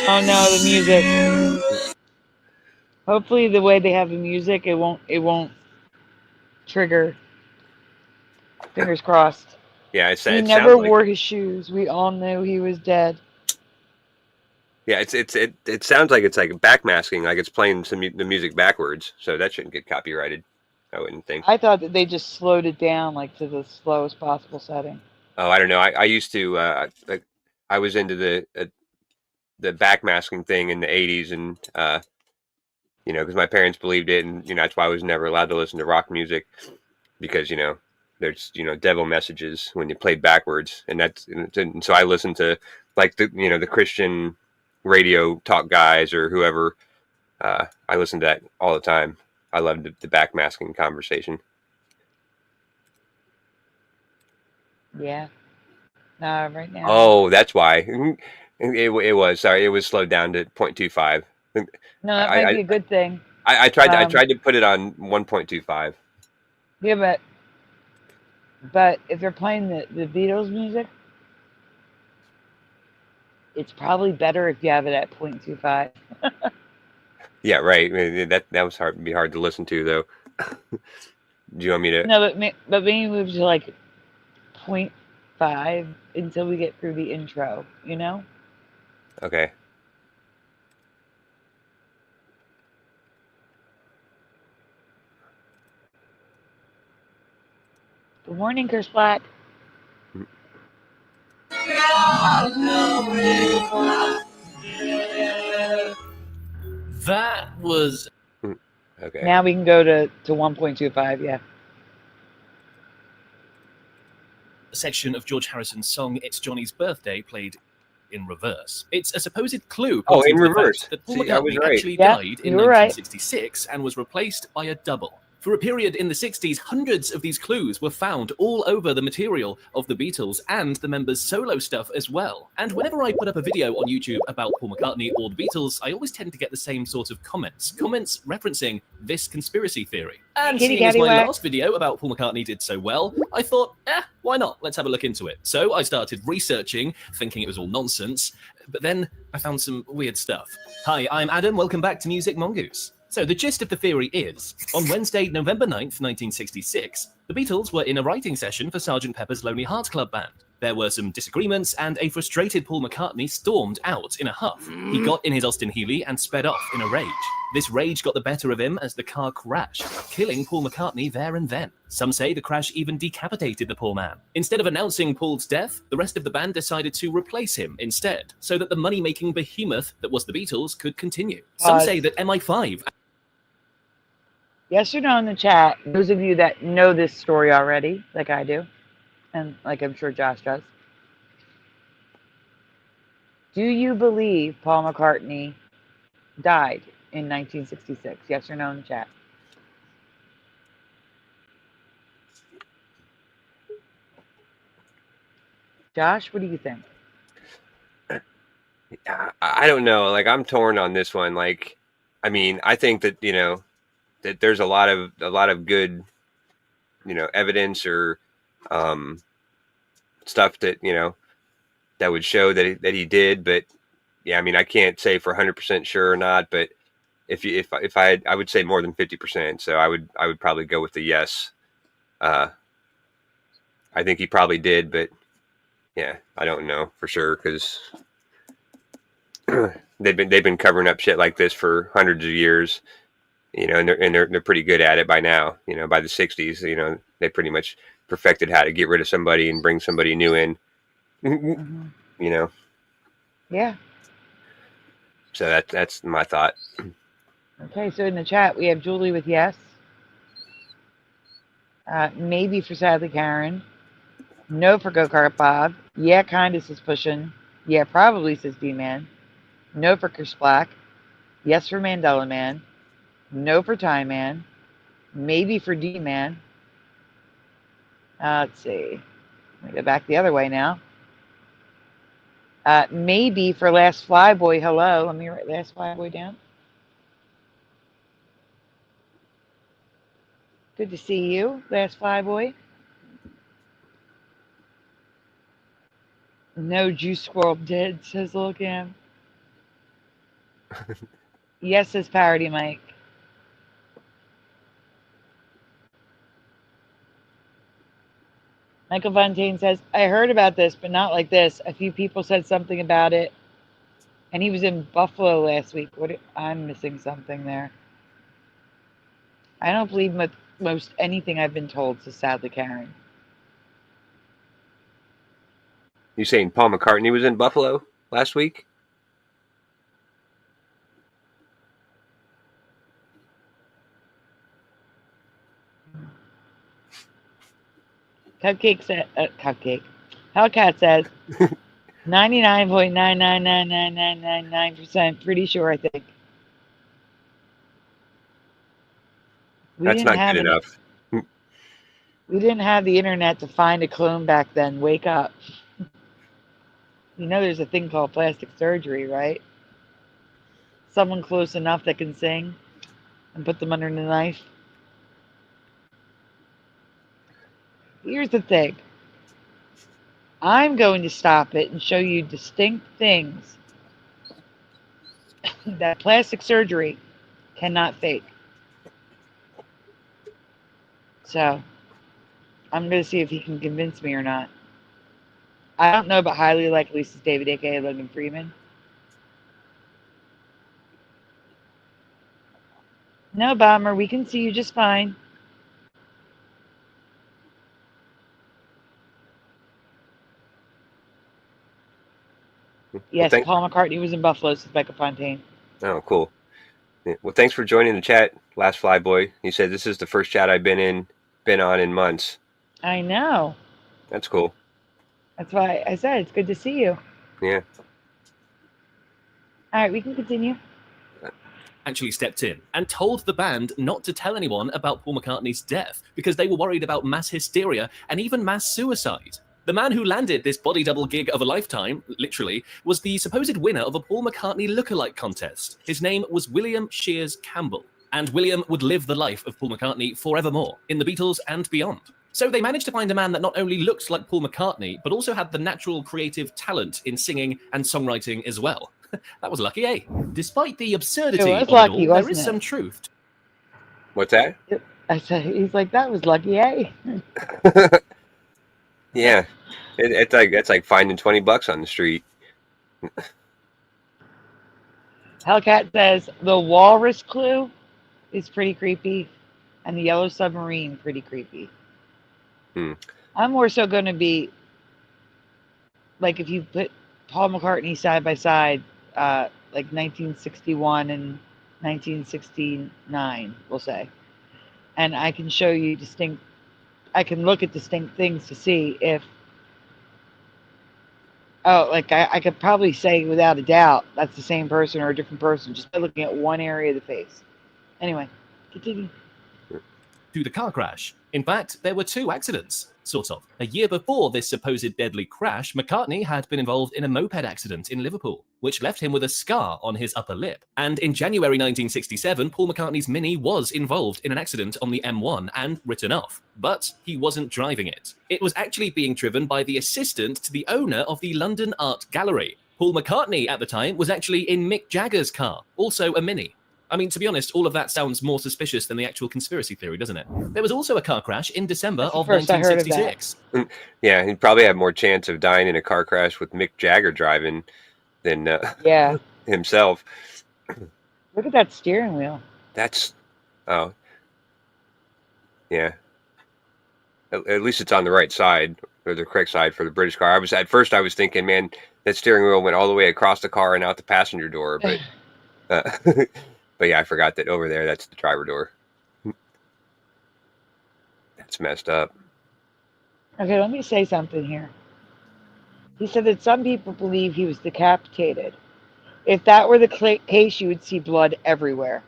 Oh no, the music. Hopefully, the way they have the music, it won't trigger. Fingers crossed. Yeah, He it never sounds like wore it. his shoes. We all knew he was dead. Yeah, it sounds like it's like backmasking, like it's playing the music backwards. So that shouldn't get copyrighted, I wouldn't think. I thought that they just slowed it down like to the slowest possible setting. Oh, I don't know. I used to I was into the backmasking thing in the 80s, and you know, because my parents believed it, and you know that's why I was never allowed to listen to rock music, because you know there's devil messages when you played backwards, and and so I listened to like the Christian radio talk guys or whoever. I listened to that all the time. I loved the backmasking conversation. Yeah. No, right now. Oh, that's why. It was, sorry, it was slowed down to 0.25. No, that might be a good thing. I tried to put it on 1.25. Yeah, but if you're playing the Beatles music, it's probably better if you have it at 0.25. Yeah, right. That was hard. Be hard to listen to though. Do you want me to? No, but maybe move to like 0.5 until we get through the intro. You know. Okay. Good morning, Chris Black. That was Okay. Now we can go to 1.25. Yeah. a section of George Harrison's song "It's Johnny's Birthday" played in reverse. It's a supposed clue Oh, pointing in to the reverse. fact that Paul See, I was McCartney right. actually Yeah, died in you were right. 1966 and was replaced by a double. For a period in the 60s, hundreds of these clues were found all over the material of the Beatles and the members' solo stuff as well. And whenever I put up a video on YouTube about Paul McCartney or the Beatles, I always tend to get the same sort of comments referencing this conspiracy theory. And Kitty seeing as my Catty Whack. last video about Paul McCartney did so well, I thought, why not? Let's have a look into it. So I started researching, thinking it was all nonsense, but then I found some weird stuff. Hi, I'm Adam. Welcome back to Music Mongoose. So the gist of the theory is, on Wednesday, November 9th, 1966, the Beatles were in a writing session for Sgt. Pepper's Lonely Hearts Club Band. There were some disagreements, and a frustrated Paul McCartney stormed out in a huff. He got in his Austin Healey and sped off in a rage. This rage got the better of him as the car crashed, killing Paul McCartney there and then. Some say the crash even decapitated the poor man. Instead of announcing Paul's death, the rest of the band decided to replace him instead, so that the money-making behemoth that was the Beatles could continue. Some say that MI5... Yes or no in the chat. Those of you that know this story already, like I do, and like I'm sure Josh does. Do you believe Paul McCartney died in 1966? Yes or no in the chat. Josh, what do you think? I don't know. Like, I'm torn on this one. Like, I mean, I think that that there's a lot of good evidence or stuff that that would show that he did. But yeah, I mean, I can't say for 100% sure or not. But if I would say more than 50%. So I would probably go with the yes. I think he probably did, but yeah, I don't know for sure because they've been covering up shit like this for hundreds of years, and they're pretty good at it by now. By the 60s, they pretty much perfected how to get rid of somebody and bring somebody new in. Mm-hmm. Yeah. So that's my thought. Okay, so in the chat we have Julie with yes. Maybe for Sadly Karen. No for Go-Kart Bob. Yeah, kinda, says Pushin'. Yeah, probably, says D-Man. No for Chris Black. Yes for Mandela Man. No for Time Man. Maybe for D-Man. Let's see. Let me go back the other way now. Maybe for Last Flyboy. Hello. Let me write Last Flyboy down. Good to see you, Last Flyboy. No, Juice Squirrel dead, says Lil Cam. Yes, says Parody Mike. Michael Fontaine says, I heard about this, but not like this. A few people said something about it, and he was in Buffalo last week. I'm missing something there. I don't believe most anything I've been told, says Sadly Karen. You saying Paul McCartney was in Buffalo last week? Cupcake said, Cupcake. Hellcat says, 99.9999999% pretty sure, I think. That's not good enough. We didn't have the internet to find a clone back then. Wake up. You know there's a thing called plastic surgery, right? Someone close enough that can sing and put them under the knife. Here's the thing. I'm going to stop it and show you distinct things that plastic surgery cannot fake. So, I'm going to see if he can convince me or not. I don't know, but highly likely says David, a.k.a. Logan Freeman. No, Bomber, we can see you just fine. Yes, Paul McCartney was in Buffalo, says Becca Fontaine. Oh, cool. Well, thanks for joining the chat, Last Flyboy. He said this is the first chat I've been on in months. I know. That's cool. That's why I said it's good to see you. Yeah. All right, we can continue. Actually stepped in and told the band not to tell anyone about Paul McCartney's death because they were worried about mass hysteria and even mass suicide. The man who landed this body double gig of a lifetime, literally, was the supposed winner of a Paul McCartney lookalike contest. His name was William Shears Campbell, and William would live the life of Paul McCartney forevermore, in the Beatles and beyond. So they managed to find a man that not only looked like Paul McCartney, but also had the natural creative talent in singing and songwriting as well. That was lucky, eh? Despite the absurdity of it all, there is some truth. What's that? I said, he's like, that was lucky, eh? Yeah, it's like finding $20 on the street. Hellcat says the walrus clue is pretty creepy, and the yellow submarine pretty creepy. I'm more so going to be like if you put Paul McCartney side by side, like 1961 and 1969, we'll say, and I can show you I can look at distinct things to see if, I could probably say without a doubt that's the same person or a different person just by looking at one area of the face. Anyway, continue. To the car crash. In fact, there were two accidents, sort of. A year before this supposed deadly crash, McCartney had been involved in a moped accident in Liverpool, which left him with a scar on his upper lip. And in January 1967, Paul McCartney's Mini was involved in an accident on the M1 and written off. But he wasn't driving it. It was actually being driven by the assistant to the owner of the London Art Gallery. Paul McCartney at the time was actually in Mick Jagger's car, also a Mini. I mean, to be honest, all of that sounds more suspicious than the actual conspiracy theory, doesn't it? There was also a car crash in December of 1966. Yeah, he'd probably have more chance of dying in a car crash with Mick Jagger driving than himself. Look at that steering wheel. That's, yeah. At least it's on the right side, or the correct side for the British car. At first I was thinking, man, that steering wheel went all the way across the car and out the passenger door, but but yeah, I forgot that over there, that's the driver door. That's messed up. Okay, let me say something here. He said that some people believe he was decapitated. If that were the case, you would see blood everywhere.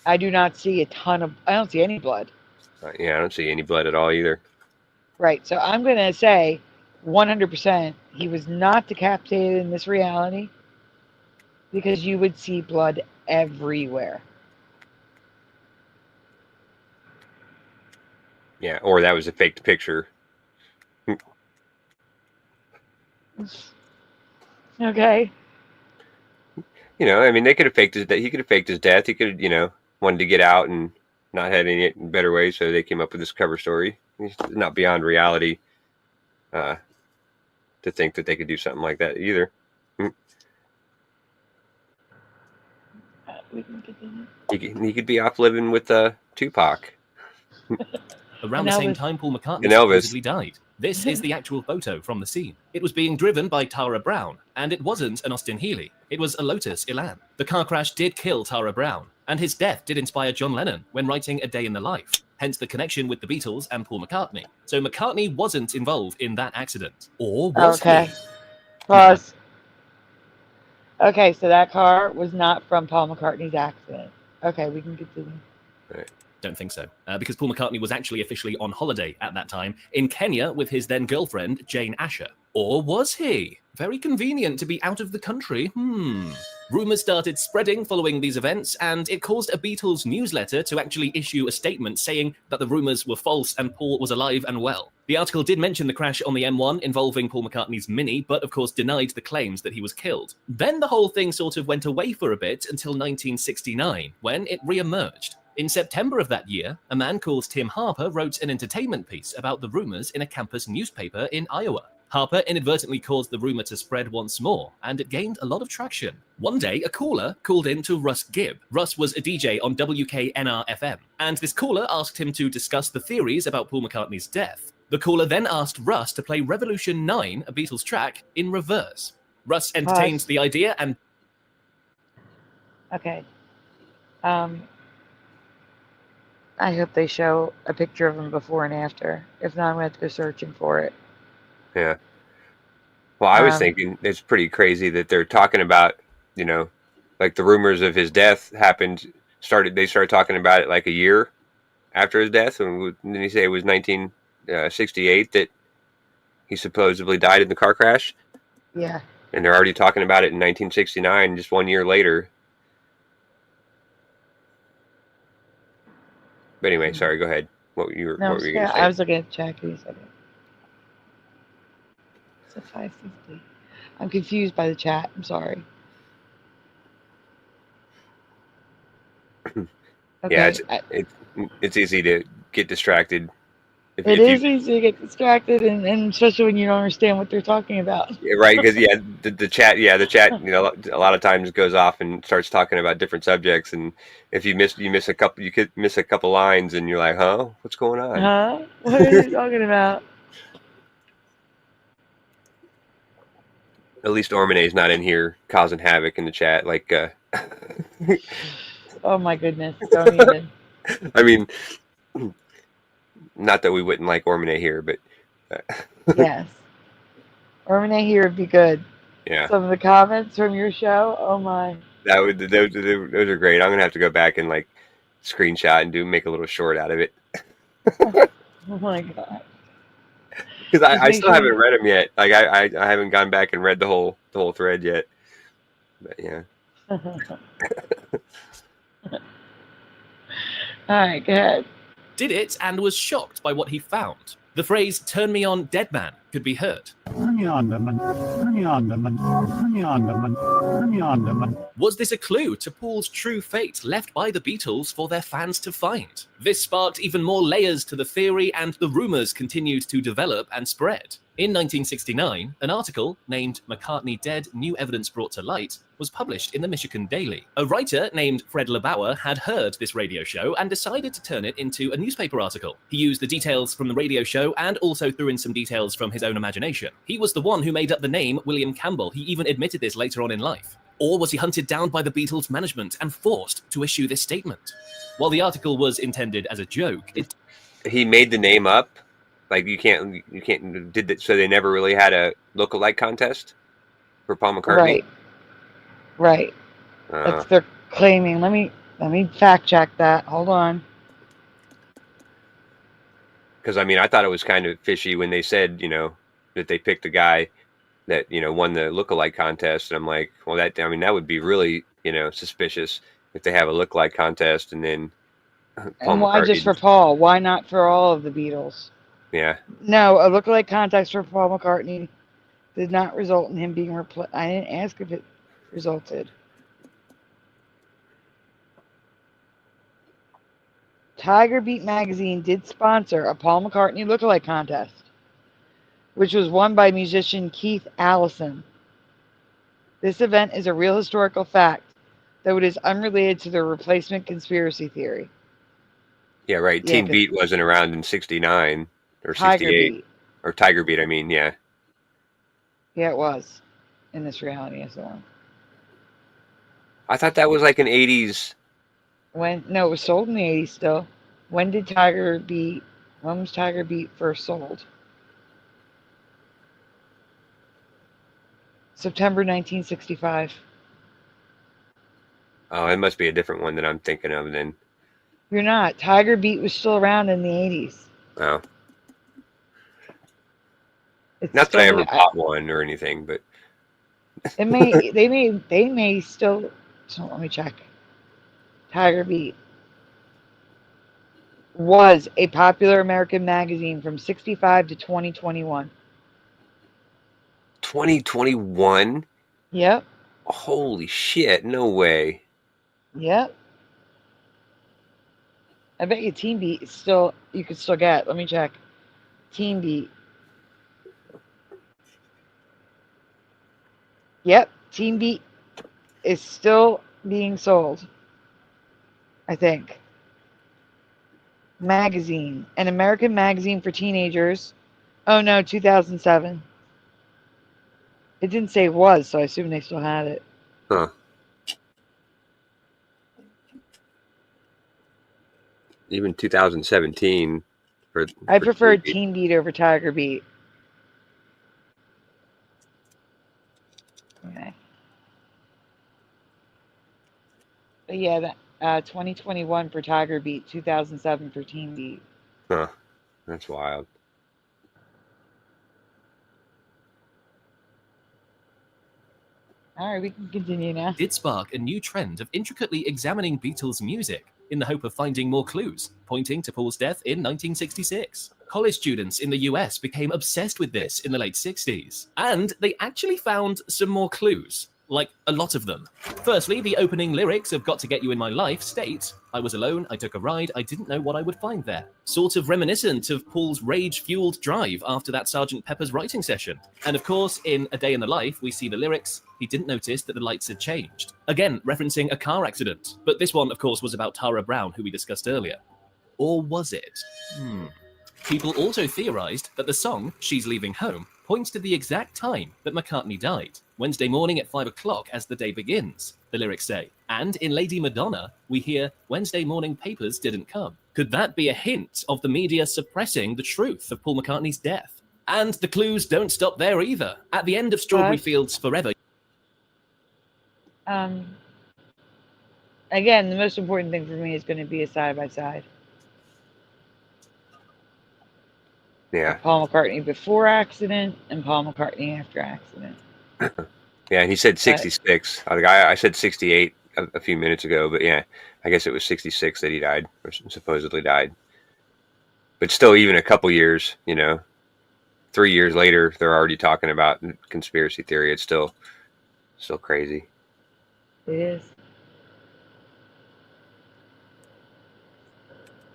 I do not see I don't see any blood. Yeah, I don't see any blood at all either. Right, so I'm going to say 100% he was not decapitated in this reality because you would see blood everywhere. Yeah, or that was a faked picture. Okay. You know, I mean, they could have faked his. He could have faked his death. He could have, you know, wanted to get out and not had any better way, so they came up with this cover story. It's not beyond reality to think that they could do something like that either. We can continue. He could be off living with Tupac. Around the same time, Paul McCartney And Elvis. supposedly died. This is the actual photo from the scene. It was being driven by Tara Brown, and it wasn't an Austin Healey. It was a Lotus Elan. The car crash did kill Tara Brown, and his death did inspire John Lennon when writing A Day in the Life, hence the connection with the Beatles and Paul McCartney. So McCartney wasn't involved in that accident. Or was he? Pause. Okay, so that car was not from Paul McCartney's accident. Okay, we can continue. Right. Don't think so, because Paul McCartney was actually officially on holiday at that time in Kenya with his then girlfriend, Jane Asher. Or was he? Very convenient to be out of the country. Rumours started spreading following these events, and it caused a Beatles newsletter to actually issue a statement saying that the rumours were false and Paul was alive and well. The article did mention the crash on the M1 involving Paul McCartney's Mini, but of course denied the claims that he was killed. Then the whole thing sort of went away for a bit until 1969, when it re-emerged. In September of that year, a man called Tim Harper wrote an entertainment piece about the rumours in a campus newspaper in Iowa. Harper inadvertently caused the rumour to spread once more, and it gained a lot of traction. One day, a caller called in to Russ Gibb. Russ was a DJ on WKNR-FM, and this caller asked him to discuss the theories about Paul McCartney's death. The caller then asked Russ to play Revolution 9, a Beatles track, in reverse. Russ entertained the idea and... Okay. I hope they show a picture of him before and after. If not, I'm going to have to go searching for it. Yeah. Well, I was thinking it's pretty crazy that they're talking about, you know, like the rumors of his death they started talking about it like a year after his death. And didn't he say it was 1968 that he supposedly died in the car crash? Yeah. And they're already talking about it in 1969, just 1 year later. But anyway, sorry, go ahead. What were you going to say? I was looking at the chat. Give me a second. It's a 550. I'm confused by the chat. I'm sorry. Okay. Yeah, it's easy to get distracted. It is easy to get distracted, and especially when you don't understand what they're talking about. Yeah, right, because the chat, you know, a lot of times goes off and starts talking about different subjects, and if you could miss a couple lines, and you're like, huh, what's going on? Huh? What are you talking about? At least Ormane's not in here causing havoc in the chat, like. Oh my goodness! Don't even. I mean. Not that we wouldn't like Ormane here, but yes, Ormane here would be good. Yeah. Some of the comments from your show, oh my. Those are great. I'm gonna have to go back and like screenshot and make a little short out of it. Oh my god. Because I still haven't read them yet. Like I haven't gone back and read the whole thread yet. But yeah. All right, go ahead. Did it and was shocked by what he found. The phrase "turn me on, dead man" could be heard. Was this a clue to Paul's true fate left by the Beatles for their fans to find? This sparked even more layers to the theory, and the rumours continued to develop and spread. In 1969, an article named "McCartney Dead, New Evidence Brought to Light" was published in the Michigan Daily. A writer named Fred LeBauer had heard this radio show and decided to turn it into a newspaper article. He used the details from the radio show and also threw in some details from his own imagination. He was the one who made up the name William Campbell. He even admitted this later on in life. Or was he hunted down by the Beatles management and forced to issue this statement? While the article was intended as a joke, he made the name up Like you can't did that, so they never really had a look-alike contest for Paul McCartney. Right. That's they're claiming. Let me fact check that. Hold on. Because I mean, I thought it was kind of fishy when they said, that they picked a guy that won the look-alike contest, and I'm like, well, that would be really suspicious if they have a look-alike contest and then Paul And why just for McCartney. Paul? Why not for all of the Beatles? Yeah. No, a look-alike contest for Paul McCartney did not result in him being replaced. I didn't ask if it resulted. Tiger Beat magazine did sponsor a Paul McCartney look-alike contest, which was won by musician Keith Allison. This event is a real historical fact, though it is unrelated to the replacement conspiracy theory. Yeah, right. Yeah, Teen 'cause Beat wasn't around in 69 or Tiger 68. Beat. Or Tiger Beat, I mean, yeah. Yeah, it was. In this reality, and so on. I thought that was like an 80s. No, it was sold in the 80s still. When was Tiger Beat first sold? September 1965. Oh, it must be a different one that I'm thinking of then. You're not. Tiger Beat was still around in the 80s. Oh. It's Not that I ever still, bought one or anything, but they may still. So let me check. Tiger Beat was a popular American magazine from 65 to 2021. 2021? Yep. Holy shit, no way. Yep. I bet you Teen Beat is still, you could still get. Let me check. Teen Beat. Yep. Teen Beat is still being sold, I think. Magazine. An American magazine for teenagers. Oh no, 2007. It didn't say it was, so I assume they still had it. Huh. Even 2017. I preferred Teen Beat over Tiger Beat. Okay. But yeah, 2021 for Tiger Beat, 2007 for Teen Beat. Huh. That's wild. All right, we can continue now. Did spark a new trend of intricately examining Beatles music in the hope of finding more clues, pointing to Paul's death in 1966. College students in the US became obsessed with this in the late 60s, and they actually found some more clues. Like, a lot of them. Firstly, the opening lyrics of Got to Get You in My Life state, I was alone, I took a ride, I didn't know what I would find there. Sort of reminiscent of Paul's rage-fueled drive after that Sgt. Pepper's writing session. And of course, in A Day in the Life, we see the lyrics, he didn't notice that the lights had changed. Again, referencing a car accident. But this one, of course, was about Tara Brown, who we discussed earlier. Or was it? People also theorized that the song, She's Leaving Home, points to the exact time that McCartney died. Wednesday morning at 5 o'clock as the day begins, the lyrics say. And in Lady Madonna, we hear, Wednesday morning papers didn't come. Could that be a hint of the media suppressing the truth of Paul McCartney's death? And the clues don't stop there either. At the end of Strawberry Fields Forever. Again, the most important thing for me is going to be a side-by-side. Yeah. Paul McCartney before accident and Paul McCartney after accident. Yeah, he said 66. I said 68 a few minutes ago, but yeah, I guess it was 66 that he died, or supposedly died. But still, even a couple years, 3 years later, they're already talking about conspiracy theory. It's still crazy. It is.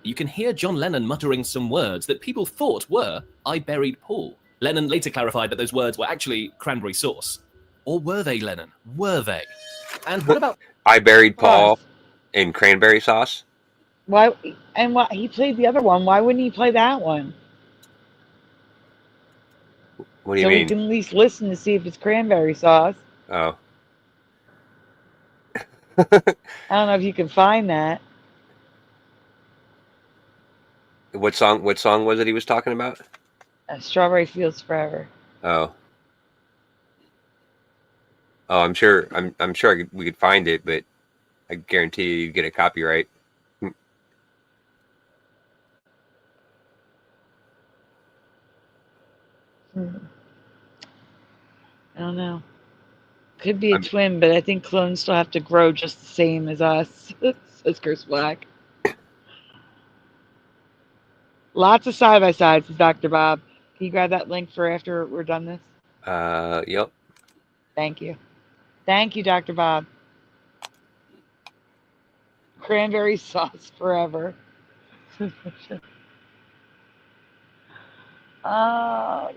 You can hear John Lennon muttering some words that people thought were, I buried Paul. Lennon later clarified that those words were actually cranberry sauce. Or were they, Lennon? Were they? And what about... I buried Paul in cranberry sauce? Why? And why he played the other one? Why wouldn't he play that one? What do you mean? So we can at least listen to see if it's cranberry sauce. Oh. I don't know if you can find that. What song was it he was talking about? Strawberry Fields Forever. Oh. Oh, I'm sure. I'm sure we could find it, but I guarantee you'd get a copyright. Hmm. I don't know. Could be a I'm, twin, but I think clones still have to grow just the same as us. Says Chris Black. Lots of side by sides, says Dr. Bob. Can you grab that link for after we're done this? Yep. Thank you. Thank you, Dr. Bob. Cranberry sauce forever. Oh,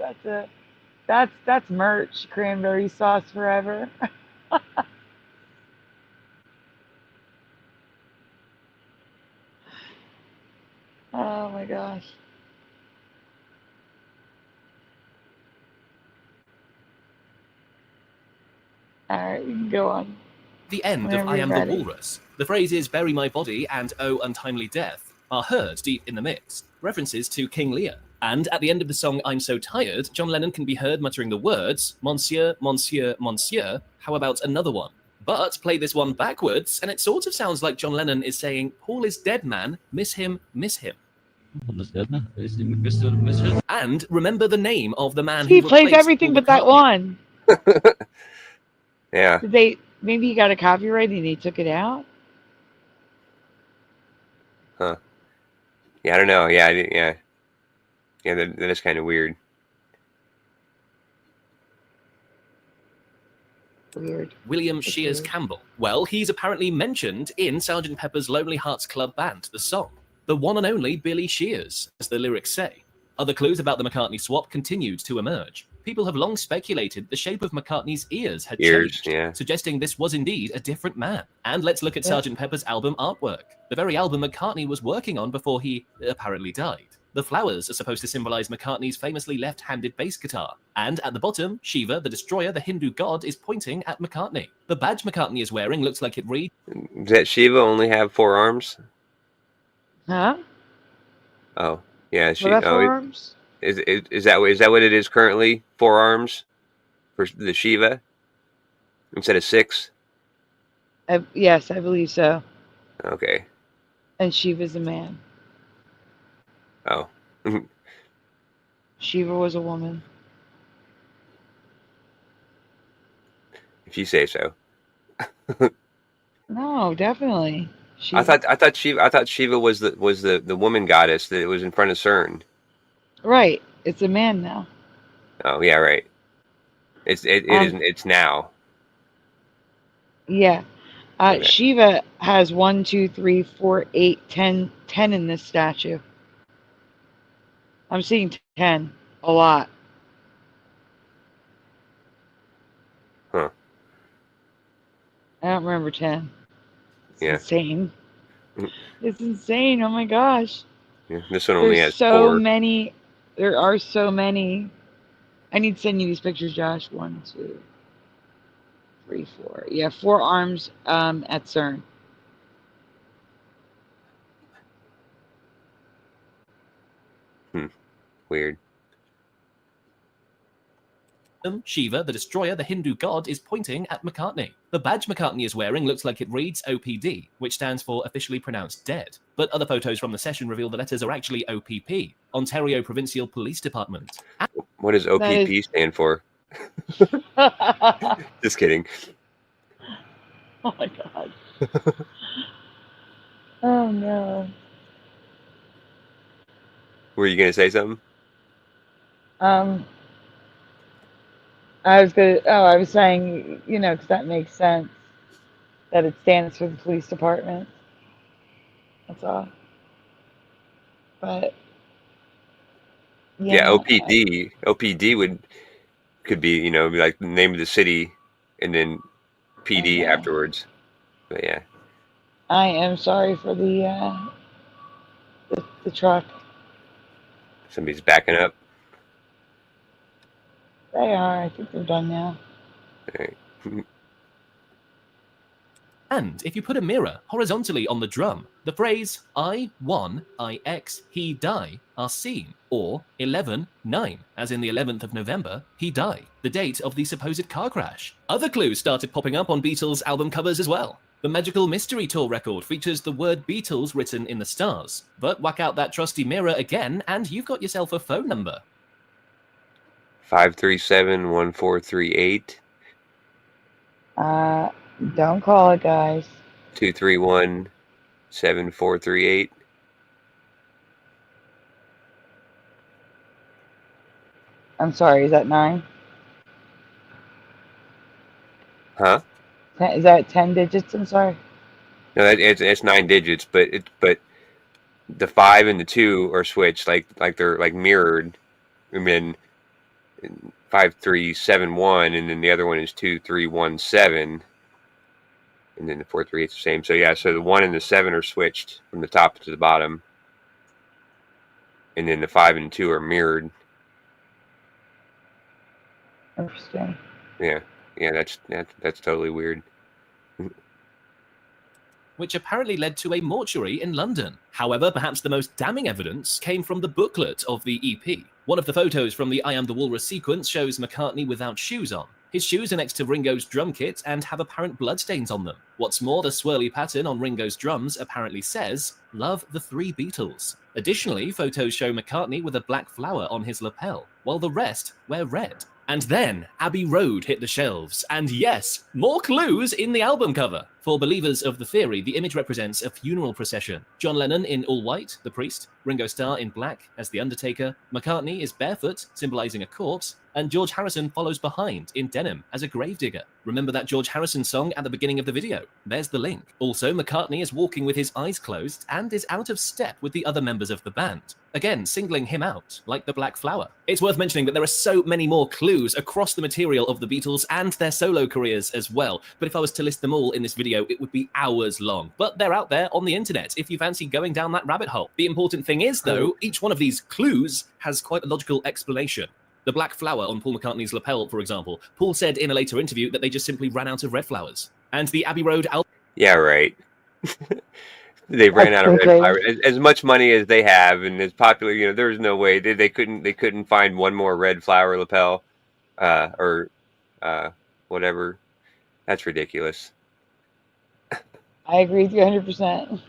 that's merch. Cranberry sauce forever. Oh my gosh. All right, we can go on. The end of Whenever I you're Am ready. the Walrus. The phrases Bury My Body and Oh Untimely Death are heard deep in the mix, references to King Lear. And at the end of the song I'm So Tired, John Lennon can be heard muttering the words, Monsieur, Monsieur, Monsieur, how about another one? But play this one backwards, and it sort of sounds like John Lennon is saying, Paul is dead, man, miss him, miss him. And remember the name of the man He who plays replaced everything Paul but that McCartney. one. Yeah. Did they? Maybe he got a copyright and he took it out. Huh. Yeah, I don't know. Yeah. Yeah. Yeah. That is kind of weird. Weird. William It's Shears weird. Campbell. Well, he's apparently mentioned in Sgt. Pepper's Lonely Hearts Club Band, the song. The one and only Billy Shears, as the lyrics say. Other clues about the McCartney swap continued to emerge. People have long speculated the shape of McCartney's ears had changed, Yeah. suggesting this was indeed a different man. And let's look at Yeah. Sgt. Pepper's album artwork, the very album McCartney was working on before he apparently died. The flowers are supposed to symbolize McCartney's famously left-handed bass guitar. And at the bottom, Shiva, the destroyer, the Hindu god, is pointing at McCartney. The badge McCartney is wearing looks like it reads... Does that Shiva only have 4 arms? Huh? Oh, yeah. What about forearms? Is that what it is currently? 4 arms for the Shiva instead of 6? Yes, I believe so. Okay. And Shiva's a man. Oh. Shiva was a woman. If you say so. No, definitely. I thought Shiva was the woman goddess that was in front of CERN. Right. It's a man now. Oh yeah, right. It's now. Yeah. Okay. Shiva has 1, 2, 3, 4, 8, 10 in this statue. I'm seeing 10 a lot. Huh. I don't remember 10. It's Yeah. insane. It's insane. Oh my gosh. Yeah. This one only has There's so 4. many. There are so many. I need to send you these pictures, Josh. 1, 2, 3, 4. Yeah, 4 arms at CERN. Weird. Shiva, the destroyer, the Hindu god, is pointing at McCartney. The badge McCartney is wearing looks like it reads OPD, which stands for officially pronounced dead. But other photos from the session reveal the letters are actually OPP, Ontario Provincial Police Department. What does OPP stand for? Just kidding. Oh my god. Oh no. Were you gonna say something? I was saying, because that makes sense that it stands for the police department. That's all. But Yeah, OPD. OPD could be, like the name of the city and then PD afterwards. But yeah. I am sorry for the truck. Somebody's backing up. They are. I think they're done now. All right. And if you put a mirror horizontally on the drum, the phrase I won, IX, he die are seen, or 11-9, as in the 11th of November, he died, the date of the supposed car crash. Other clues started popping up on Beatles album covers as well. The Magical Mystery Tour record features the word Beatles written in the stars. But whack out that trusty mirror again, and you've got yourself a phone number. 537-1438. Don't call it, guys. 231-7438. I'm sorry, is that 9? Huh? Is that 10 digits? I'm sorry. No, it's 9 digits, but the 5 and the 2 are switched, like they're like mirrored. And then 5371, and then the other one is 2317, and then the 438 is the same. So yeah, so the 1 and the 7 are switched from the top to the bottom, and then the 5 and 2 are mirrored. Interesting. Yeah, that's totally weird. Which apparently led to a mortuary in London. However, perhaps the most damning evidence came from the booklet of the EP. One of the photos from the I Am the Walrus sequence shows McCartney without shoes on. His shoes are next to Ringo's drum kit and have apparent bloodstains on them. What's more, the swirly pattern on Ringo's drums apparently says, "Love the Three Beatles." Additionally, photos show McCartney with a black flower on his lapel, while the rest wear red. And then Abbey Road hit the shelves, and yes, more clues in the album cover. For believers of the theory, the image represents a funeral procession. John Lennon in all white, the priest, Ringo Starr in black as the Undertaker, McCartney is barefoot, symbolizing a corpse, and George Harrison follows behind in denim as a gravedigger. Remember that George Harrison song at the beginning of the video? There's the link. Also, McCartney is walking with his eyes closed and is out of step with the other members of the band. Again, singling him out, like the Black Flower. It's worth mentioning that there are so many more clues across the material of the Beatles and their solo careers as well. But if I was to list them all in this video, it would be hours long. But they're out there on the internet if you fancy going down that rabbit hole. The important thing is, though, each one of these clues has quite a logical explanation. The black flower on Paul McCartney's lapel, for example. Paul said in a later interview that they just simply ran out of red flowers. And the Abbey Road album... Yeah, right. They ran out of red flowers. As much money as they have, and as popular, you know, there's no way they couldn't find one more red flower lapel, or whatever. That's ridiculous. I agree with you 100%.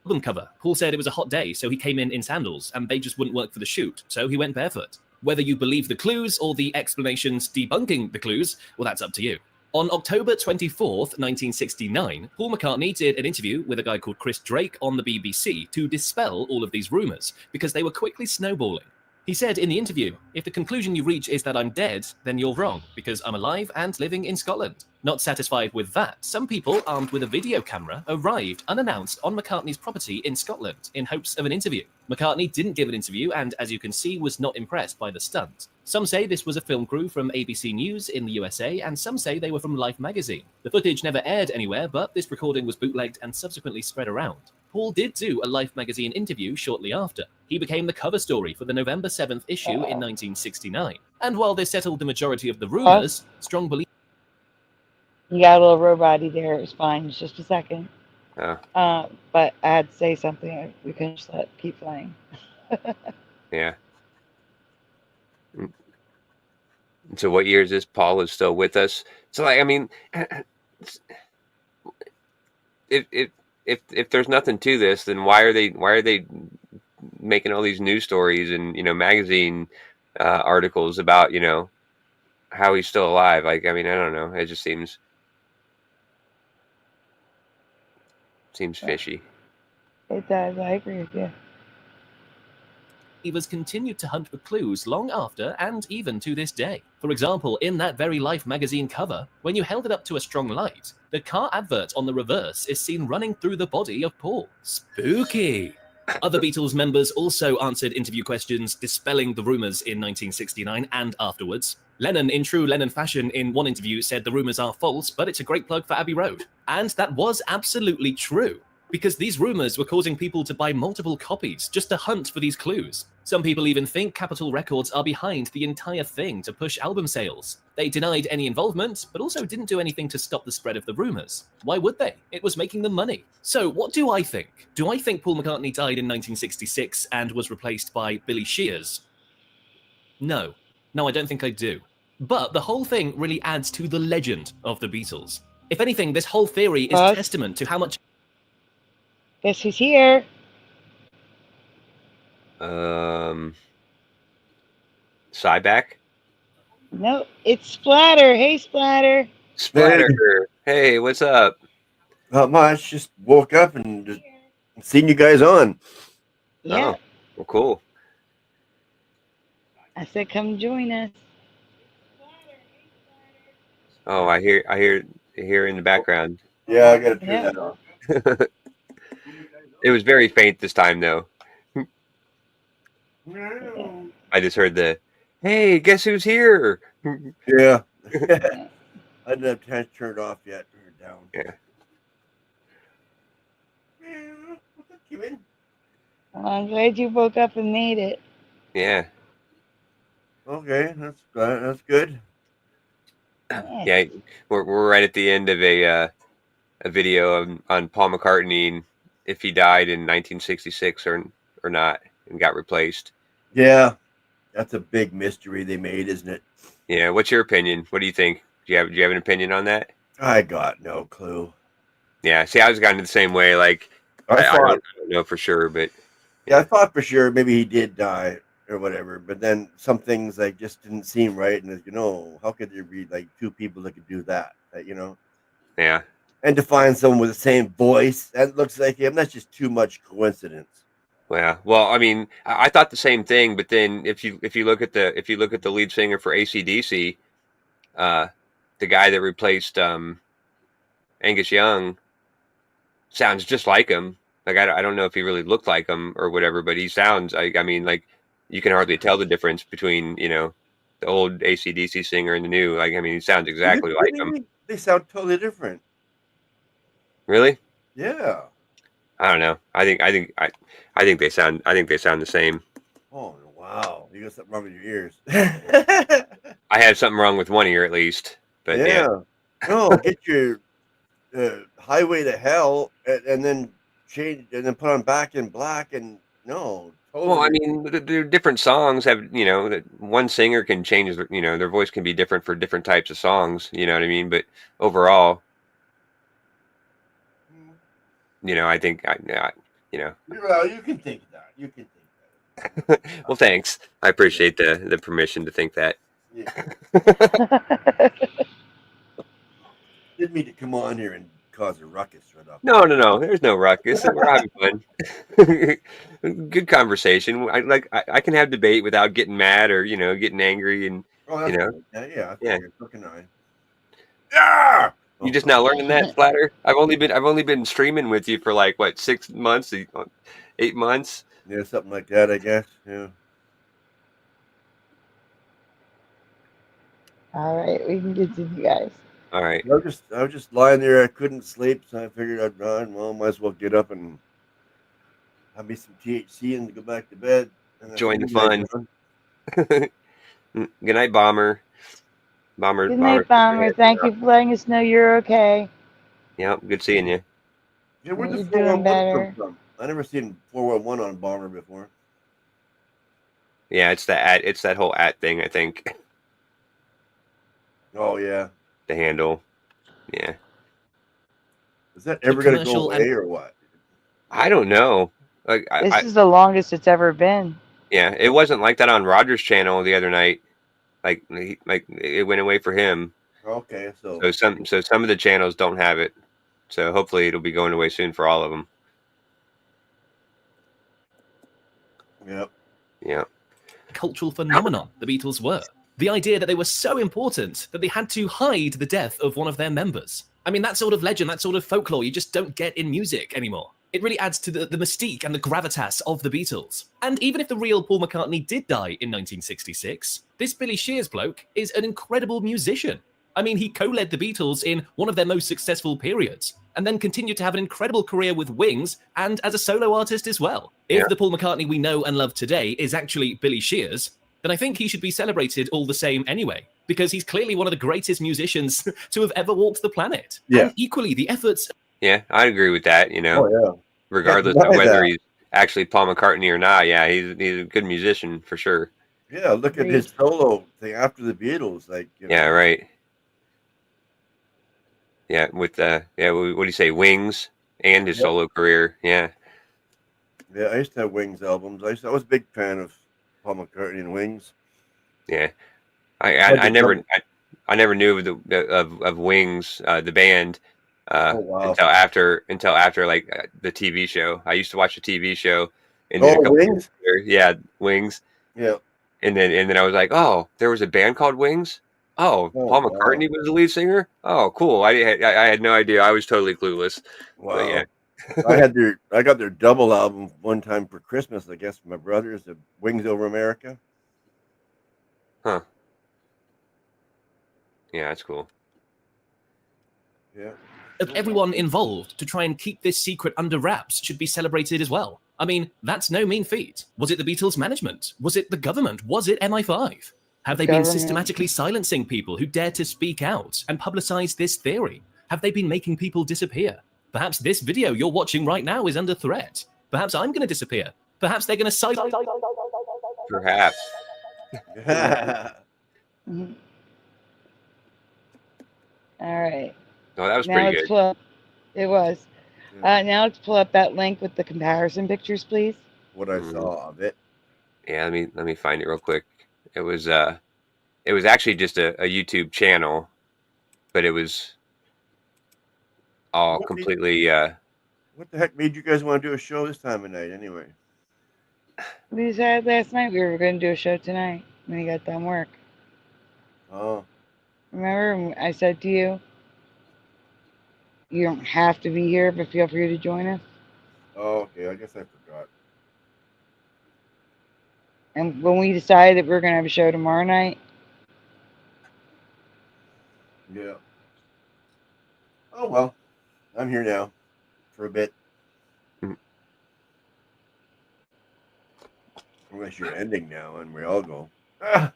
Album cover. Paul said it was a hot day, so he came in sandals, and they just wouldn't work for the shoot, so he went barefoot. Whether you believe the clues or the explanations debunking the clues, well, that's up to you. On October 24th, 1969, Paul McCartney did an interview with a guy called Chris Drake on the BBC to dispel all of these rumours, because they were quickly snowballing. He said in the interview, "If the conclusion you reach is that I'm dead, then you're wrong, because I'm alive and living in Scotland." Not satisfied with that, some people armed with a video camera arrived unannounced on McCartney's property in Scotland in hopes of an interview. McCartney didn't give an interview and, as you can see, was not impressed by the stunt. Some say this was a film crew from ABC News in the USA, and some say they were from Life magazine. The footage never aired anywhere, but this recording was bootlegged and subsequently spread around. Paul did do a Life magazine interview shortly after. He became the cover story for the November 7th issue in 1969. And while this settled the majority of the rumors, strong belief... You got a little robot-y there. It's fine. It's just a second. Oh. But I had to say something. We couldn't just let it keep playing. Yeah. So what year is this? Paul is still with us. So, like, I mean, if there's nothing to this, then why are they making all these news stories and, you know, magazine articles about, you know, how he's still alive? Like, I mean, I don't know. It just seems fishy. It does. I agree with you. Believers continued to hunt for clues long after and even to this day. For example, in that very Life magazine cover, when you held it up to a strong light, the car advert on the reverse is seen running through the body of Paul. Spooky! Other Beatles members also answered interview questions, dispelling the rumors in 1969 and afterwards. Lennon, in true Lennon fashion, in one interview said the rumors are false, but it's a great plug for Abbey Road. And that was absolutely true. because these rumors were causing people to buy multiple copies just to hunt for these clues. Some people even think Capitol Records are behind the entire thing to push album sales. They denied any involvement, but also didn't do anything to stop the spread of the rumors. Why would they? It was making them money. So what do I think? Do I think Paul McCartney died in 1966 and was replaced by Billy Shears? No. No, I don't think I do. But the whole thing really adds to the legend of the Beatles. If anything, this whole theory is testament to how much... Guess who's here? Cyback? No, it's Splatter. Hey, Splatter. Splatter. Hey, what's up? Not much. Just woke up and just seen you guys on. Yeah. Oh, well, cool. I said, come join us. Oh, I hear in the background. Yeah, I gotta turn that off. It was very faint this time, though. I just heard the, hey, guess who's here? Yeah. I didn't have time to turn it off yet. Turn it down. Yeah. What's up, Kevin? Well, I'm glad you woke up and made it. Yeah. Okay, that's good. Yeah, we're right at the end of a video on Paul McCartney and if he died in 1966 or not and got replaced. Yeah, that's a big mystery they made, isn't it? Yeah. What's your opinion? What do you think? Do you have an opinion on that? I got no clue. Yeah. See, I was kind of the same way. Like, I don't know for sure, but yeah, I thought for sure maybe he did die or whatever. But then some things like just didn't seem right, and how could there be like two people that could do that? Yeah. And to find someone with the same voice that looks like him, that's just too much coincidence. Yeah. Well, I mean, I thought the same thing, but then if you look at the lead singer for AC/DC, the guy that replaced Angus Young sounds just like him. Like I don't know if he really looked like him or whatever, but he sounds like, I mean, like you can hardly tell the difference between the old AC/DC singer and the new. Like, I mean, he sounds exactly like him. They sound totally different. Really? Yeah. I don't know. I think they sound the same. Oh wow! You got something wrong with your ears. I have something wrong with one ear at least. But yeah. No, get your Highway to Hell and then change and then put on Back in Black and no. Totally. Well, I mean, the different songs have one singer can change their voice can be different for different types of songs. You know what I mean? But overall, I think Well, you can think that. You can think that. Well, thanks. I appreciate the permission to think that. Yeah. Didn't mean to come on here and cause a ruckus right off. No. There's no ruckus. We're having fun. Good conversation. I can have debate without getting mad or getting angry and Good. Yeah. Fucking Yeah. You just now learning that, Splatter? I've only been streaming with you for like what 6 months, 8 months. Yeah, something like that, I guess. Yeah. All right, we can continue, guys. All right. I was just lying there. I couldn't sleep, so I figured I'd run. Well, might as well get up and have me some THC and go back to bed. Join the fun. Good night, Bomber. Good night, Bomber. Thank you for letting us know you're okay. Yep, good seeing you. Yeah, where'd the You're doing 411 better. come from? I never seen 411 on Bomber before. Yeah, it's that whole thing, I think. Oh yeah. The handle. Yeah. Is that ever going to go away or what? I don't know. Like This is the longest it's ever been. Yeah, it wasn't like that on Roger's channel the other night. Like it went away for him. Okay, so some of the channels don't have it. So hopefully it'll be going away soon for all of them. Yep. Yeah. Cultural phenomenon the Beatles were. The idea that they were so important that they had to hide the death of one of their members. I mean, that sort of legend, that sort of folklore, you just don't get in music anymore. It really adds to the mystique and the gravitas of the Beatles. And even if the real Paul McCartney did die in 1966, this Billy Shears bloke is an incredible musician. I mean, he co-led the Beatles in one of their most successful periods. and then continued to have an incredible career with Wings and as a solo artist as well. If Yeah. the Paul McCartney we know and love today is actually Billy Shears, then I think he should be celebrated all the same anyway, because he's clearly one of the greatest musicians to have ever walked the planet. Yeah. And equally, the efforts... Yeah, I agree with that, you know. Oh yeah. Regardless Can't of deny whether that. he's actually Paul McCartney or not. Yeah, he's a good musician for sure. Yeah, look at his solo thing after the Beatles. Like, you know. Yeah, right. Yeah, with what do you say, Wings and his solo career? Yeah. Yeah, I used to have Wings albums. I was a big fan of Paul McCartney and Wings. Yeah, I never knew of Wings, the band, until after like the TV show. I used to watch the TV show, and then Wings. Wings. Yeah. And then I was like, oh, there was a band called Wings. Oh, Paul McCartney was the lead singer. Oh, cool. I had no idea. I was totally clueless. Wow. But yeah. I got their double album one time for Christmas, I guess, from my brothers, the Wings Over America. Huh. Yeah, that's cool. Yeah. Of everyone involved to try and keep this secret under wraps should be celebrated as well. I mean, that's no mean feat. Was it the Beatles' management? Was it the government? Was it MI5? Have they been systematically silencing people who dare to speak out and publicize this theory? Have they been making people disappear? Perhaps this video you're watching right now is under threat. Perhaps I'm going to disappear. Perhaps they're going to silence... Perhaps. Mhm. All right. Oh, that was Now pretty let's good. pull up. It was. Now let's pull up that link with the comparison pictures, please. What I saw of it. Yeah, let me find it real quick. It was actually just a YouTube channel, but it was all completely. What the heck made you guys want to do a show this time of night, anyway? We decided last night we were going to do a show tonight when you got done work. Oh. Remember, I said to you, you don't have to be here, but feel free to join us. Oh, okay. I guess I forgot. And when we decided that we were going to have a show tomorrow night. Yeah. Oh, well. I'm here now for a bit. Unless you're ending now and we all go. We're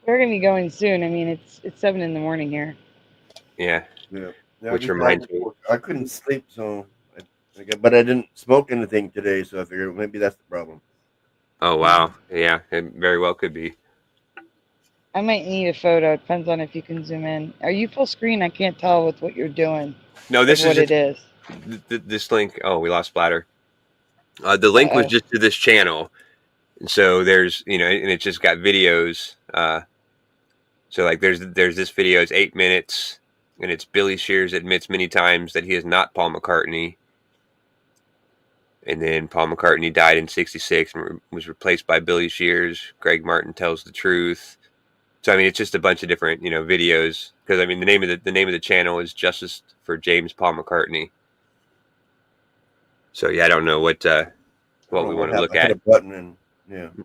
going to be going soon. I mean, it's 7 in the morning here. Yeah. Yeah. Which reminds me. I couldn't sleep, so but I didn't smoke anything today, so I figured maybe that's the problem. Oh wow. Yeah, it very well could be. I might need a photo. It depends on if you can zoom in. Are you full screen? I can't tell with what you're doing. No, this is what it is. This link. Oh, we lost Splatter. The link was just to this channel, and so there's and it's just got videos. So like there's this video. It's 8 minutes, and it's Billy Shears admits many times that he is not Paul McCartney. And then Paul McCartney died in '66 and was replaced by Billy Shears. Greg Martin tells the truth. So I mean, it's just a bunch of different videos, because I mean the name of the channel is Justice for James Paul McCartney. So yeah, I don't know what we want to look I at. hit a button and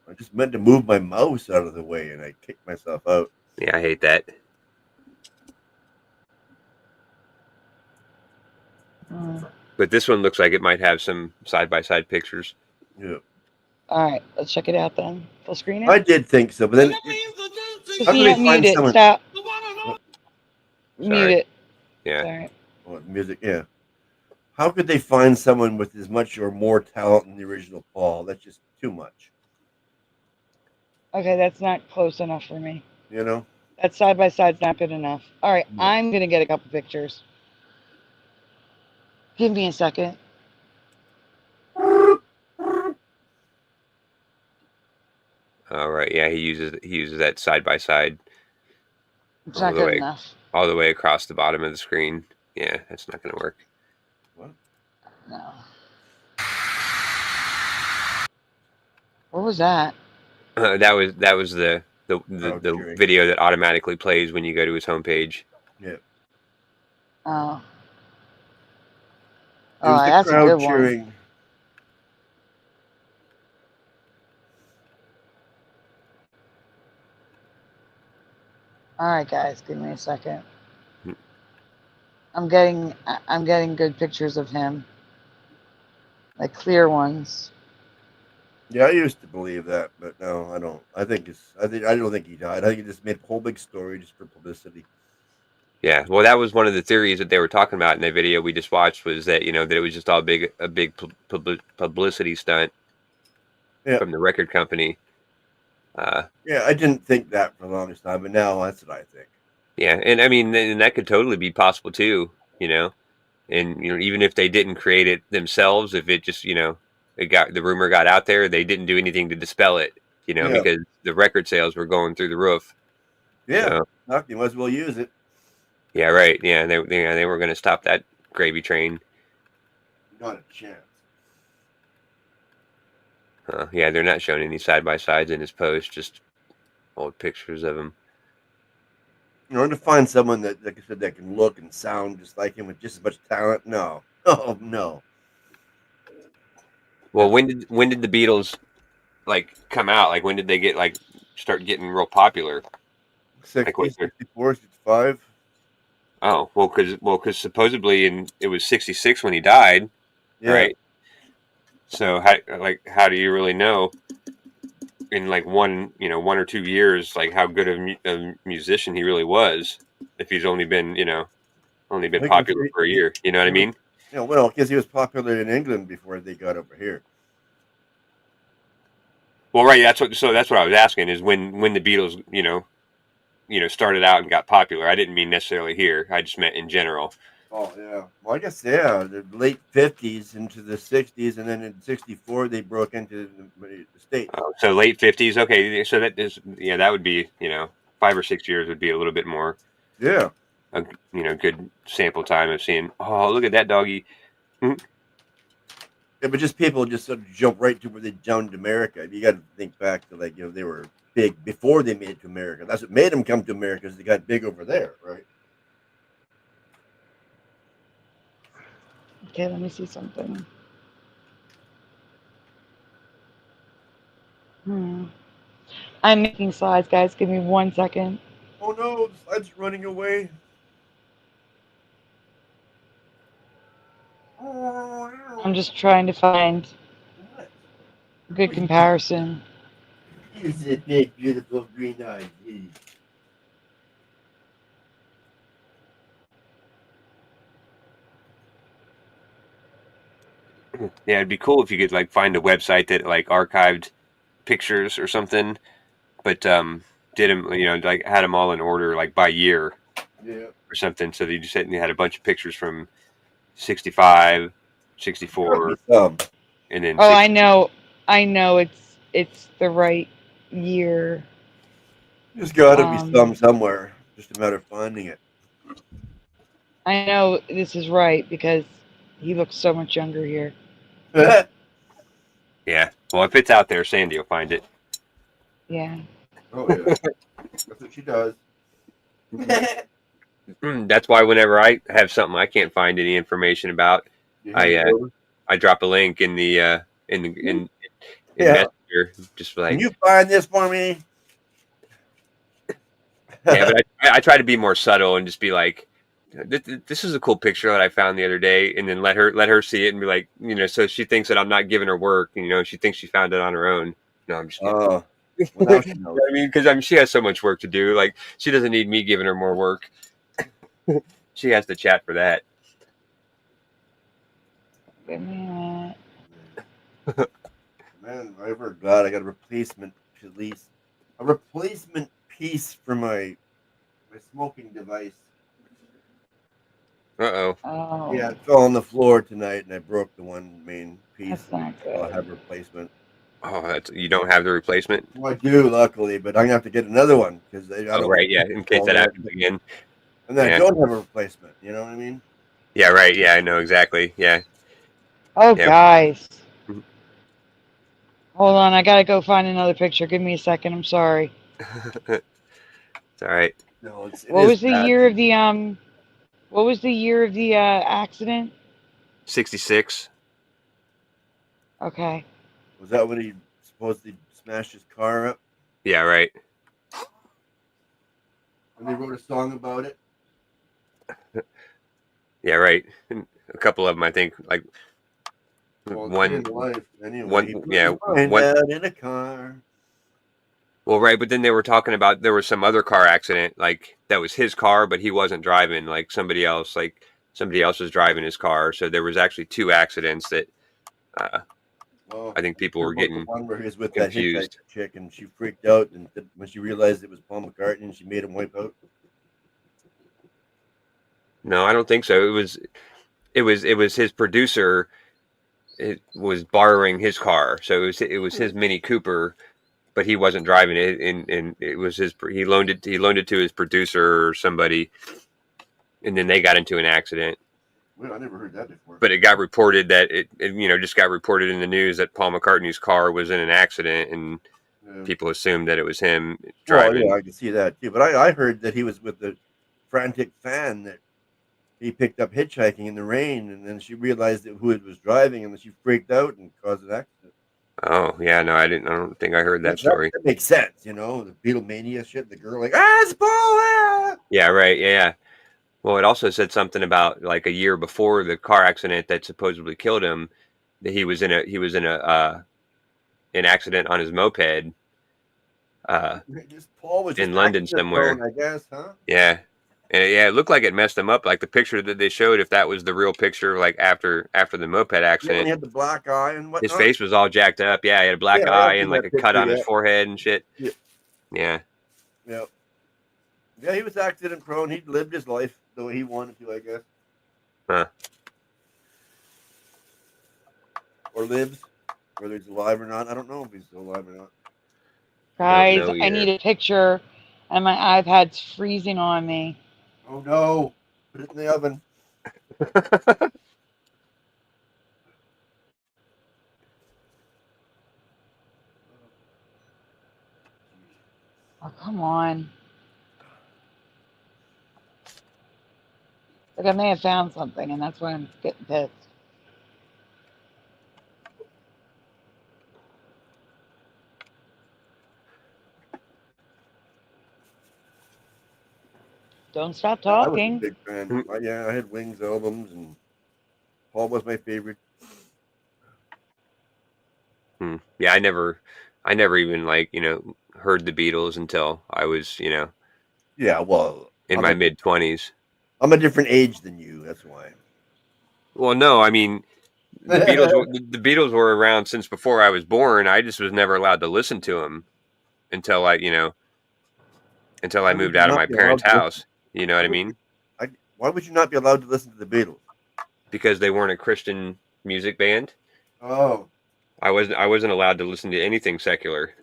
I just meant to move my mouse out of the way and I kicked myself out. Yeah, I hate that. But this one looks like it might have some side-by-side pictures. Yeah. All right, let's check it out then. Full screen it? I did think so, but then how can they find mute someone? it. Stop. Mute it. Yeah. Sorry. What, music? Yeah. How could they find someone with as much or more talent than the original Paul? That's just too much. Okay, that's not close enough for me. You know? That side by side's not good enough. All right, I'm gonna get a couple pictures. Give me a second. All right. Yeah, he uses that side by side. It's not good enough. All the way across the bottom of the screen. Yeah, that's not going to work. What? No. What was that? That was the video that automatically plays when you go to his homepage. Yeah. Oh. It was the that's a crowd good cheering. one. All right, guys, give me a second. I'm getting good pictures of him, like clear ones. Yeah, I used to believe that, but no, I don't. I don't think he died. I think he just made a whole big story just for publicity. Yeah, well, that was one of the theories that they were talking about in the video we just watched, was that that it was just all a big publicity stunt Yeah, from the record company. yeah, I didn't think that for the longest time, but now that's what I think. Yeah, and I mean, and that could totally be possible too. And even if they didn't create it themselves, if it just the rumor got out there, they didn't do anything to dispel it. Yeah, Because the record sales were going through the roof. yeah, So you might as well use it. yeah, right. Yeah, they were going to stop that gravy train. Not a chance. Yeah, they're not showing any side by sides in his post, just old pictures of him. In order to find someone that, like I said, that can look and sound just like him with just as much talent, no, oh no. Well, when did the Beatles come out? Like, when did they start getting real popular? 60, 64, 65. Oh, because supposedly it was 66 when he died, Yeah. right? So how do you really know in one or 2 years how good a musician he really was, if he's only been popular for a year? You know what I mean? Yeah, well, because he was popular in England before they got over here. Well, right. That's what I was asking, is when the Beatles started out and got popular. I didn't mean necessarily here. I just meant in general. Oh yeah. Well, I guess the late 50s into the 60s, and then in 64 they broke into the States. Oh, so late 50s. Okay, so that would be 5 or 6 years would be a little bit more. Yeah. A good sample time of seeing. Oh, look at that doggy. Yeah, but just people just sort of jump right to where they jumped to America. You got to think back to they were big before they made it to America. That's what made them come to America, is they got big over there, right? Okay, let me see something. I'm making slides, guys. Give me 1 second. Oh no, the slide's running away. I'm just trying to find a good comparison. Is it big, beautiful green eyes? Yeah, it'd be cool if you could find a website that archived pictures or something, but did them had them all in order by year. Yeah. Or something, so that you just had a bunch of pictures from 65, 64, and then. Oh, I know it's the right year. There's got to be some somewhere. Just a matter of finding it. I know this is right because he looks so much younger here. Yeah. Well, if it's out there, Sandy will find it. Yeah. Oh yeah. That's what she does. That's why whenever I have something I can't find any information about, I drop a link in the Messenger, just Can you find this for me? Yeah, but I try to be more subtle and just be like, this is a cool picture that I found the other day, and then let her see it and be like, so she thinks that I'm not giving her work, she thinks she found it on her own. No, I'm just kidding. Well, now she knows. I mean, because she has so much work to do. Like, she doesn't need me giving her more work. She has to chat for that. Give me a minute. Man, I forgot I got a replacement piece. A replacement piece for my smoking device. Uh-oh. Oh. Yeah, it fell on the floor tonight, and I broke the one main piece. That's not good. I'll have a replacement. Oh, you don't have the replacement? Well, I do, luckily, but I'm gonna have to get another one because I don't. Right, yeah, in case that happens again. And then I don't have a replacement. You know what I mean? Yeah, right. Yeah, I know exactly. Yeah. Oh, yeah. Guys. Hold on, I gotta go find another picture. Give me a second. I'm sorry. It's all right. No, what was the year of the What was the year of the accident? 66. Okay. Was that when he supposedly smashed his car up? Yeah, right. And they wrote a song about it. Yeah, right. And a couple of them, I think, like Well, one, in life, anyway. one, He put yeah, his mind one. out in a car. Well, right, but then they were talking about there was some other car accident, like that was his car, but he wasn't driving. Like somebody else was driving his car. So there was actually two accidents that Well, I think people were about the getting one where he was with that hitchhiker confused. chick, and she freaked out, and when she realized it was Paul McCartney, and she made him wipe out. No, I don't think so. It was his producer. It was borrowing his car, so it was his Mini Cooper, but he wasn't driving it, and it was he loaned it to his producer or somebody, and then they got into an accident. Well, I never heard that before. But it got reported that it just got reported in the news that Paul McCartney's car was in an accident, and people assumed that it was him driving. Well, yeah, I can see that too. But I heard that he was with the frantic fan that he picked up hitchhiking in the rain, and then she realized that who it was driving, and then she freaked out and caused an accident. Oh yeah, no, I didn't. I don't think I heard that story. That makes sense, the Beatlemania shit. The girl like, it's Paul. Ah! Yeah, right. Yeah. Well, it also said something about like a year before the car accident that supposedly killed him, that he was in an accident on his moped. Paul was in London somewhere, prone, I guess, huh? Yeah, and it looked like it messed him up. Like the picture that they showed, if that was the real picture, like after the moped accident, he had the black eye and whatnot. His face was all jacked up. Yeah, he had a black eye and like a cut on his forehead and shit. Yeah. Yeah, he was accident prone. He lived his life the way he wanted to, I guess. Huh. Or lives, whether he's alive or not. I don't know if he's still alive or not. Guys, I need a picture, and my iPad's freezing on me. Oh no! Put it in the oven. Oh, come on. Like I may have found something, and that's why I'm getting pissed. Don't stop talking. I was a big fan. I had Wings albums, and Paul was my favorite. Yeah, I never even heard the Beatles until I was Yeah, well, in my mid-20s. I'm a different age than you. That's why. Well, no, I mean the Beatles were around since before I was born. I just was never allowed to listen to them until I moved out of my parents' house. You know what I mean? Why would you not be allowed to listen to the Beatles? Because they weren't a Christian music band. Oh. I wasn't allowed to listen to anything secular.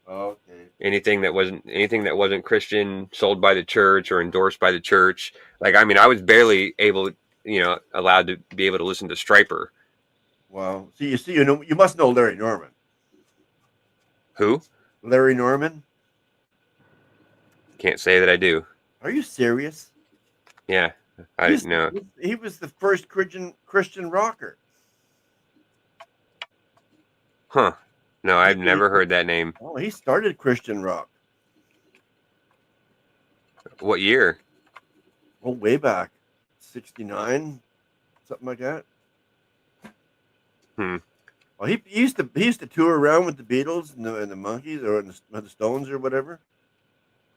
Okay. Anything that wasn't Christian, sold by the church or endorsed by the church. Like, I mean, I was barely allowed to be able to listen to Stryper. Wow. So you must know Larry Norman. Who? Larry Norman? Can't say that I do. Are you serious? Yeah, I know. He was the first Christian rocker. Huh. No, I've never heard that name. Oh, he started Christian rock. What year? Oh, way back. 69, something like that. Well, he used to tour around with the Beatles and the Monkees or the Stones or whatever.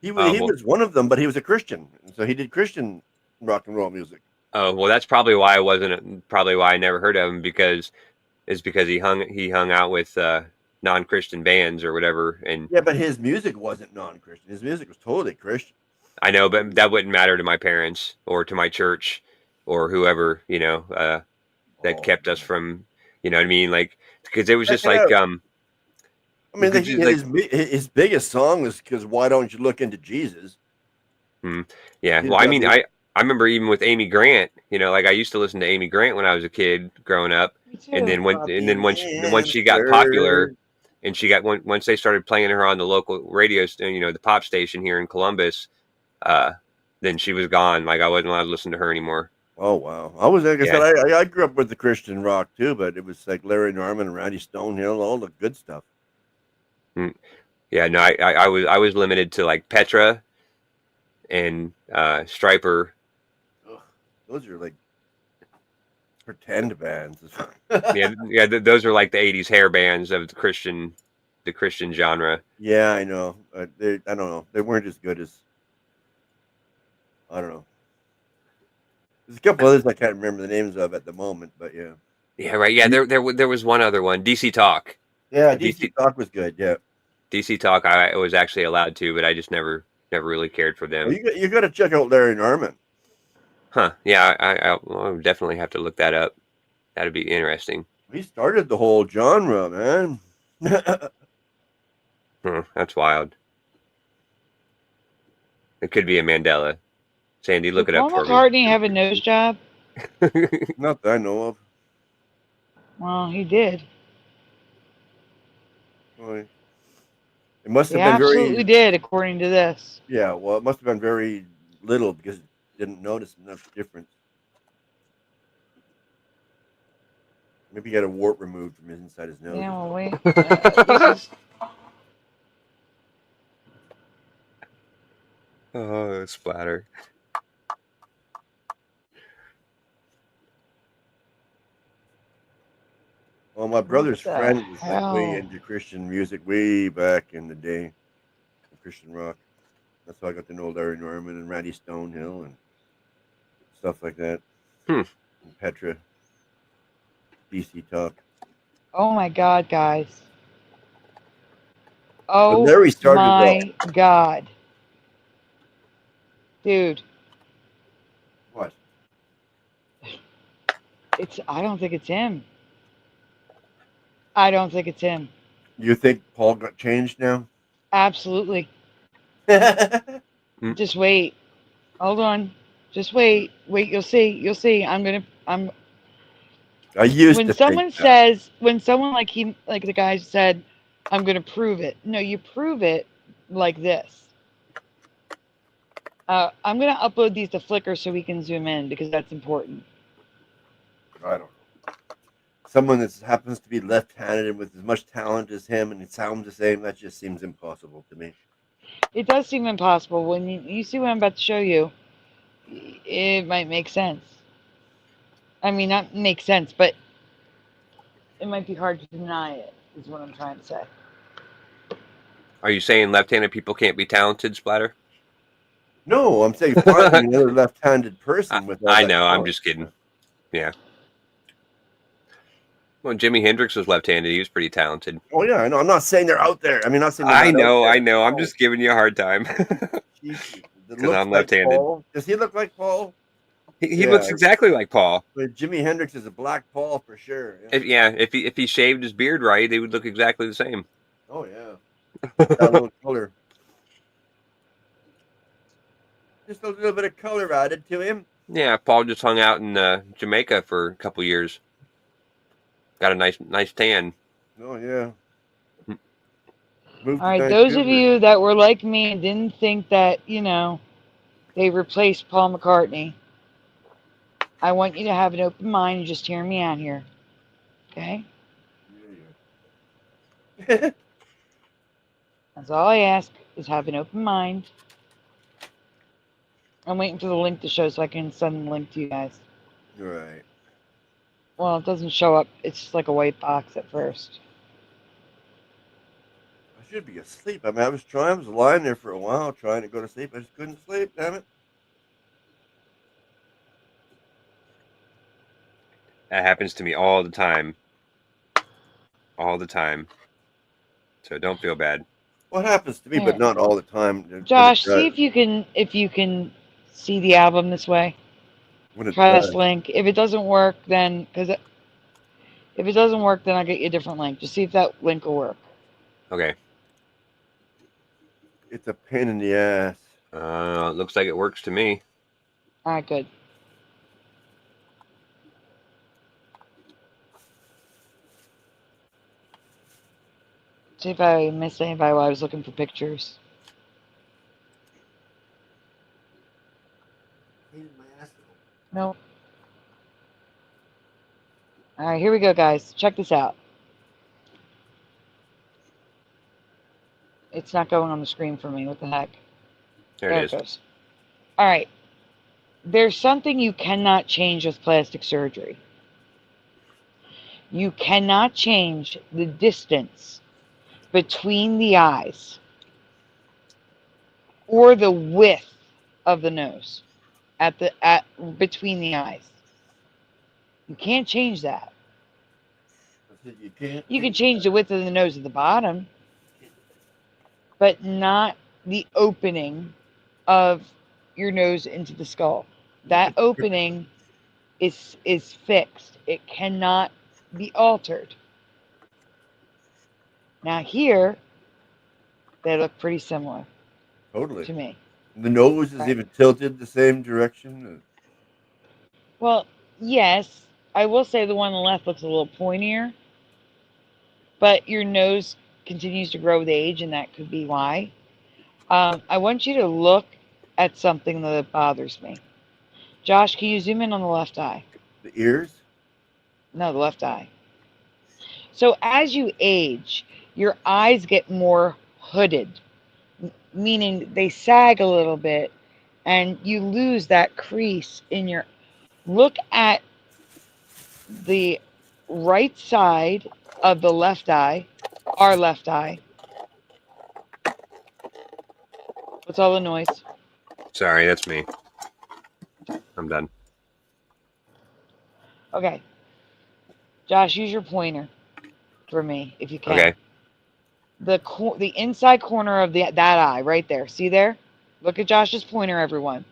He was one of them, but he was a Christian, and so he did Christian rock and roll music. Oh, well, that's probably why I never heard of him, because he hung out with non-Christian bands or whatever. And yeah, but his music wasn't non-Christian. His music was totally Christian. I know, but that wouldn't matter to my parents or to my church or whoever, that kept us from, you know what I mean? Like, because it was just like, I mean, his biggest song was because "Why Don't You Look Into Jesus." Yeah, well, I mean, I remember even with Amy Grant, like I used to listen to Amy Grant when I was a kid growing up, and then once she got popular, and once they started playing her on the local radio, the pop station here in Columbus, then she was gone. Like I wasn't allowed to listen to her anymore. Oh wow! I grew up with the Christian rock too, but it was like Larry Norman and Randy Stonehill, all the good stuff. Yeah, no, I was limited to like Petra and Stryper. Those are like pretend bands. Yeah. Those are like the '80s hair bands of the Christian genre. Yeah, I know. I don't know. They weren't as good as. I don't know. There's a couple others I can't remember the names of at the moment, but yeah. Yeah, right. Yeah, there was one other one, DC Talk. Yeah, DC Talk was good. Yeah, DC Talk. I was actually allowed to, but I just never really cared for them. oh, you got to check out Larry Norman. Huh? Yeah, I'll definitely have to look that up. That'd be interesting. He started the whole genre, man. That's wild. It could be a Mandela. Sandy, look it up for me. Paul McCartney have a nose job? Not that I know of. Well, he did. It must He have been absolutely very. did, according to this. Yeah, well, it must have been very little because it didn't notice enough difference. Maybe he got a wart removed from inside his nose. Yeah, well, wait. Oh, splatter. Well, my brother's What the friend was like way hell? into Christian music way back in the day, Christian rock. That's how I got to know Larry Norman and Randy Stonehill and stuff like that. And Petra, DC Talk. Oh my God, guys. Oh Larry started my God. Dude, What? I don't think it's him. I don't think it's him. You think Paul got changed now? Absolutely. Just wait. Hold on. Just wait. Wait, you'll see. You'll see. I used when to someone think that. says, when someone like the guy said, I'm gonna prove it. No, you prove it like this. I'm gonna upload these to Flickr so we can zoom in because that's important. I don't know. Someone that happens to be left-handed and with as much talent as him and it sounds the same, that just seems impossible to me. It does seem impossible. When you see what I'm about to show you, it might make sense. I mean, not make sense, but it might be hard to deny it, is what I'm trying to say. Are you saying left-handed people can't be talented, Splatter? No, I'm saying finding another left-handed person with all I that know, I'm talent. just kidding. Yeah. Well, Jimi Hendrix was left-handed. He was pretty talented. Oh yeah, I know. I'm not saying they're out there. I mean, not saying they're I not out there. know. I'm just giving you a hard time. Because I'm left-handed. Paul. Does he look like Paul? He looks exactly like Paul. But Jimi Hendrix is a black Paul for sure. If he shaved his beard right, they would look exactly the same. Oh yeah, that little color. Just a little bit of color added to him. Yeah, Paul just hung out in Jamaica for a couple years. Got a nice tan. Oh yeah. All right, those of you that were like me and didn't think that, they replaced Paul McCartney, I want you to have an open mind and just hear me out here. Okay? Yeah. That's all I ask, is have an open mind. I'm waiting for the link to show so I can send the link to you guys. Right. Well, it doesn't show up. It's just like a white box at first. I should be asleep. I mean, I was lying there for a while trying to go to sleep. I just couldn't sleep. Damn it. That happens to me all the time. All the time. So don't feel bad. Well, it happens to me, but not all the time. Josh, see if you can see the album this way. Try this link. If it doesn't work, then if it doesn't work, then I'll get you a different link. Just see if that link will work. Okay. It's a pain in the ass. It looks like it works to me. All right, good. See if I missed anybody while I was looking for pictures. Nope. All right, here we go, guys. Check this out. It's not going on the screen for me. What the heck? There it is. Goes. All right. There's something you cannot change with plastic surgery. You cannot change the distance between the eyes or the width of the nose at between the eyes. You can't change that. You can't. You can change the width of the nose at the bottom, but not the opening of your nose into the skull. That opening is fixed. It cannot be altered. Now here, they look pretty similar Totally. to me. The nose is Right. even tilted the same direction. Well, yes, I will say the one on the left looks a little pointier, but your nose continues to grow with age, and that could be why. I want you to look at something that bothers me. Josh, can you zoom in on the left eye? The ears? No, the left eye. So as you age, your eyes get more hooded, meaning they sag a little bit, and you lose that crease in your... Look at the right side of the left eye, our left eye. What's all the noise? Sorry, that's me. I'm done. Okay. Josh, use your pointer for me if you can. Okay. The inside corner of that eye right there. See there? Look at Josh's pointer, everyone.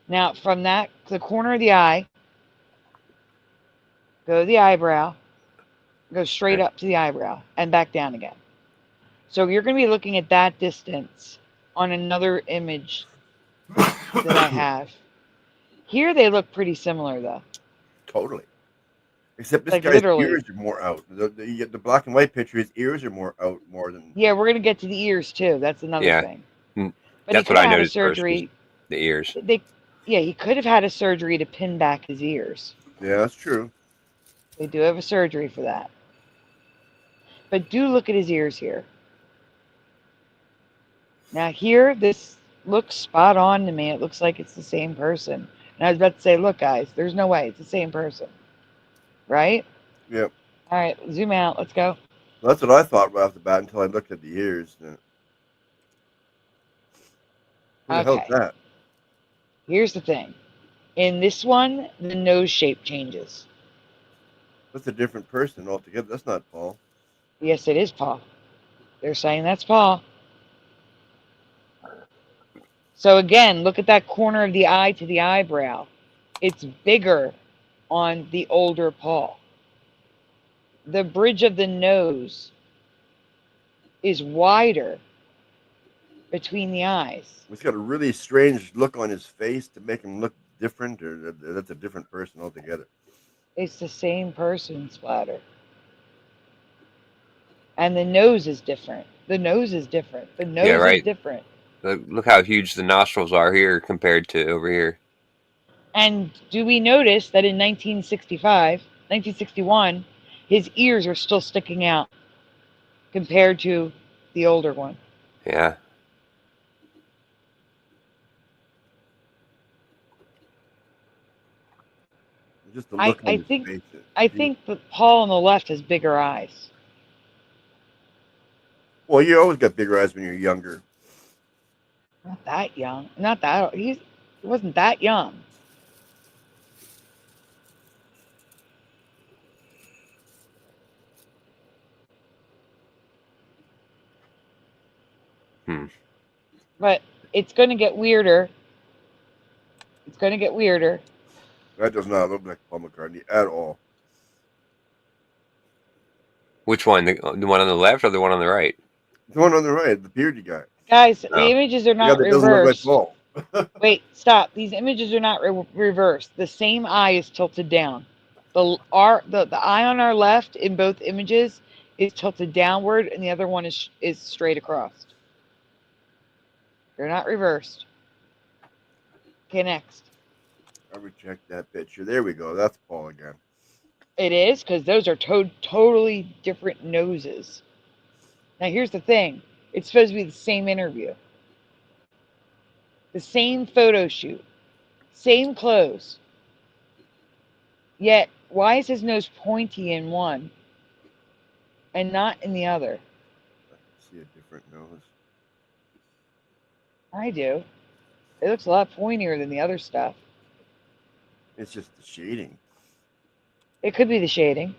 Now, from the corner of the eye, go to the eyebrow, go straight up to the eyebrow, and back down again. So you're going to be looking at that distance on another image that I have. Here they look pretty similar, though. Totally. Except this Like, guy's literally. ears are more out. The black and white picture, his ears are more out more than. Yeah, we're going to get to the ears, too. That's another thing. Mm, But that's he what I could have had a noticed first was surgery. the ears. He could have had a surgery to pin back his ears. Yeah, that's true. They do have a surgery for that. But do look at his ears here. Now here, this looks spot on to me. It looks like it's the same person. And I was about to say, look, guys, there's no way it's the same person. Right? Yep. All right, zoom out. Let's go. Well, that's what I thought right off the bat until I looked at the ears. What the hell is that? Here's the thing. In this one, the nose shape changes. That's a different person altogether. That's not Paul. Yes, it is Paul. They're saying that's Paul. So again, look at that corner of the eye to the eyebrow. It's bigger on the older Paul. The bridge of the nose is wider between the eyes. He's got a really strange look on his face to make him look different, or that's a different person altogether. It's the same person, Splatter. And the nose is different. The nose is different. The nose is different. Look how huge the nostrils are here compared to over here. And do we notice that in 1961, his ears are still sticking out compared to the older one? Yeah. Just the look I think that Paul on the left has bigger eyes. Well, you always got bigger eyes when you're younger. Not that young. Not that. He wasn't that young. But it's going to get weirder. It's going to get weirder. That does not look like Paul McCartney at all. Which one? The one on the left or the one on the right? The one on the right, the beardy guy. Guys, the images are not reversed. Doesn't look like Paul. Wait, stop. These images are not reversed. The same eye is tilted down. The eye on our left in both images is tilted downward, and the other one is straight across. They're not reversed. Okay, next. I reject that picture. There we go. That's Paul again. It is, because those are totally different noses. Now, here's the thing. It's supposed to be the same interview. The same photo shoot. Same clothes. Yet, why is his nose pointy in one and not in the other. I see a different nose. I do. It looks a lot pointier than the other stuff. It's just the shading. It could be the shading.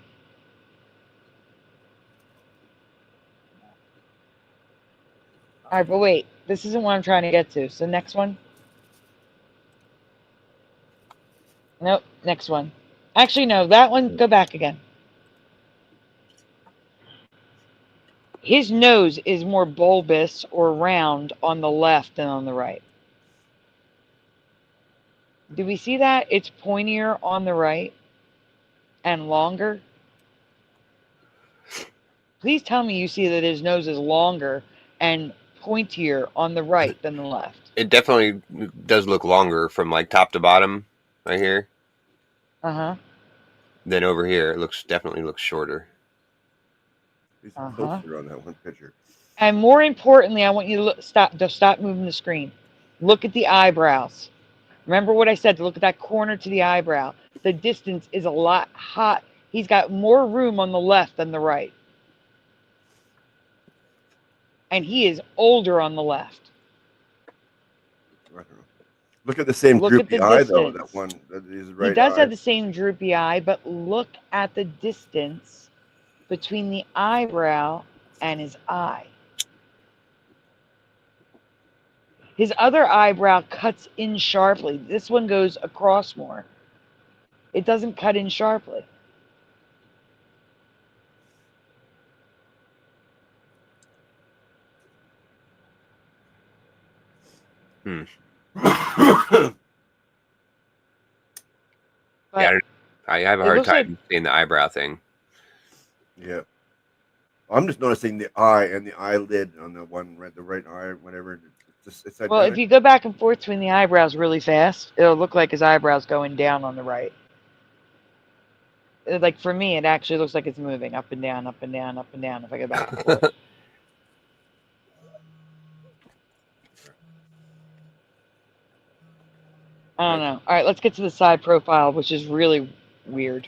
All right, but wait. This isn't what I'm trying to get to. So next one. Nope, next one. Actually, no, that one, go back again. His nose is more bulbous or round on the left than on the right. Do we see that? It's pointier on the right and longer. Please tell me you see that his nose is longer and pointier on the right than the left. It definitely does look longer from like top to bottom right here. Uh-huh. Then over here, it definitely looks shorter. He's closer on that one picture. And more importantly, I want you to look, stop moving the screen. Look at the eyebrows. Remember what I said, to look at that corner to the eyebrow. The distance is a lot hot. He's got more room on the left than the right. And he is older on the left. I don't know. Look at the same Look droopy at the eye, though. distance. That one, that is right. He does eye. have the same droopy eye, but look at the distance between the eyebrow and his eye. His other eyebrow cuts in sharply. This one goes across more. It doesn't cut in sharply. Yeah, I have a hard time seeing the eyebrow thing. Yeah. I'm just noticing the eye and the eyelid on the one, the right eye, whatever. It's well, if you go back and forth between the eyebrows really fast, it'll look like his eyebrows going down on the right. Like for me, it actually looks like it's moving up and down, up and down, up and down if I go back and forth. I don't know. All right, let's get to the side profile, which is really weird.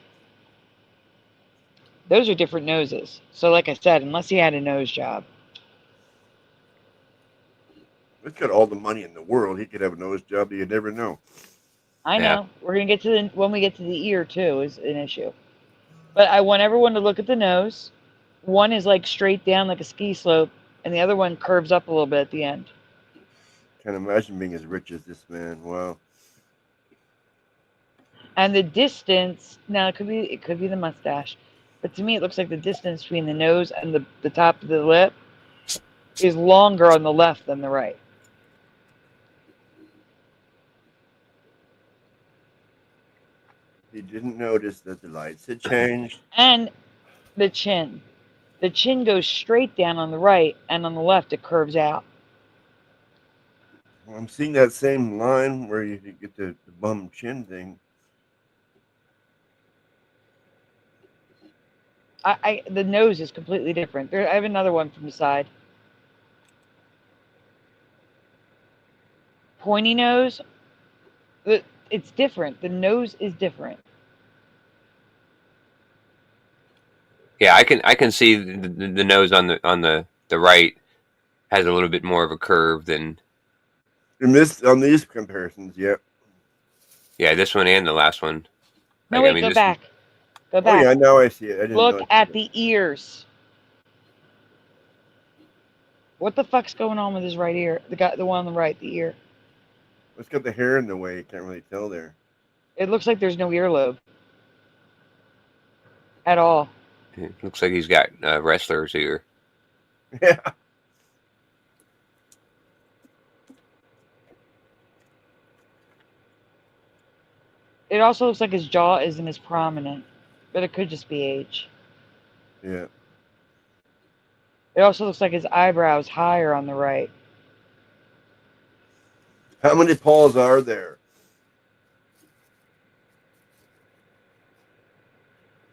Those are different noses. So like I said, unless he had a nose job. He's got all the money in the world. He could have a nose job that you'd never know. I know. We're going to get to when we get to the ear, too, is an issue. But I want everyone to look at the nose. One is like straight down like a ski slope, and the other one curves up a little bit at the end. Can't imagine being as rich as this man. Wow. And the distance, now it could be the mustache, but to me it looks like the distance between the nose and the top of the lip is longer on the left than the right. He didn't notice that the lights had changed. And the chin. The chin goes straight down on the right, and on the left it curves out. Well, I'm seeing that same line where you get the bum chin thing. The nose is completely different. I have another one from the side. Pointy nose. It's different. The nose is different. Yeah, I can see the nose on the right has a little bit more of a curve than on these comparisons. Yeah. Yeah, this one and the last one. No, wait, go back. Go back. Oh yeah, now I see it. Look at the ears. What the fuck's going on with his right ear? The one on the right, the ear. It's got the hair in the way. You can't really tell there. It looks like there's no earlobe at all. It looks like he's got a wrestler's ear. Yeah. It also looks like his jaw isn't as prominent, but it could just be age. Yeah. It also looks like his eyebrows higher on the right. How many paws are there?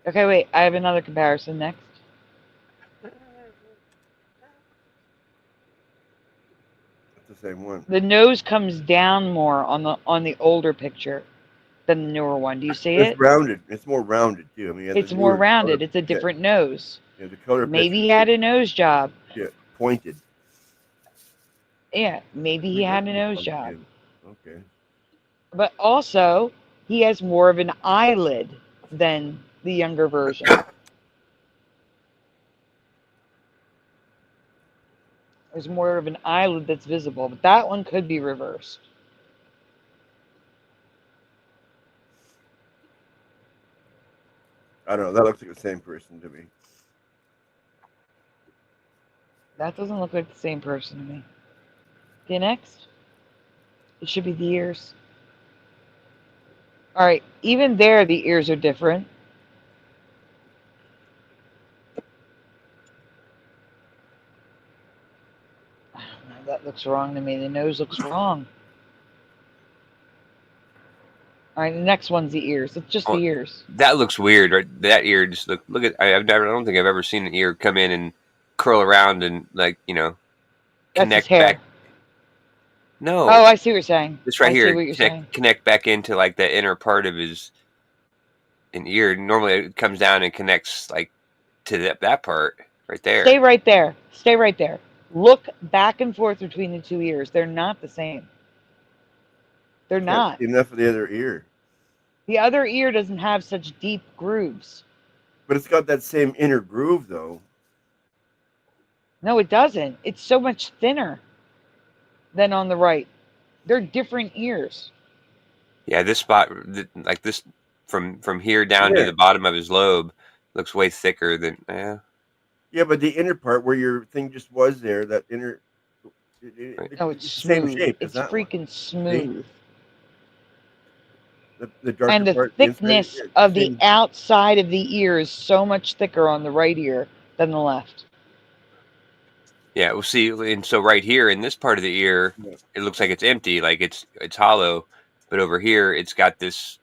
Okay, wait. I have another comparison next. It's the same one. The nose comes down more on the older picture than the newer one. Do you see it? It's rounded. It's more rounded too. I mean, it's more rounded. It's a different nose. Yeah, the color Maybe he picture had a nose job. pointed. Yeah, maybe he had a nose job. Okay. But also, he has more of an eyelid than the younger version. There's more of an eyelid that's visible, but that one could be reversed. I don't know. That looks like the same person to me. That doesn't look like the same person to me. Okay, next. It should be the ears. All right, even there, the ears are different. That looks wrong to me. The nose looks wrong. All right, the next one's the ears. It's just the ears. That looks weird, right? That ear just look at. I don't think I've ever seen an ear come in and curl around and That's connect his hair. back. No. Oh, I see what you're saying. This right I here, see what you're saying. connect back into like the inner part of an ear. Normally, it comes down and connects like to that part right there. Stay right there. Stay right there. Look back and forth between the two ears. They're not the same. They're not. Enough for the other ear. The other ear doesn't have such deep grooves. But it's got that same inner groove, though. No, it doesn't. It's so much thinner than on the right. They're different ears. Yeah, this spot, like this, from here down to the bottom of his lobe, looks way thicker than. Yeah, but the inner part where your thing just was there, that inner. No, it's smooth. Same shape. It's freaking smooth. The darker and the part, thickness of the outside of the ear is so much thicker on the right ear than the left. Yeah, we'll see. And so right here in this part of the ear, it looks like it's empty, like it's hollow. But over here, it's got this,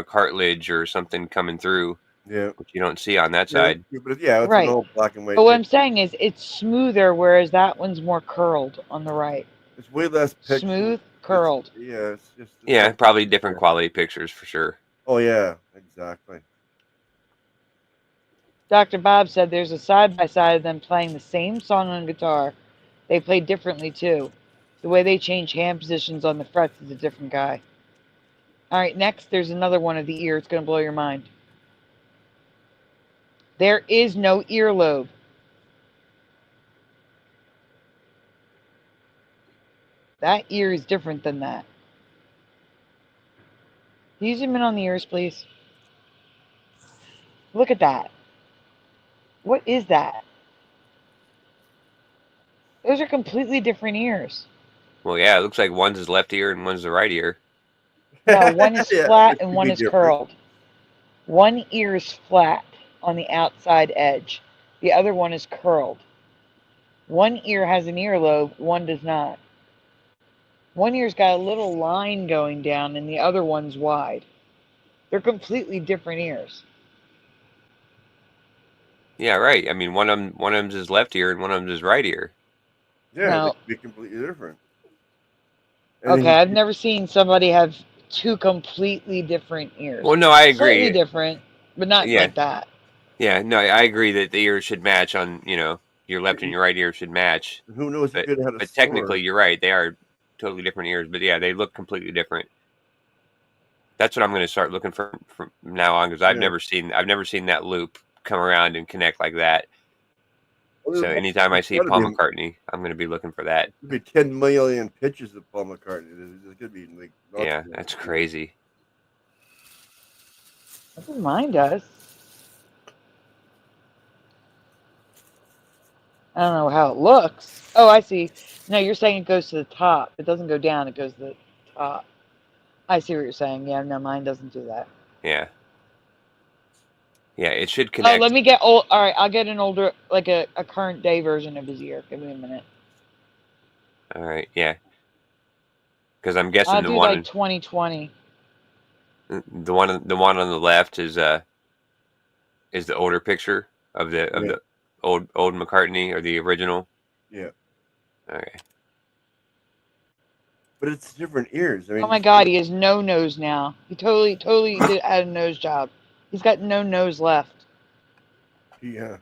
cartilage or something coming through. Yeah, which you don't see on that side. But it's right. an old black and white. But what I'm saying is, it's smoother, whereas that one's more curled on the right. It's way less pixel. Smooth, curled. It's just. Probably different quality pictures for sure. Oh yeah, exactly. Dr. Bob said there's a side-by-side of them playing the same song on guitar. They play differently, too. The way they change hand positions on the frets is a different guy. All right, next, there's another one of the ear. It's going to blow your mind. There is no earlobe. That ear is different than that. Can you zoom in on the ears, please? Look at that. What is that? Those are completely different ears. Well, yeah, it looks like one's his left ear and one's the right ear. No, one is flat and one is curled. One ear is flat on the outside edge. The other one is curled. One ear has an earlobe, one does not. One ear's got a little line going down and the other one's wide. They're completely different ears. Yeah, right. I mean, one of them's his left ear and one of them's his right ear. Yeah, No. they could be completely different. And Okay, I've never seen somebody have two completely different ears. Well, no, I agree. Slightly different, but not like that. Yeah, no, I agree that the ears should match on, your left and your right ear should match. Who knows? But technically, you're right. They are totally different ears. But yeah, they look completely different. That's what I'm going to start looking for from now on, because I've never seen that loop come around and connect like that. So anytime I see Paul McCartney, I'm going to be looking for that. There'll be 10 million pictures of Paul McCartney. There's going to be like. Yeah, that's crazy. Mine does. I don't know how it looks. Oh, I see. No, you're saying it goes to the top. It doesn't go down. It goes to the top. I see what you're saying. Yeah, no, mine doesn't do that. Yeah. Yeah, it should connect. Oh, let me get old. All right, I'll get an older, like a current day version of his ear. Give me a minute. All right, yeah. Because I'm guessing I'll do like 2020. The one on the left is the older picture of the old McCartney, or the original. Yeah. Okay. But it's different ears. I mean, Oh my God, he has no nose now. He totally had a nose job. He's got no nose left. Yeah.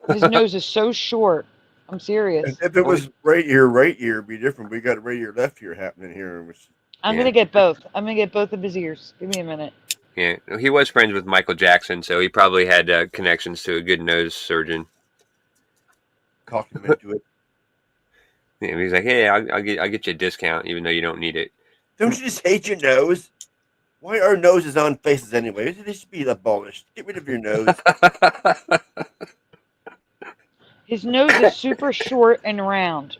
His nose is so short. I'm serious. If it was right ear, it'd be different. We got right ear, left ear happening here. Which, I'm Yeah. gonna get both. I'm gonna get both of his ears. Give me a minute. Yeah, he was friends with Michael Jackson, so he probably had connections to a good nose surgeon. talked him into it. Yeah, he's like, "Hey, I'll get you a discount, even though you don't need it." Don't you just hate your nose? Why are noses on faces anyway? They should be abolished. Get rid of your nose. His nose is super short and round.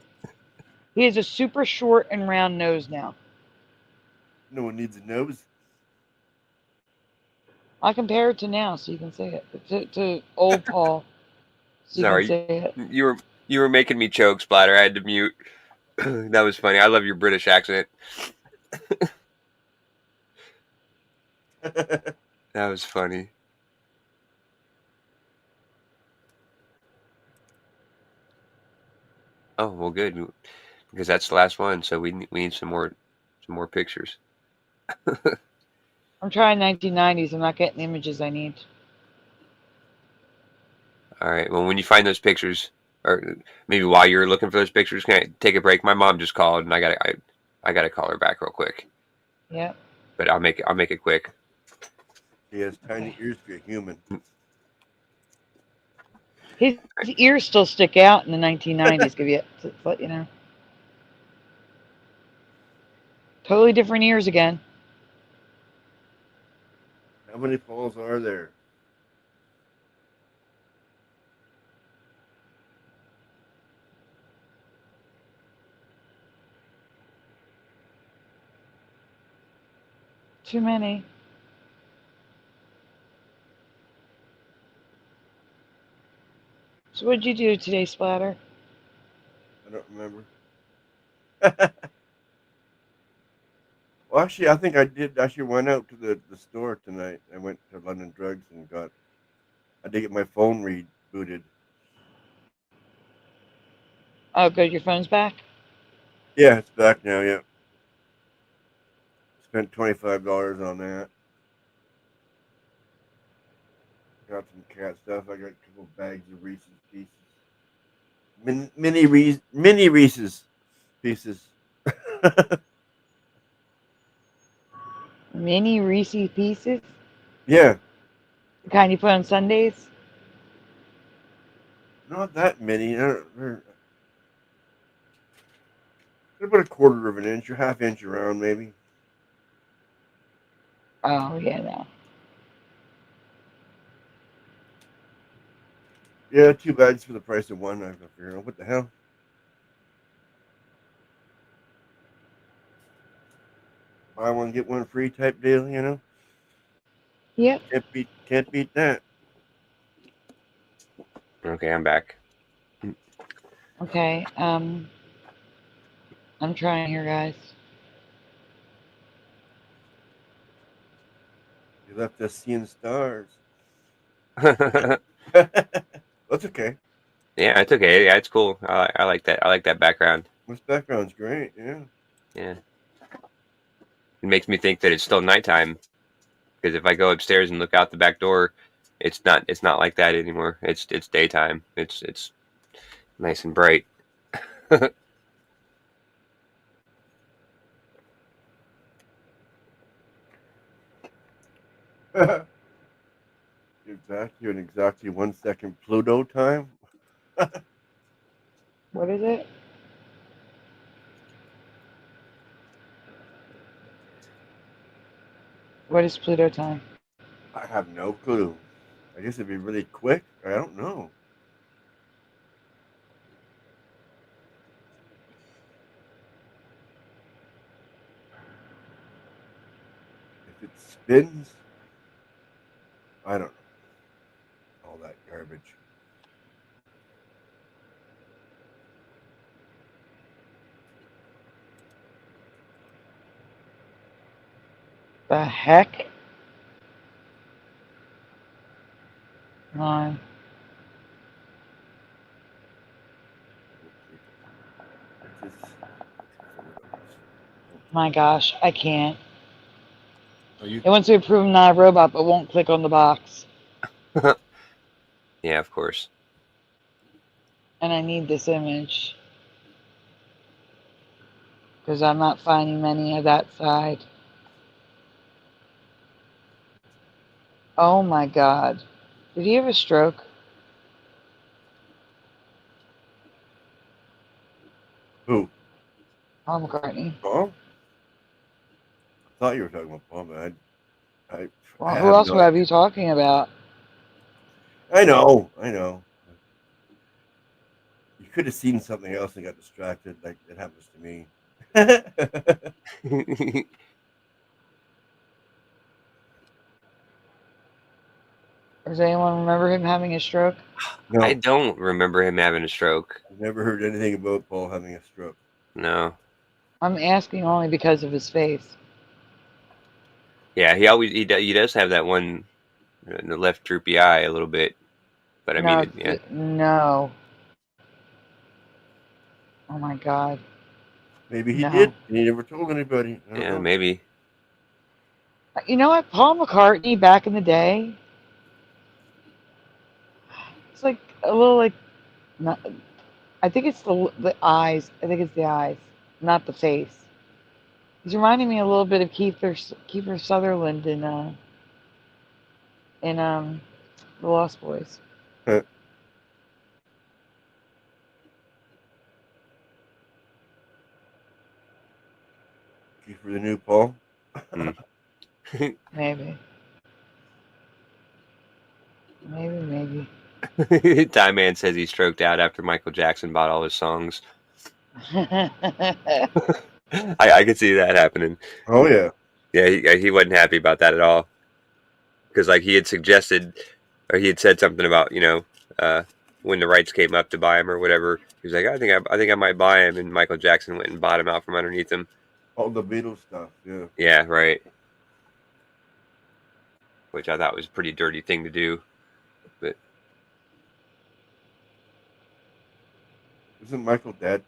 He has a super short and round nose now. No one needs a nose. I'll compare it to now so you can see it. To old Paul. So Sorry, you can see it. you were making me choke, Splatter. I had to mute. That was funny. I love your British accent. That was funny. Oh well, good, because that's the last one. So we need some more pictures. I'm trying 1990s. I'm not getting the images I need. All right. Well, when you find those pictures, or maybe while you're looking for those pictures, can I take a break? My mom just called, and I gotta call her back real quick. Yep. But I'll make it quick. He has tiny ears for a human. His ears still stick out in the 1990s. Give you to let you know. Totally different ears again. How many Pauls are there? Too many. So what'd you do today, Splatter? I don't remember. Well, actually, I think I did. Actually, went out to the store tonight. I went to London Drugs and I did get my phone rebooted. Oh, good. Your phone's back? Yeah, it's back now. Yeah. Spent $25 on that. Got some cat stuff. I got a couple bags of Reese's Pieces. Mini Reese's Pieces. Mini Reese's Pieces? Yeah. The kind you put on Sundays? Not that many. They're about a quarter of an inch or half inch around, maybe. Oh, yeah, no. Yeah, 2 bags for the price of one. I figure, what the hell? Buy one, get one free type deal, you know? Yep. Can't beat that. Okay, I'm back. Okay. I'm trying here, guys. You left us seeing stars. That's okay. Yeah, it's okay. Yeah, it's cool. I like that. I like that background. This background's great. Yeah. Yeah. It makes me think that it's still nighttime, because if I go upstairs and look out the back door, it's not like that anymore. It's daytime. It's nice and bright. exactly 1 second Pluto time. What is it? What is Pluto time? I have no clue. I guess it'd be really quick. I don't know. If it spins, I don't know. All that garbage. The heck? Line. My gosh, I can't. Oh, you It wants to approve I'm not a robot, but won't click on the box. Yeah, of course. And I need this image because I'm not finding many of that side. Oh my God. Did he have a stroke? Who? Paul McCartney. Paul? I thought you were talking about Paul, but I Well, who have else no would I be idea. talking about? I know. You could have seen something else and got distracted. Like it happens to me. Does anyone remember him having a stroke? No, I don't remember him having a stroke. I've never heard anything about Paul having a stroke. No. I'm asking only because of his face. Yeah, he does have that one, the left droopy eye a little bit, but I No, mean, yeah, no. Oh my God. Maybe he No. did, and he never told anybody. I don't yeah, know. maybe. You know what? Paul McCartney back in the day, it's like a little like, not, I think it's the eyes. I think it's the eyes, not the face. He's reminding me a little bit of Kiefer Sutherland in The Lost Boys. Huh. For the new Paul. Hmm. Maybe. Maybe. Time Man says he stroked out after Michael Jackson bought all his songs. I could see that happening. Oh yeah. Yeah, he wasn't happy about that at all. Because like he had suggested, or he had said something about when the rights came up to buy him or whatever. He was like, I think I might buy him, and Michael Jackson went and bought him out from underneath him. All the Beatles stuff. Yeah. Yeah, right. Which I thought was a pretty dirty thing to do. But Isn't Michael dead?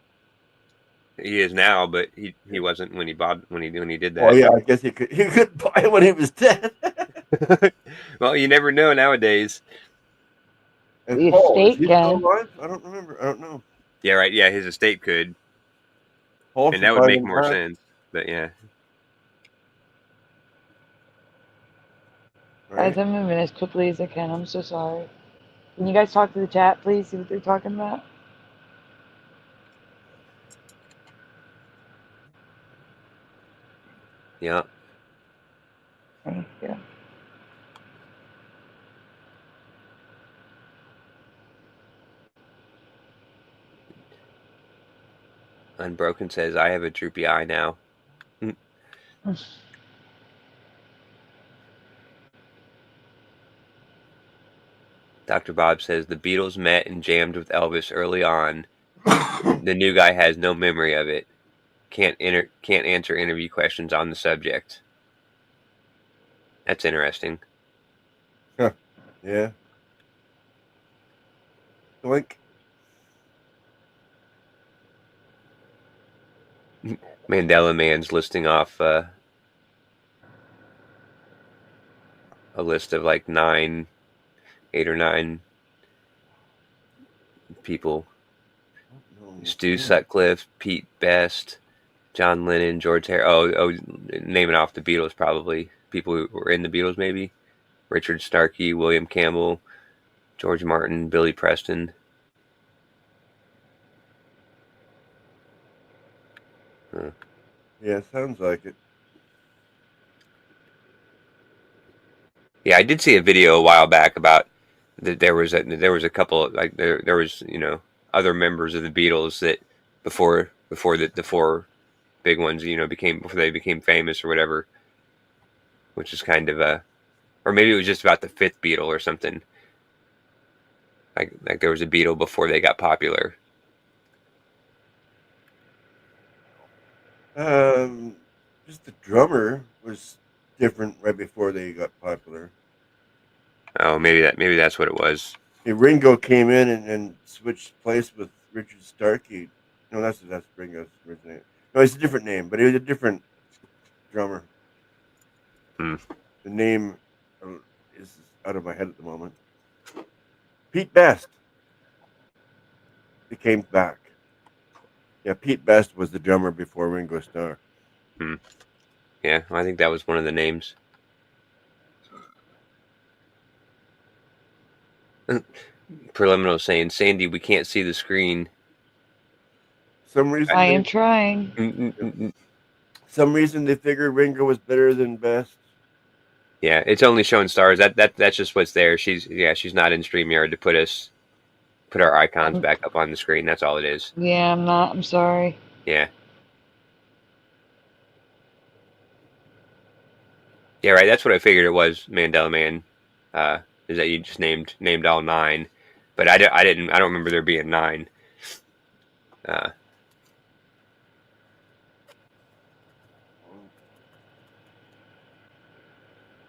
he is now, but he wasn't when he did Oh that. yeah, I guess he could buy it when he was dead. Well, you never know nowadays. And The Paul, is estate he still can. alive? I don't remember. I don't know. Yeah, right. Yeah, his estate could, Paul and should that would buy make them more back. sense. But yeah, Guys, Right? I'm moving as quickly as I can. I'm so sorry. Can you guys talk to the chat, please? See what they're talking about? yeah. Thank you. Unbroken says I have a droopy eye now. Dr. Bob says the Beatles met and jammed with Elvis early on. The new guy has no memory of it. Can't answer interview questions on the subject. That's interesting. Huh. Yeah. Doink. Mandela Man's listing off a list of like 8 or 9 people. Stu Sutcliffe, Pete Best, John Lennon, George Harrison. Oh, naming off the Beatles probably. People who were in the Beatles maybe. Richard Starkey, William Campbell, George Martin, Billy Preston. Huh. Yeah, sounds like it. Yeah, I did see a video a while back about that there was a couple like there was other members of the Beatles that before the 4 big ones before they became famous or whatever, which is kind of or maybe it was just about the 5th Beatle or something. Like there was a Beatle before they got popular. Just the drummer was different right before they got popular. Oh, maybe that's what it was. Yeah, Ringo came in and switched place with Richard Starkey. No, that's Ringo's original name. No, it's a different name, but he was a different drummer. Hmm. The name is out of my head at the moment. Pete Best. He came back. Yeah, Pete Best was the drummer before Ringo Starr. Yeah, I think that was one of the names. Preliminal saying, Sandy, we can't see the screen. Some reason I am trying. Some reason they figured Ringo was better than Best. Yeah, it's only showing stars. That's just what's there. She's not in StreamYard to put our icons back up on the screen. That's all it is. Yeah, I'm not. I'm sorry. Yeah. Yeah, right. That's what I figured it was, Mandela Man. Is that you just named all 9, but I don't remember there being 9.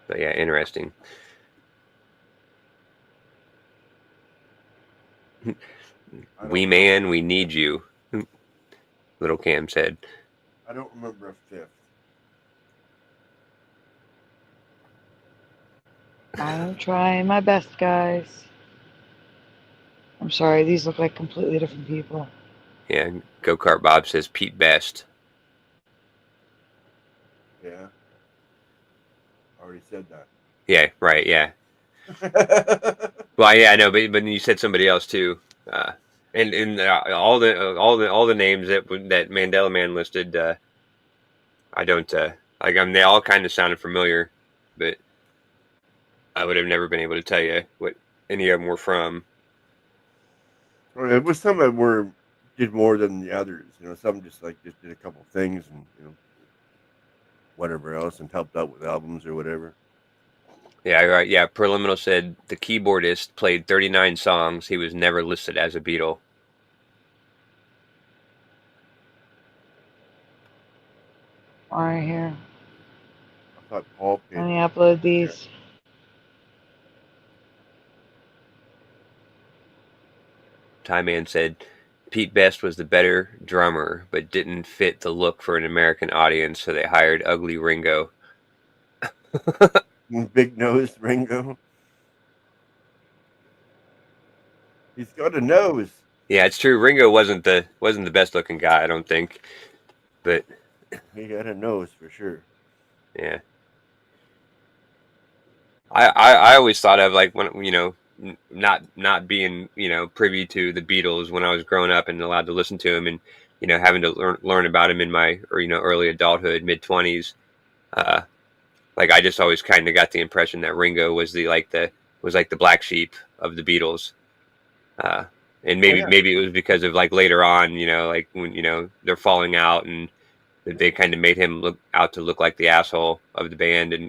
But yeah, interesting. We man, we need you. Little Cam said. I don't remember a 5th. I'm trying my best, guys. I'm sorry, these look like completely different people. Yeah, Go Kart Bob says Pete Best. Yeah. Already said that. Yeah, right. Yeah. Well, yeah, I know, but you said somebody else too. And all the names that Mandela Man listed, I don't like. They all kind of sounded familiar, but I would have never been able to tell you what any of them were from. Well, it was some that did more than the others. Some just did a couple things and whatever else and helped out with albums or whatever. Yeah, right. Yeah, Preliminal said the keyboardist played 39 songs. He was never listed as a Beatle. All right, here. I thought Paul paid. Let me upload these. Time Man said Pete Best was the better drummer, but didn't fit the look for an American audience, so they hired Ugly Ringo. Big nose Ringo. He's got a nose. Yeah, it's true. Ringo wasn't the best looking guy, I don't think. But he got a nose for sure. Yeah. I always thought of like when not being privy to the Beatles when I was growing up and allowed to listen to them and having to learn about them in my early adulthood, mid-20s. Like I just always kind of got the impression that Ringo was the black sheep of the Beatles. And maybe it was because of like later on, like when they're falling out and they kind of made him look like the asshole of the band, and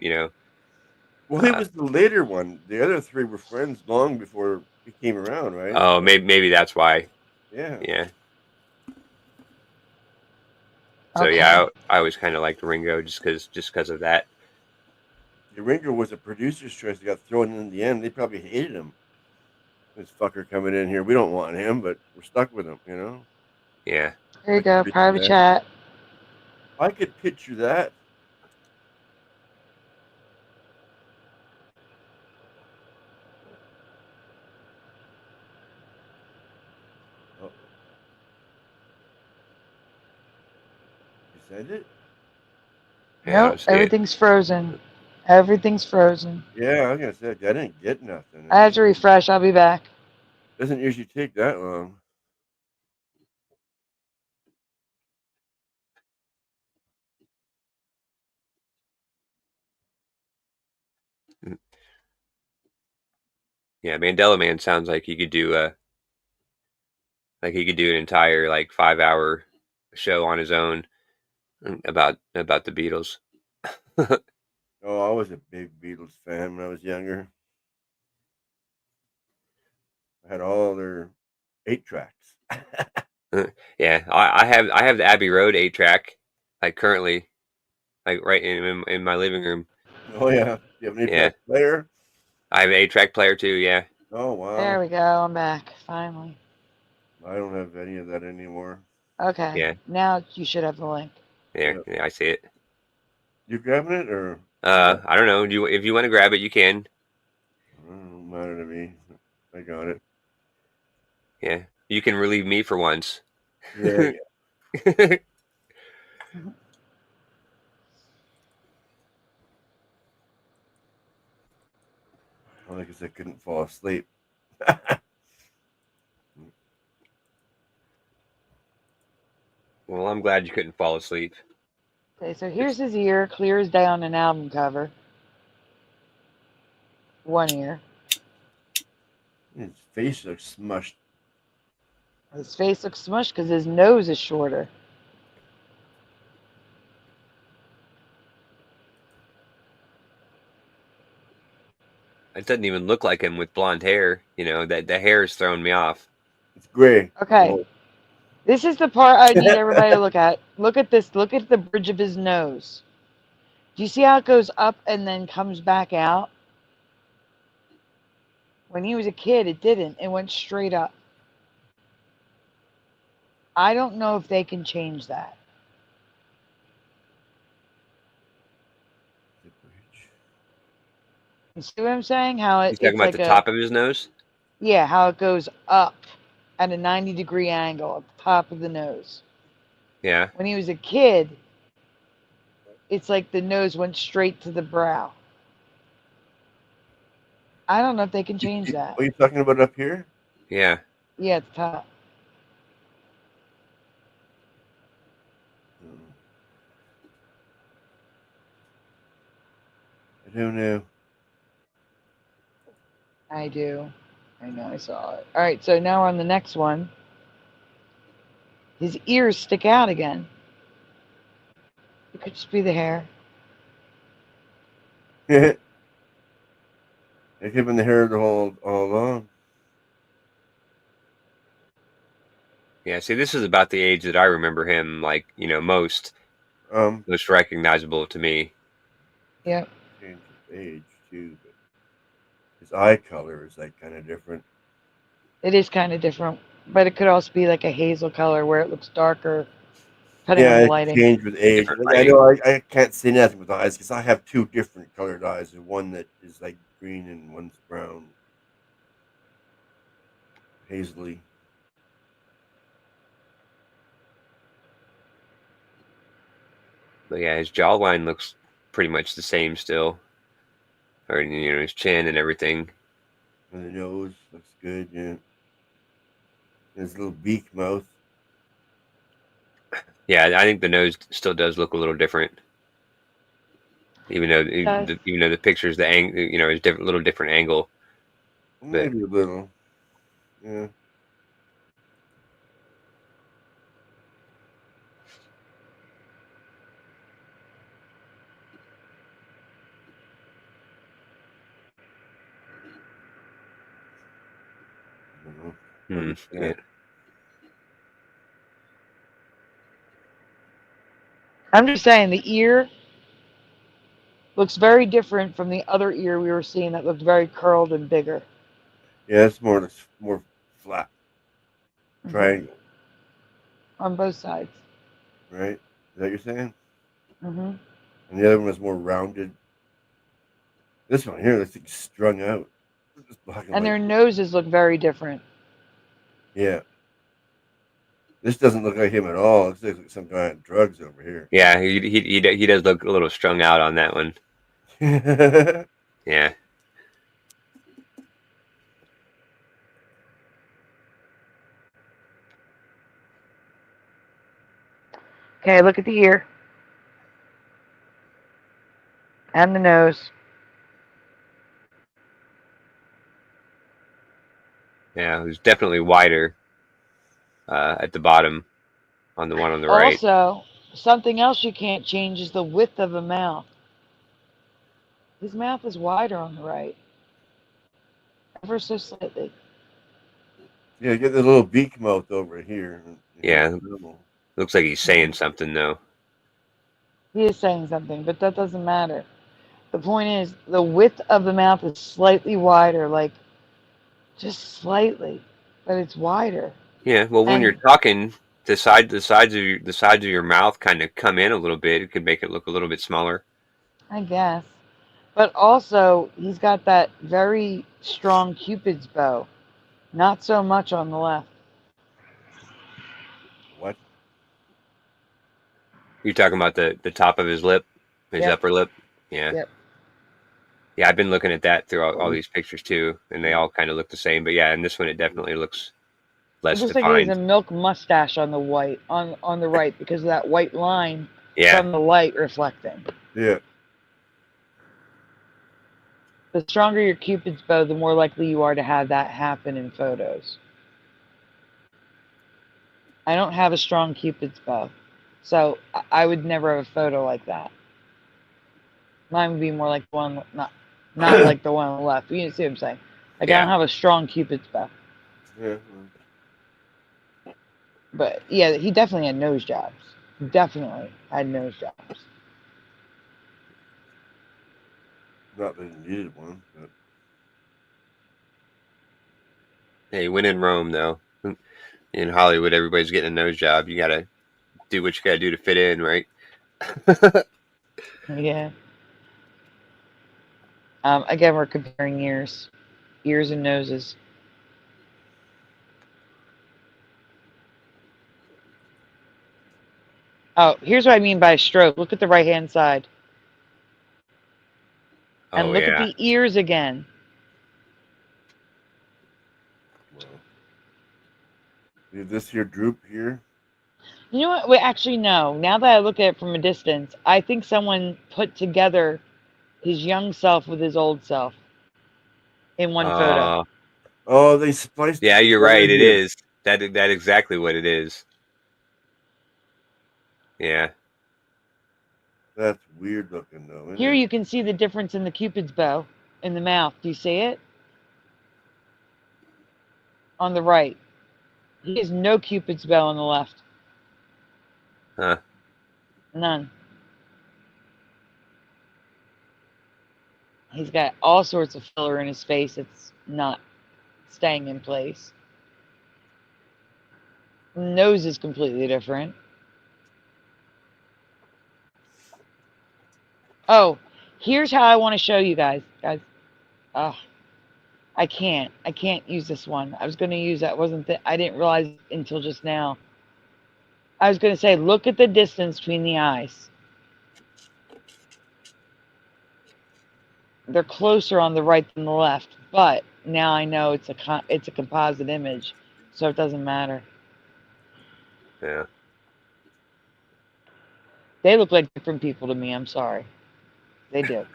Well, he was the later one. The other 3 were friends long before he came around, right? Oh, maybe that's why. Yeah. Yeah. So Okay. yeah, I always kind of liked Ringo just because of that. Yeah, Ringo was a producer's choice. He got thrown in the end. They probably hated him. This fucker coming in here. We don't want him, but we're stuck with him. Yeah. Here you go, private chat. I could picture that. Oh. You said it? Yeah, Nope, everything's frozen. Everything's frozen. Yeah, I was gonna say I didn't get nothing. I have to refresh. I'll be back. Doesn't usually take that long. Yeah, Mandela Man sounds like he could do an entire 5-hour show on his own about the Beatles. Oh, I was a big Beatles fan when I was younger. I had all their 8-tracks. Yeah, I have the Abbey Road 8-track, currently, right in my living room. Oh yeah, do you have an 8-track player? I have an 8-track player too. Yeah. Oh wow. There we go. I'm back finally. I don't have any of that anymore. Okay. Yeah. Now you should have the link. There, yeah, I see it. You grabbing it or? I don't know. If you want to grab it, you can. It don't matter to me. I got it. Yeah, you can relieve me for once. Yeah. Well, because I couldn't fall asleep. Well, I'm glad you couldn't fall asleep. Okay, so here's his ear, clear as day on an album cover. One ear. His face looks smushed. His face looks smushed because his nose is shorter. It doesn't even look like him with blonde hair. You know, that the hair is throwing me off. It's gray. Okay. This is the part I need everybody to look at. Look at this. Look at the bridge of his nose. Do you see how it goes up and then comes back out? When he was a kid, it didn't. It went straight up. I don't know if they can change that. You see what I'm saying? How He's talking it's about like the top of his nose. Yeah, how it goes up at a 90-degree angle at the top of the nose. Yeah. When he was a kid, it's like the nose went straight to the brow. I don't know if they can change that. Are you talking about up here? Yeah. Yeah, at the top. I don't know. I do. I know, I saw it. All right, so now we're on the next one. His ears stick out again. It could just be the hair. It could have been the hair all along. Yeah. See, this is about the age that I remember him, like, you know, most recognizable to me. Yep. Change his age too, but his eye color is like kind of different. It is kind of different, but it could also be like a hazel color where it looks darker, depending on the It lighting. change with age. Like, I know I can't see nothing with eyes because I have two different colored eyes. And one that is like green and one's brown, hazily. But yeah, his jawline looks pretty much the same still. Or, you know, his chin and everything. And the nose looks good, yeah. His little beak mouth. Yeah, I think the nose still does look a little different. Even though the pictures, the angle, you know, is different, little different angle. Maybe a little. Yeah. Yeah. I'm just saying the ear looks very different from the other ear we were seeing that looked very curled and bigger. Yeah, it's more flat. Triangle. On both sides. Right? Is that what you're saying? Mm-hmm. And the other one was more rounded. This one here looks like strung out. And their noses look very different. Yeah. This doesn't look like him at all. It looks like some kind of drugs over here. Yeah, he does look a little strung out on that one. Yeah. Okay, look at the ear. And the nose. Yeah, it was definitely wider at the bottom on the one on the right. Also, something else you can't change is the width of the mouth. His mouth is wider on the right. Ever so slightly. Yeah, get the little beak mouth over here. Yeah. Looks like he's saying something, though. He is saying something, but that doesn't matter. The point is, the width of the mouth is slightly wider, like just slightly, but it's wider. Yeah, well, when you're talking, the sides of your mouth kind of come in a little bit. It could make it look a little bit smaller. I guess. But also, he's got that very strong Cupid's bow. Not so much on the left. You're talking about the top of his lip, his Yep. upper lip. Yeah. Yep. Yeah, I've been looking at that through all these pictures too, and they all kind of look the same. But yeah, in this one, it definitely looks It less looks like he has defined. a milk mustache on the on the right because of that white line Yeah. from the light reflecting. Yeah. The stronger your Cupid's bow, the more likely you are to have that happen in photos. I don't have a strong Cupid's bow, so I would never have a photo like that. Mine would be more like the one, not like the one on the left. You see what I'm saying? Like I don't have a strong Cupid's bow. Yeah. But yeah, he definitely had nose jobs. Definitely had nose jobs. Not that he needed one, but Hey, when in Rome, though, in Hollywood, everybody's getting a nose job. You gotta do what you gotta do to fit in, right? Yeah. Again, we're comparing ears and noses. Oh, here's what I mean by stroke. Look at the right-hand side. And look at the ears again. well, this here droop here. You know what? Wait, actually, no. Now that I look at it from a distance, I think someone put together his young self with his old self in one photo. Oh, they spliced. Yeah, you're right. It is that exactly what it is. Yeah. That's weird looking though. Here you can see the difference in the Cupid's bow in the mouth. Do you see it? On the right. He has no Cupid's bow on the left. Huh. None. He's got all sorts of filler in his face. It's not staying in place. The nose is completely different. Oh, here's how I want to show you guys. Oh, I can't use this one. I was going to use that. I didn't realize until just now. I was going to say, look at the distance between the eyes. They're closer on the right than the left, but now I know it's a composite image, so it doesn't matter. Yeah. They look like different people to me. I'm sorry. They do.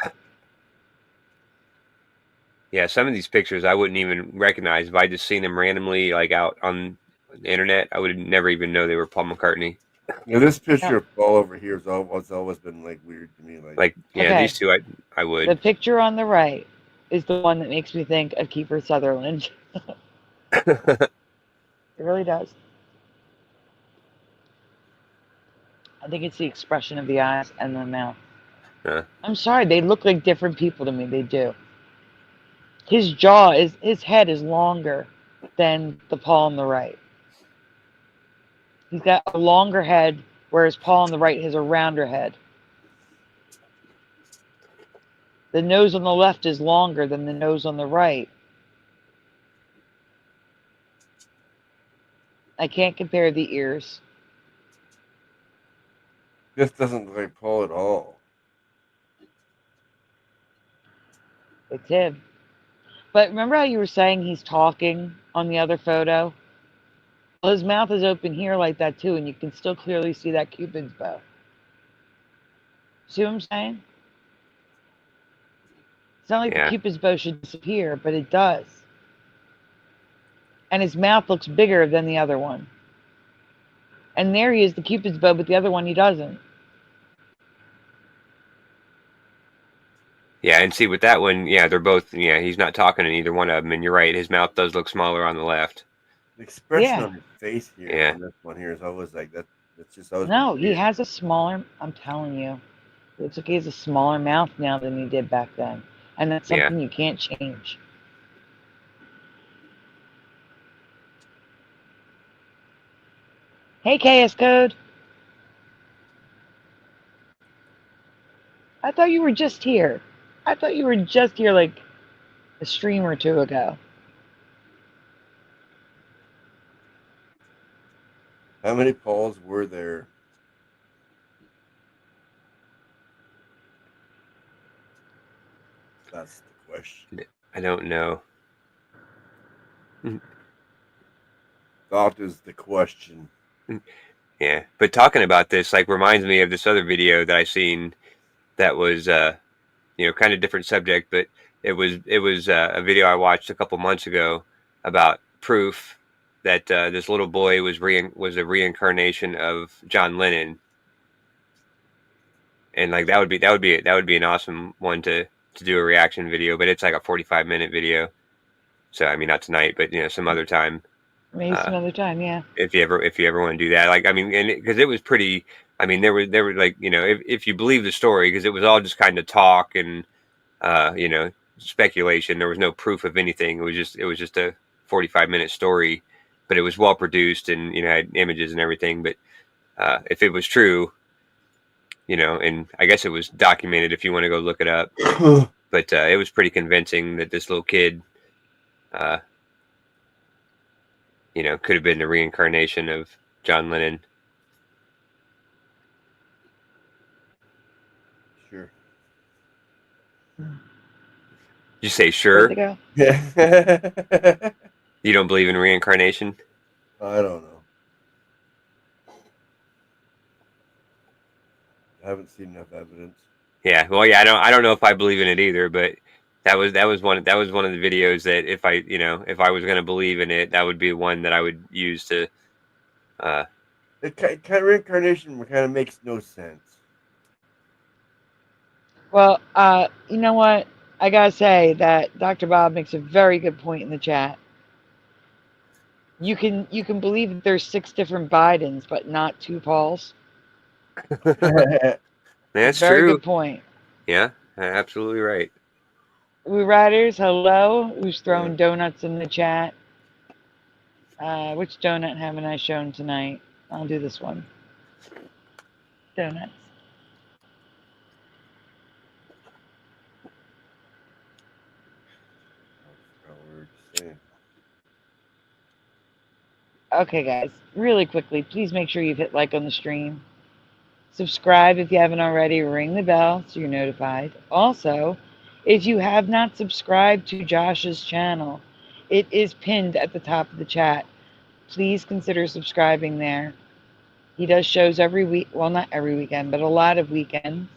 Yeah, some of these pictures I wouldn't even recognize if I just seen them randomly, like out on the internet. I would never even know they were Paul McCartney. Yeah, this picture of Paul over here has always been like weird to me. These two I would. The picture on the right is the one that makes me think of Kiefer Sutherland. It really does. I think it's the expression of the eyes and the mouth. I'm sorry, they look like different people to me. They do. His head is longer than the Paul on the right. He's got a longer head, whereas Paul on the right has a rounder head. The nose on the left is longer than the nose on the right. I can't compare the ears. This doesn't look like Paul at all. It's him. But remember how you were saying he's talking on the other photo? Well, his mouth is open here like that too, and you can still clearly see that Cupid's bow. See what I'm saying? It's not like the Cupid's bow should disappear, but it does. And his mouth looks bigger than the other one. And there he is, the Cupid's bow, but the other one he doesn't. Yeah, and see with that one, they're both, he's not talking in either one of them. And you're right, his mouth does look smaller on the left. The expression on his face here on this one here is always like that. It's just always. No, he has a smaller, I'm telling you. It looks like he has a smaller mouth now than he did back then. And that's something you can't change. Hey, KS Code. I thought you were just here. I thought you were just here like a stream or two ago. How many Pauls were there? That's the question. I don't know. That is the question. Yeah, but talking about this like reminds me of this other video that I seen that was kind of different subject, but it was a video I watched a couple months ago about proof that this little boy was a reincarnation of John Lennon, and like that would be an awesome one to do a reaction video, but it's like a 45-minute video. So I mean, not tonight, but some other time. Maybe some other time, yeah. If you ever want to do that, like I mean, and because it was pretty. I mean, there were like if you believe the story, because it was all just kind of talk and speculation. There was no proof of anything. It was just a 45-minute story, but it was well produced and had images and everything. But if it was true, and I guess it was documented if you want to go look it up. But it was pretty convincing that this little kid, could have been the reincarnation of John Lennon. Sure. You say sure? Yeah. You don't believe in reincarnation? I don't know. I haven't seen enough evidence. Yeah, well, yeah, I don't know if I believe in it either, but that was one of the videos that if I was going to believe in it, that would be one that I would use to. The kind of reincarnation kind of makes no sense. Well, you know what? I gotta say that Dr. Bob makes a very good point in the chat. You can believe that there's 6 different Bidens, but not 2 Pauls. That's very true. Good point. Yeah, absolutely right. We Riders, hello. Who's throwing donuts in the chat? Which donut haven't I shown tonight? I'll do this one. Donuts. Okay, guys, really quickly, please make sure you've hit like on the stream. Subscribe if you haven't already. Ring the bell so you're notified. Also, if you have not subscribed to Josh's channel, it is pinned at the top of the chat. Please consider subscribing there. He does shows every week. Well, not every weekend, but a lot of weekends.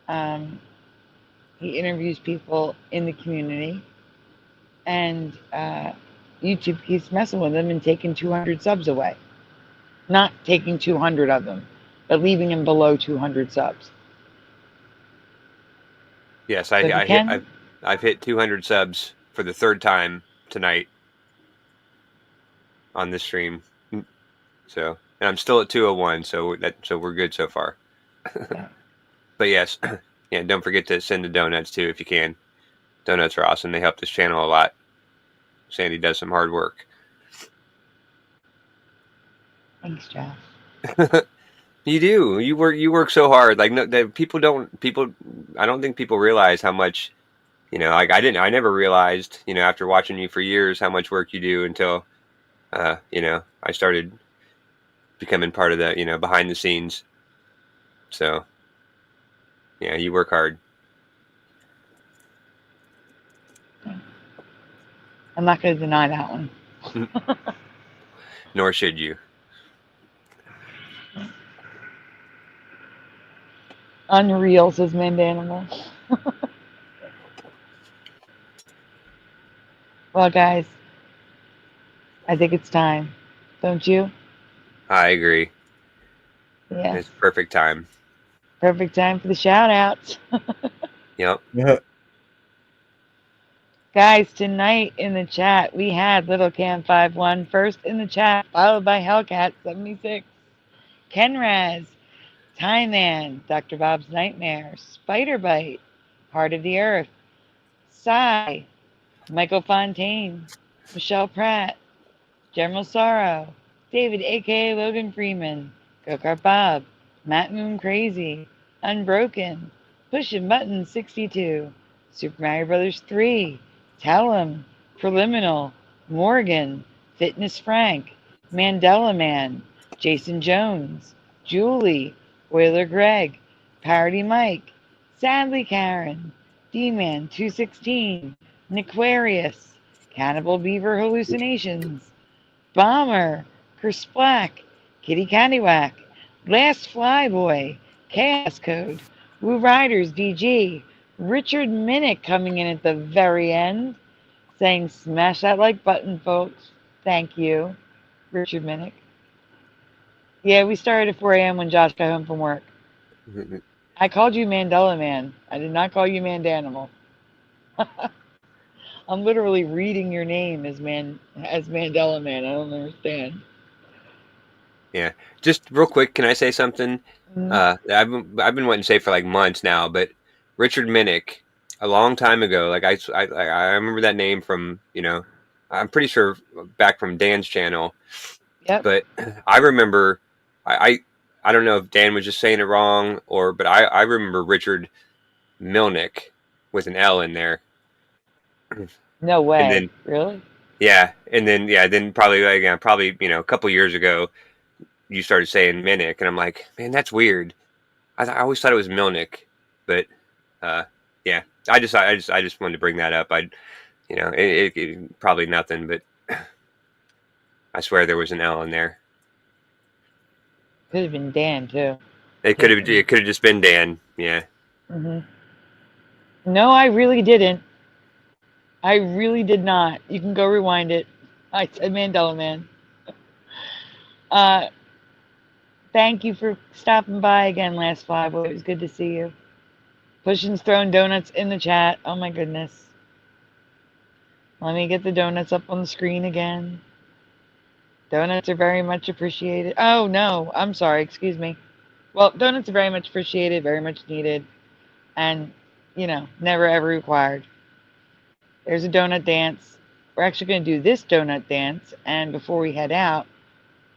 He interviews people in the community. And YouTube keeps messing with him and taking 200 subs away. Not taking 200 of them, but leaving him below 200 subs. Yes, So I've hit 200 subs for the 3rd time tonight on this stream. So, and I'm still at 201, so we're good so far. Yeah. But yes, yeah, don't forget to send the donuts too if you can. Donuts are awesome. They help this channel a lot. Sandy does some hard work. Thanks, Josh. You do. You work so hard. Like I don't think people realize how much, like I never realized, after watching you for years how much work you do until I started becoming part of the, behind the scenes. So yeah, you work hard. I'm not going to deny that one. Nor should you. Unreal, says Mandela. Well, guys, I think it's time. Don't you? I agree. Yes. It's perfect time. Perfect time for the shout-outs. Yep. Yeah. Guys, tonight in the chat, we had Little Cam 51 first in the chat, followed by Hellcat 76, Kenraz, Time Man, Dr. Bob's Nightmare, Spider Bite, Heart of the Earth, Psy, Michael Fontaine, Michelle Pratt, General Sorrow, David aka Logan Freeman, Go-Kart Bob, Matt Moon Crazy, Unbroken, Pushing Button 62, Super Mario Brothers 3, Tell 'em, Preliminal, Morgan, Fitness Frank, Mandela Man, Jason Jones, Julie, Whaler Greg, Parody Mike, Sadly Karen, D-Man 216, Niquarius, Cannibal Beaver Hallucinations, Bomber, Chris Black, Kitty Candywhack, Last Flyboy, Chaos Code, Woo Riders DG, Richard Minnick coming in at the very end, saying smash that like button, folks. Thank you, Richard Minnick. Yeah, we started at 4 a.m. when Josh got home from work. I called you Mandela Man. I did not call you Mandanimal. I'm literally reading your name as Mandela Man. I don't understand. Yeah, just real quick, can I say something? Mhm. I've been wanting to say for like months now, but Richard Minnick, a long time ago, like I remember that name from, you know, I'm pretty sure back from Dan's channel, Yep. but I remember I don't know if Dan was just saying it wrong but I remember Richard Milnick with an L in there. No And way. then Really? then probably you know, a couple years ago you started saying Minnick, and I'm like, man, that's weird. I always thought it was Milnick, but yeah, I just wanted to bring that up. You know, it probably nothing, but I swear there was an L in there. Could have been Dan too. It could have just been Dan. Yeah. No, I really didn't. I really did not. You can go rewind it. I said Mandela Man. Thank you for stopping by again, Last Flyboy. It was good to see you. Pushing's throwing donuts in the chat. Oh my goodness. Let me get the donuts up on the screen again. Donuts are very much appreciated. Oh no, I'm sorry. Excuse me. Well, donuts are very much appreciated, very much needed, and, you know, never ever required. There's a donut dance. We're actually going to do this donut dance, and before we head out,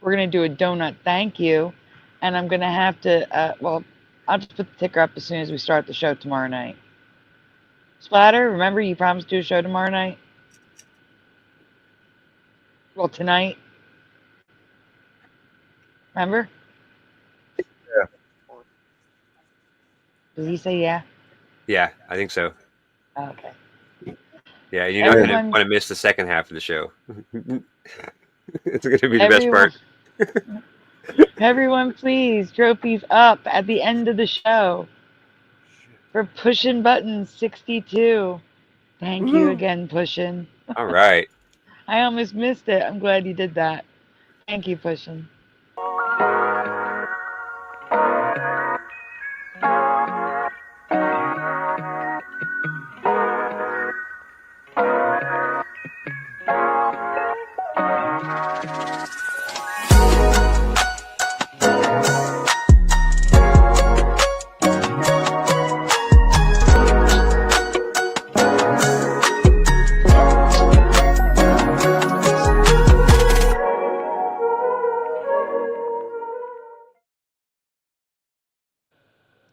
we're going to do a donut thank you, and I'm going to have to, well, I'll just put the ticker up as soon as we start the show tomorrow night. Splatter, remember you promised to do a show tomorrow night? Well, tonight. Remember? Yeah. Did he say yeah? Yeah, I think so. Okay. Yeah, you're not going to Everyone- want to miss the second half of the show. It's going to be the best part. Everyone, please, trophies up at the end of the show for Pushing Buttons 62. Thank you again, Pushing. All right. I almost missed it. I'm glad you did that. Thank you, Pushing.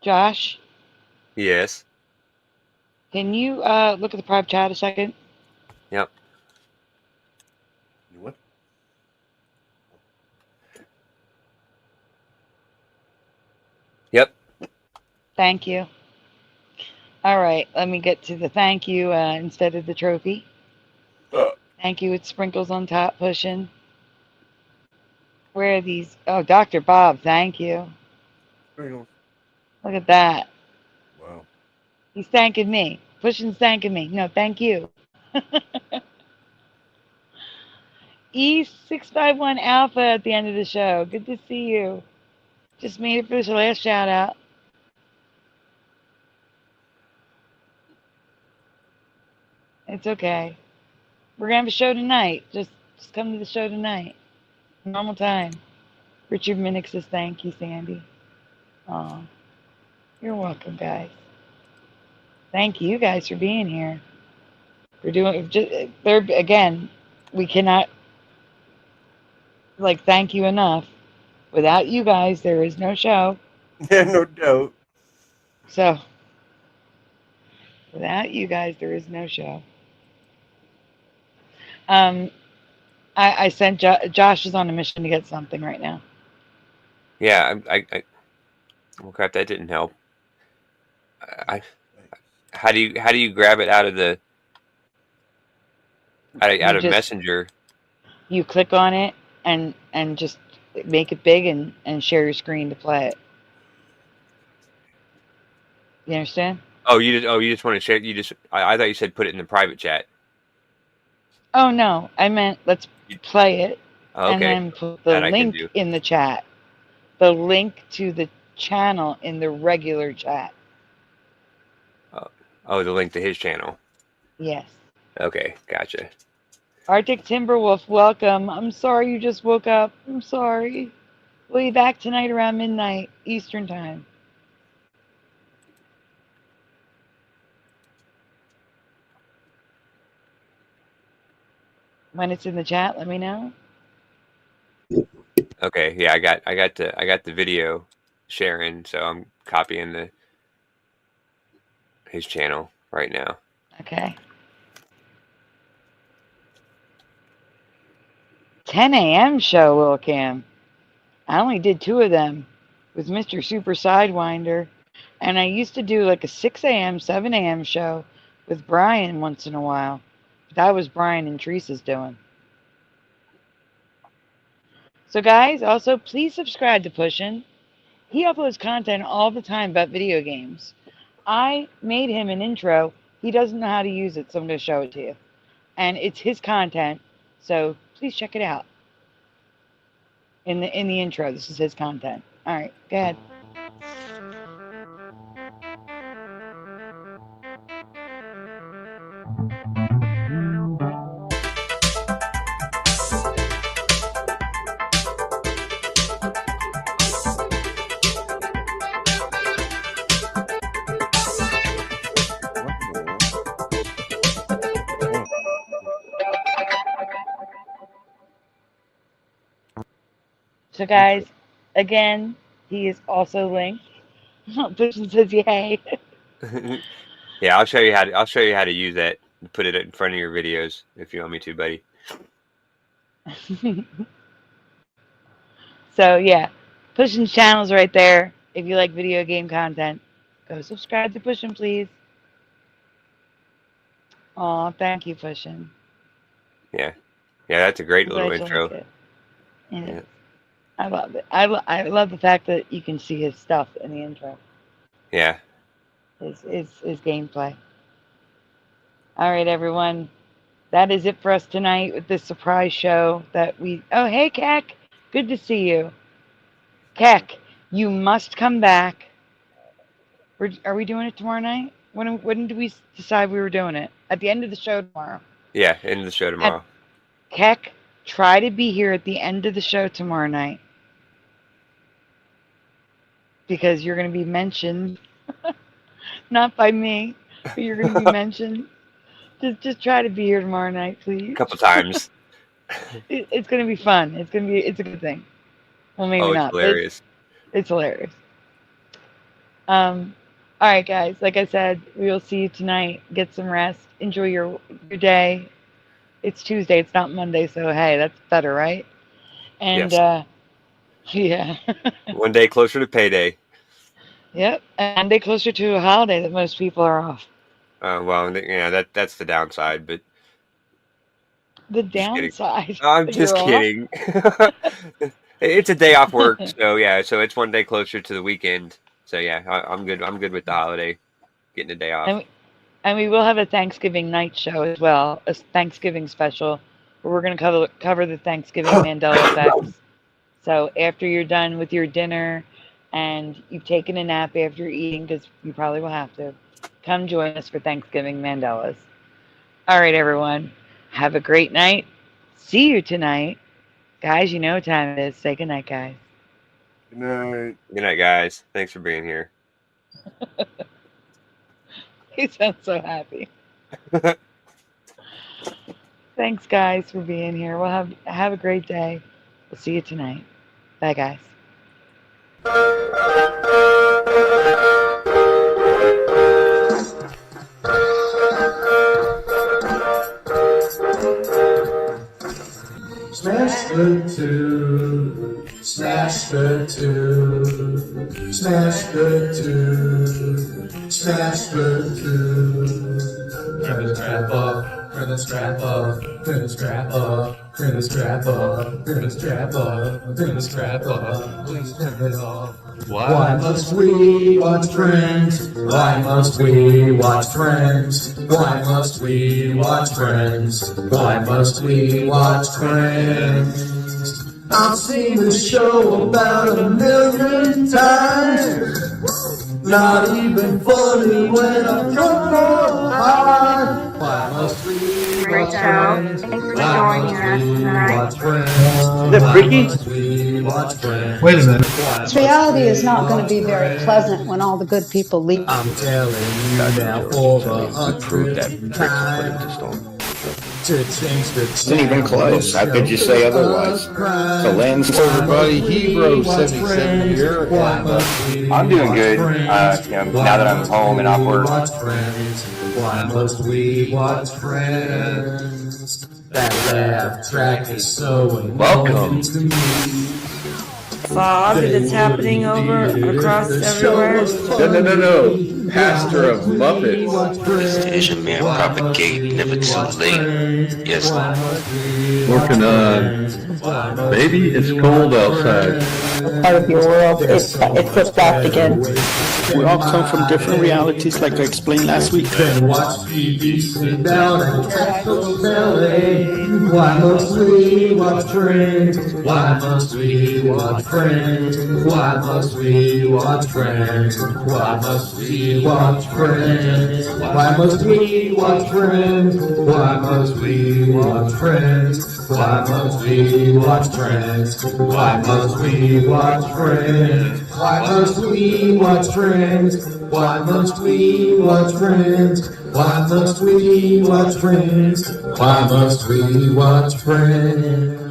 Josh, Yes. can you look at the private chat a second? Yep. You what? Yep. Thank you. All right, let me get to the thank you instead of the trophy. Thank you with sprinkles on top, Pushing. Where are these? Oh, Dr. Bob, thank you. Sprinkles. Look at that. Wow. He's thanking me. Pushing's thanking me. No, thank you. E651 Alpha at the end of the show. Good to see you. Just made it for this last shout out. It's okay. We're gonna have a show tonight. Just come to the show tonight. Normal time. Richard Minnick says thank you, Sandy. Aw. You're welcome, guys. Thank you guys for being here. We're doing again, we cannot thank you enough. Without you guys, there is no show. Yeah, no doubt. So, without you guys, there is no show. I sent Josh is on a mission to get something right now. Yeah, well, crap, that didn't help. How do you grab it out of the out of Messenger? You click on it and just make it big and share your screen to play it. You understand? Oh, you just want to share. I thought you said put it in the private chat. Oh no, I meant let's play it Okay. and then put the link in the chat. The link to the channel in the regular chat. Oh, the link to his channel. Yes. Okay, gotcha. Arctic Timberwolf, welcome. I'm sorry you just woke up. I'm sorry. We'll be back tonight around midnight Eastern time. When it's in the chat, let me know. Okay, yeah, I got the video sharing, so I'm copying his channel right now. Okay. 10 a.m. show, Lil Cam. I only did 2 of them with Mr. Super Sidewinder. And I used to do like a 6 a.m., 7 a.m. show with Brian once in a while. That was Brian and Teresa's doing. So guys, also please subscribe to Pushin'. He uploads content all the time about video games. I made him an intro. He doesn't know how to use it, so I'm going to show it to you. And it's his content, so please check it out. In the intro, this is his content. All right, go ahead. So guys, again, he is also linked. Pushin' says yay. Yeah, I'll show you how to use that. Put it in front of your videos if you want me to, buddy. So yeah, Pushin's channel's right there. If you like video game content, go subscribe to Pushin', please. Aw, thank you, Pushin'. Yeah, that's a great little intro. Like yeah. I love it. I love the fact that you can see his stuff in the intro. Yeah. His gameplay. All right, everyone. That is it for us tonight with this surprise show that we... Oh, hey, Keck. Good to see you. Keck, you must come back. Are we doing it tomorrow night? When did we decide we were doing it? At the end of the show tomorrow. Yeah, end of the show tomorrow. Keck, try to be here at the end of the show tomorrow night. Because you're going to be mentioned. Not by me, but you're going to be mentioned. Just try to be here tomorrow night, please. A couple times. It's going to be fun. It's a good thing. Well, maybe it's not. Hilarious. It's hilarious. All right, guys. Like I said, we will see you tonight. Get some rest. Enjoy your day. It's Tuesday. It's not Monday, so hey, that's better, right? And yes. Yeah. One day closer to payday. Yep, and one day closer to a holiday that most people are off. Well, yeah, that's the downside, but the downside. I'm just kidding. It's a day off work, so yeah, so it's one day closer to the weekend. So yeah, I'm good. I'm good with the holiday, getting a day off. And we will have a Thanksgiving night show as well, a Thanksgiving special, where we're going to cover the Thanksgiving Mandela effects. So after you're done with your dinner and you've taken a nap after eating, because you probably will have to, come join us for Thanksgiving Mandelas. All right, everyone. Have a great night. See you tonight. Guys, you know what time it is. Say goodnight, guys. Good night. Good night, guys. Thanks for being here. You sound so happy. Thanks, guys, for being here. We'll have a great day. We'll see you tonight. Bye, guys. Smash the two, smash the two, Smash the two. Smash the two. Turn the strap up. Turn the strap up. Turn the strap up. Turn the strap up. Turn the strap up. Turn the strap up. Please turn it off. Why must we watch Friends? Why must we watch Friends? Why must we watch Friends? Why must we watch Friends? I've seen this show about 1,000,000 times. Not even funny when I'm drunk or high. Why must we Great watch show. Friends? Thanks for Why joining must us we tonight. watch Friends? Is that freaky? Why must we watch Friends? Wait a minute. This reality is not going to be very pleasant when all the good people leave. I'm telling you now for the 100th time to change the Isn't even close. How could you say otherwise? The land's Everybody, Hebrew 77 here. I'm doing good. Now that I'm home and off work. Why must we watch Friends? That laugh track is so annoying to me. Fog that's happening over across everywhere. No. Pastor of Muppets. This Asian man propagate never too late. Yes. Working on Baby, It's Cold Outside. Part of your world, it flipped back again. We all come from different realities, like I explained last week. Then watch TV, sit down and catch those belly. Why must we watch Friends? Why must we watch Friends? Why must we watch Friends? Why must we watch Friends? Why must we watch Friends? Why must we watch Friends? Why must we watch Friends? Why must we watch Friends? Why must we watch Friends? Why must we watch Friends? Why must we watch Friends? Why must we watch Friends?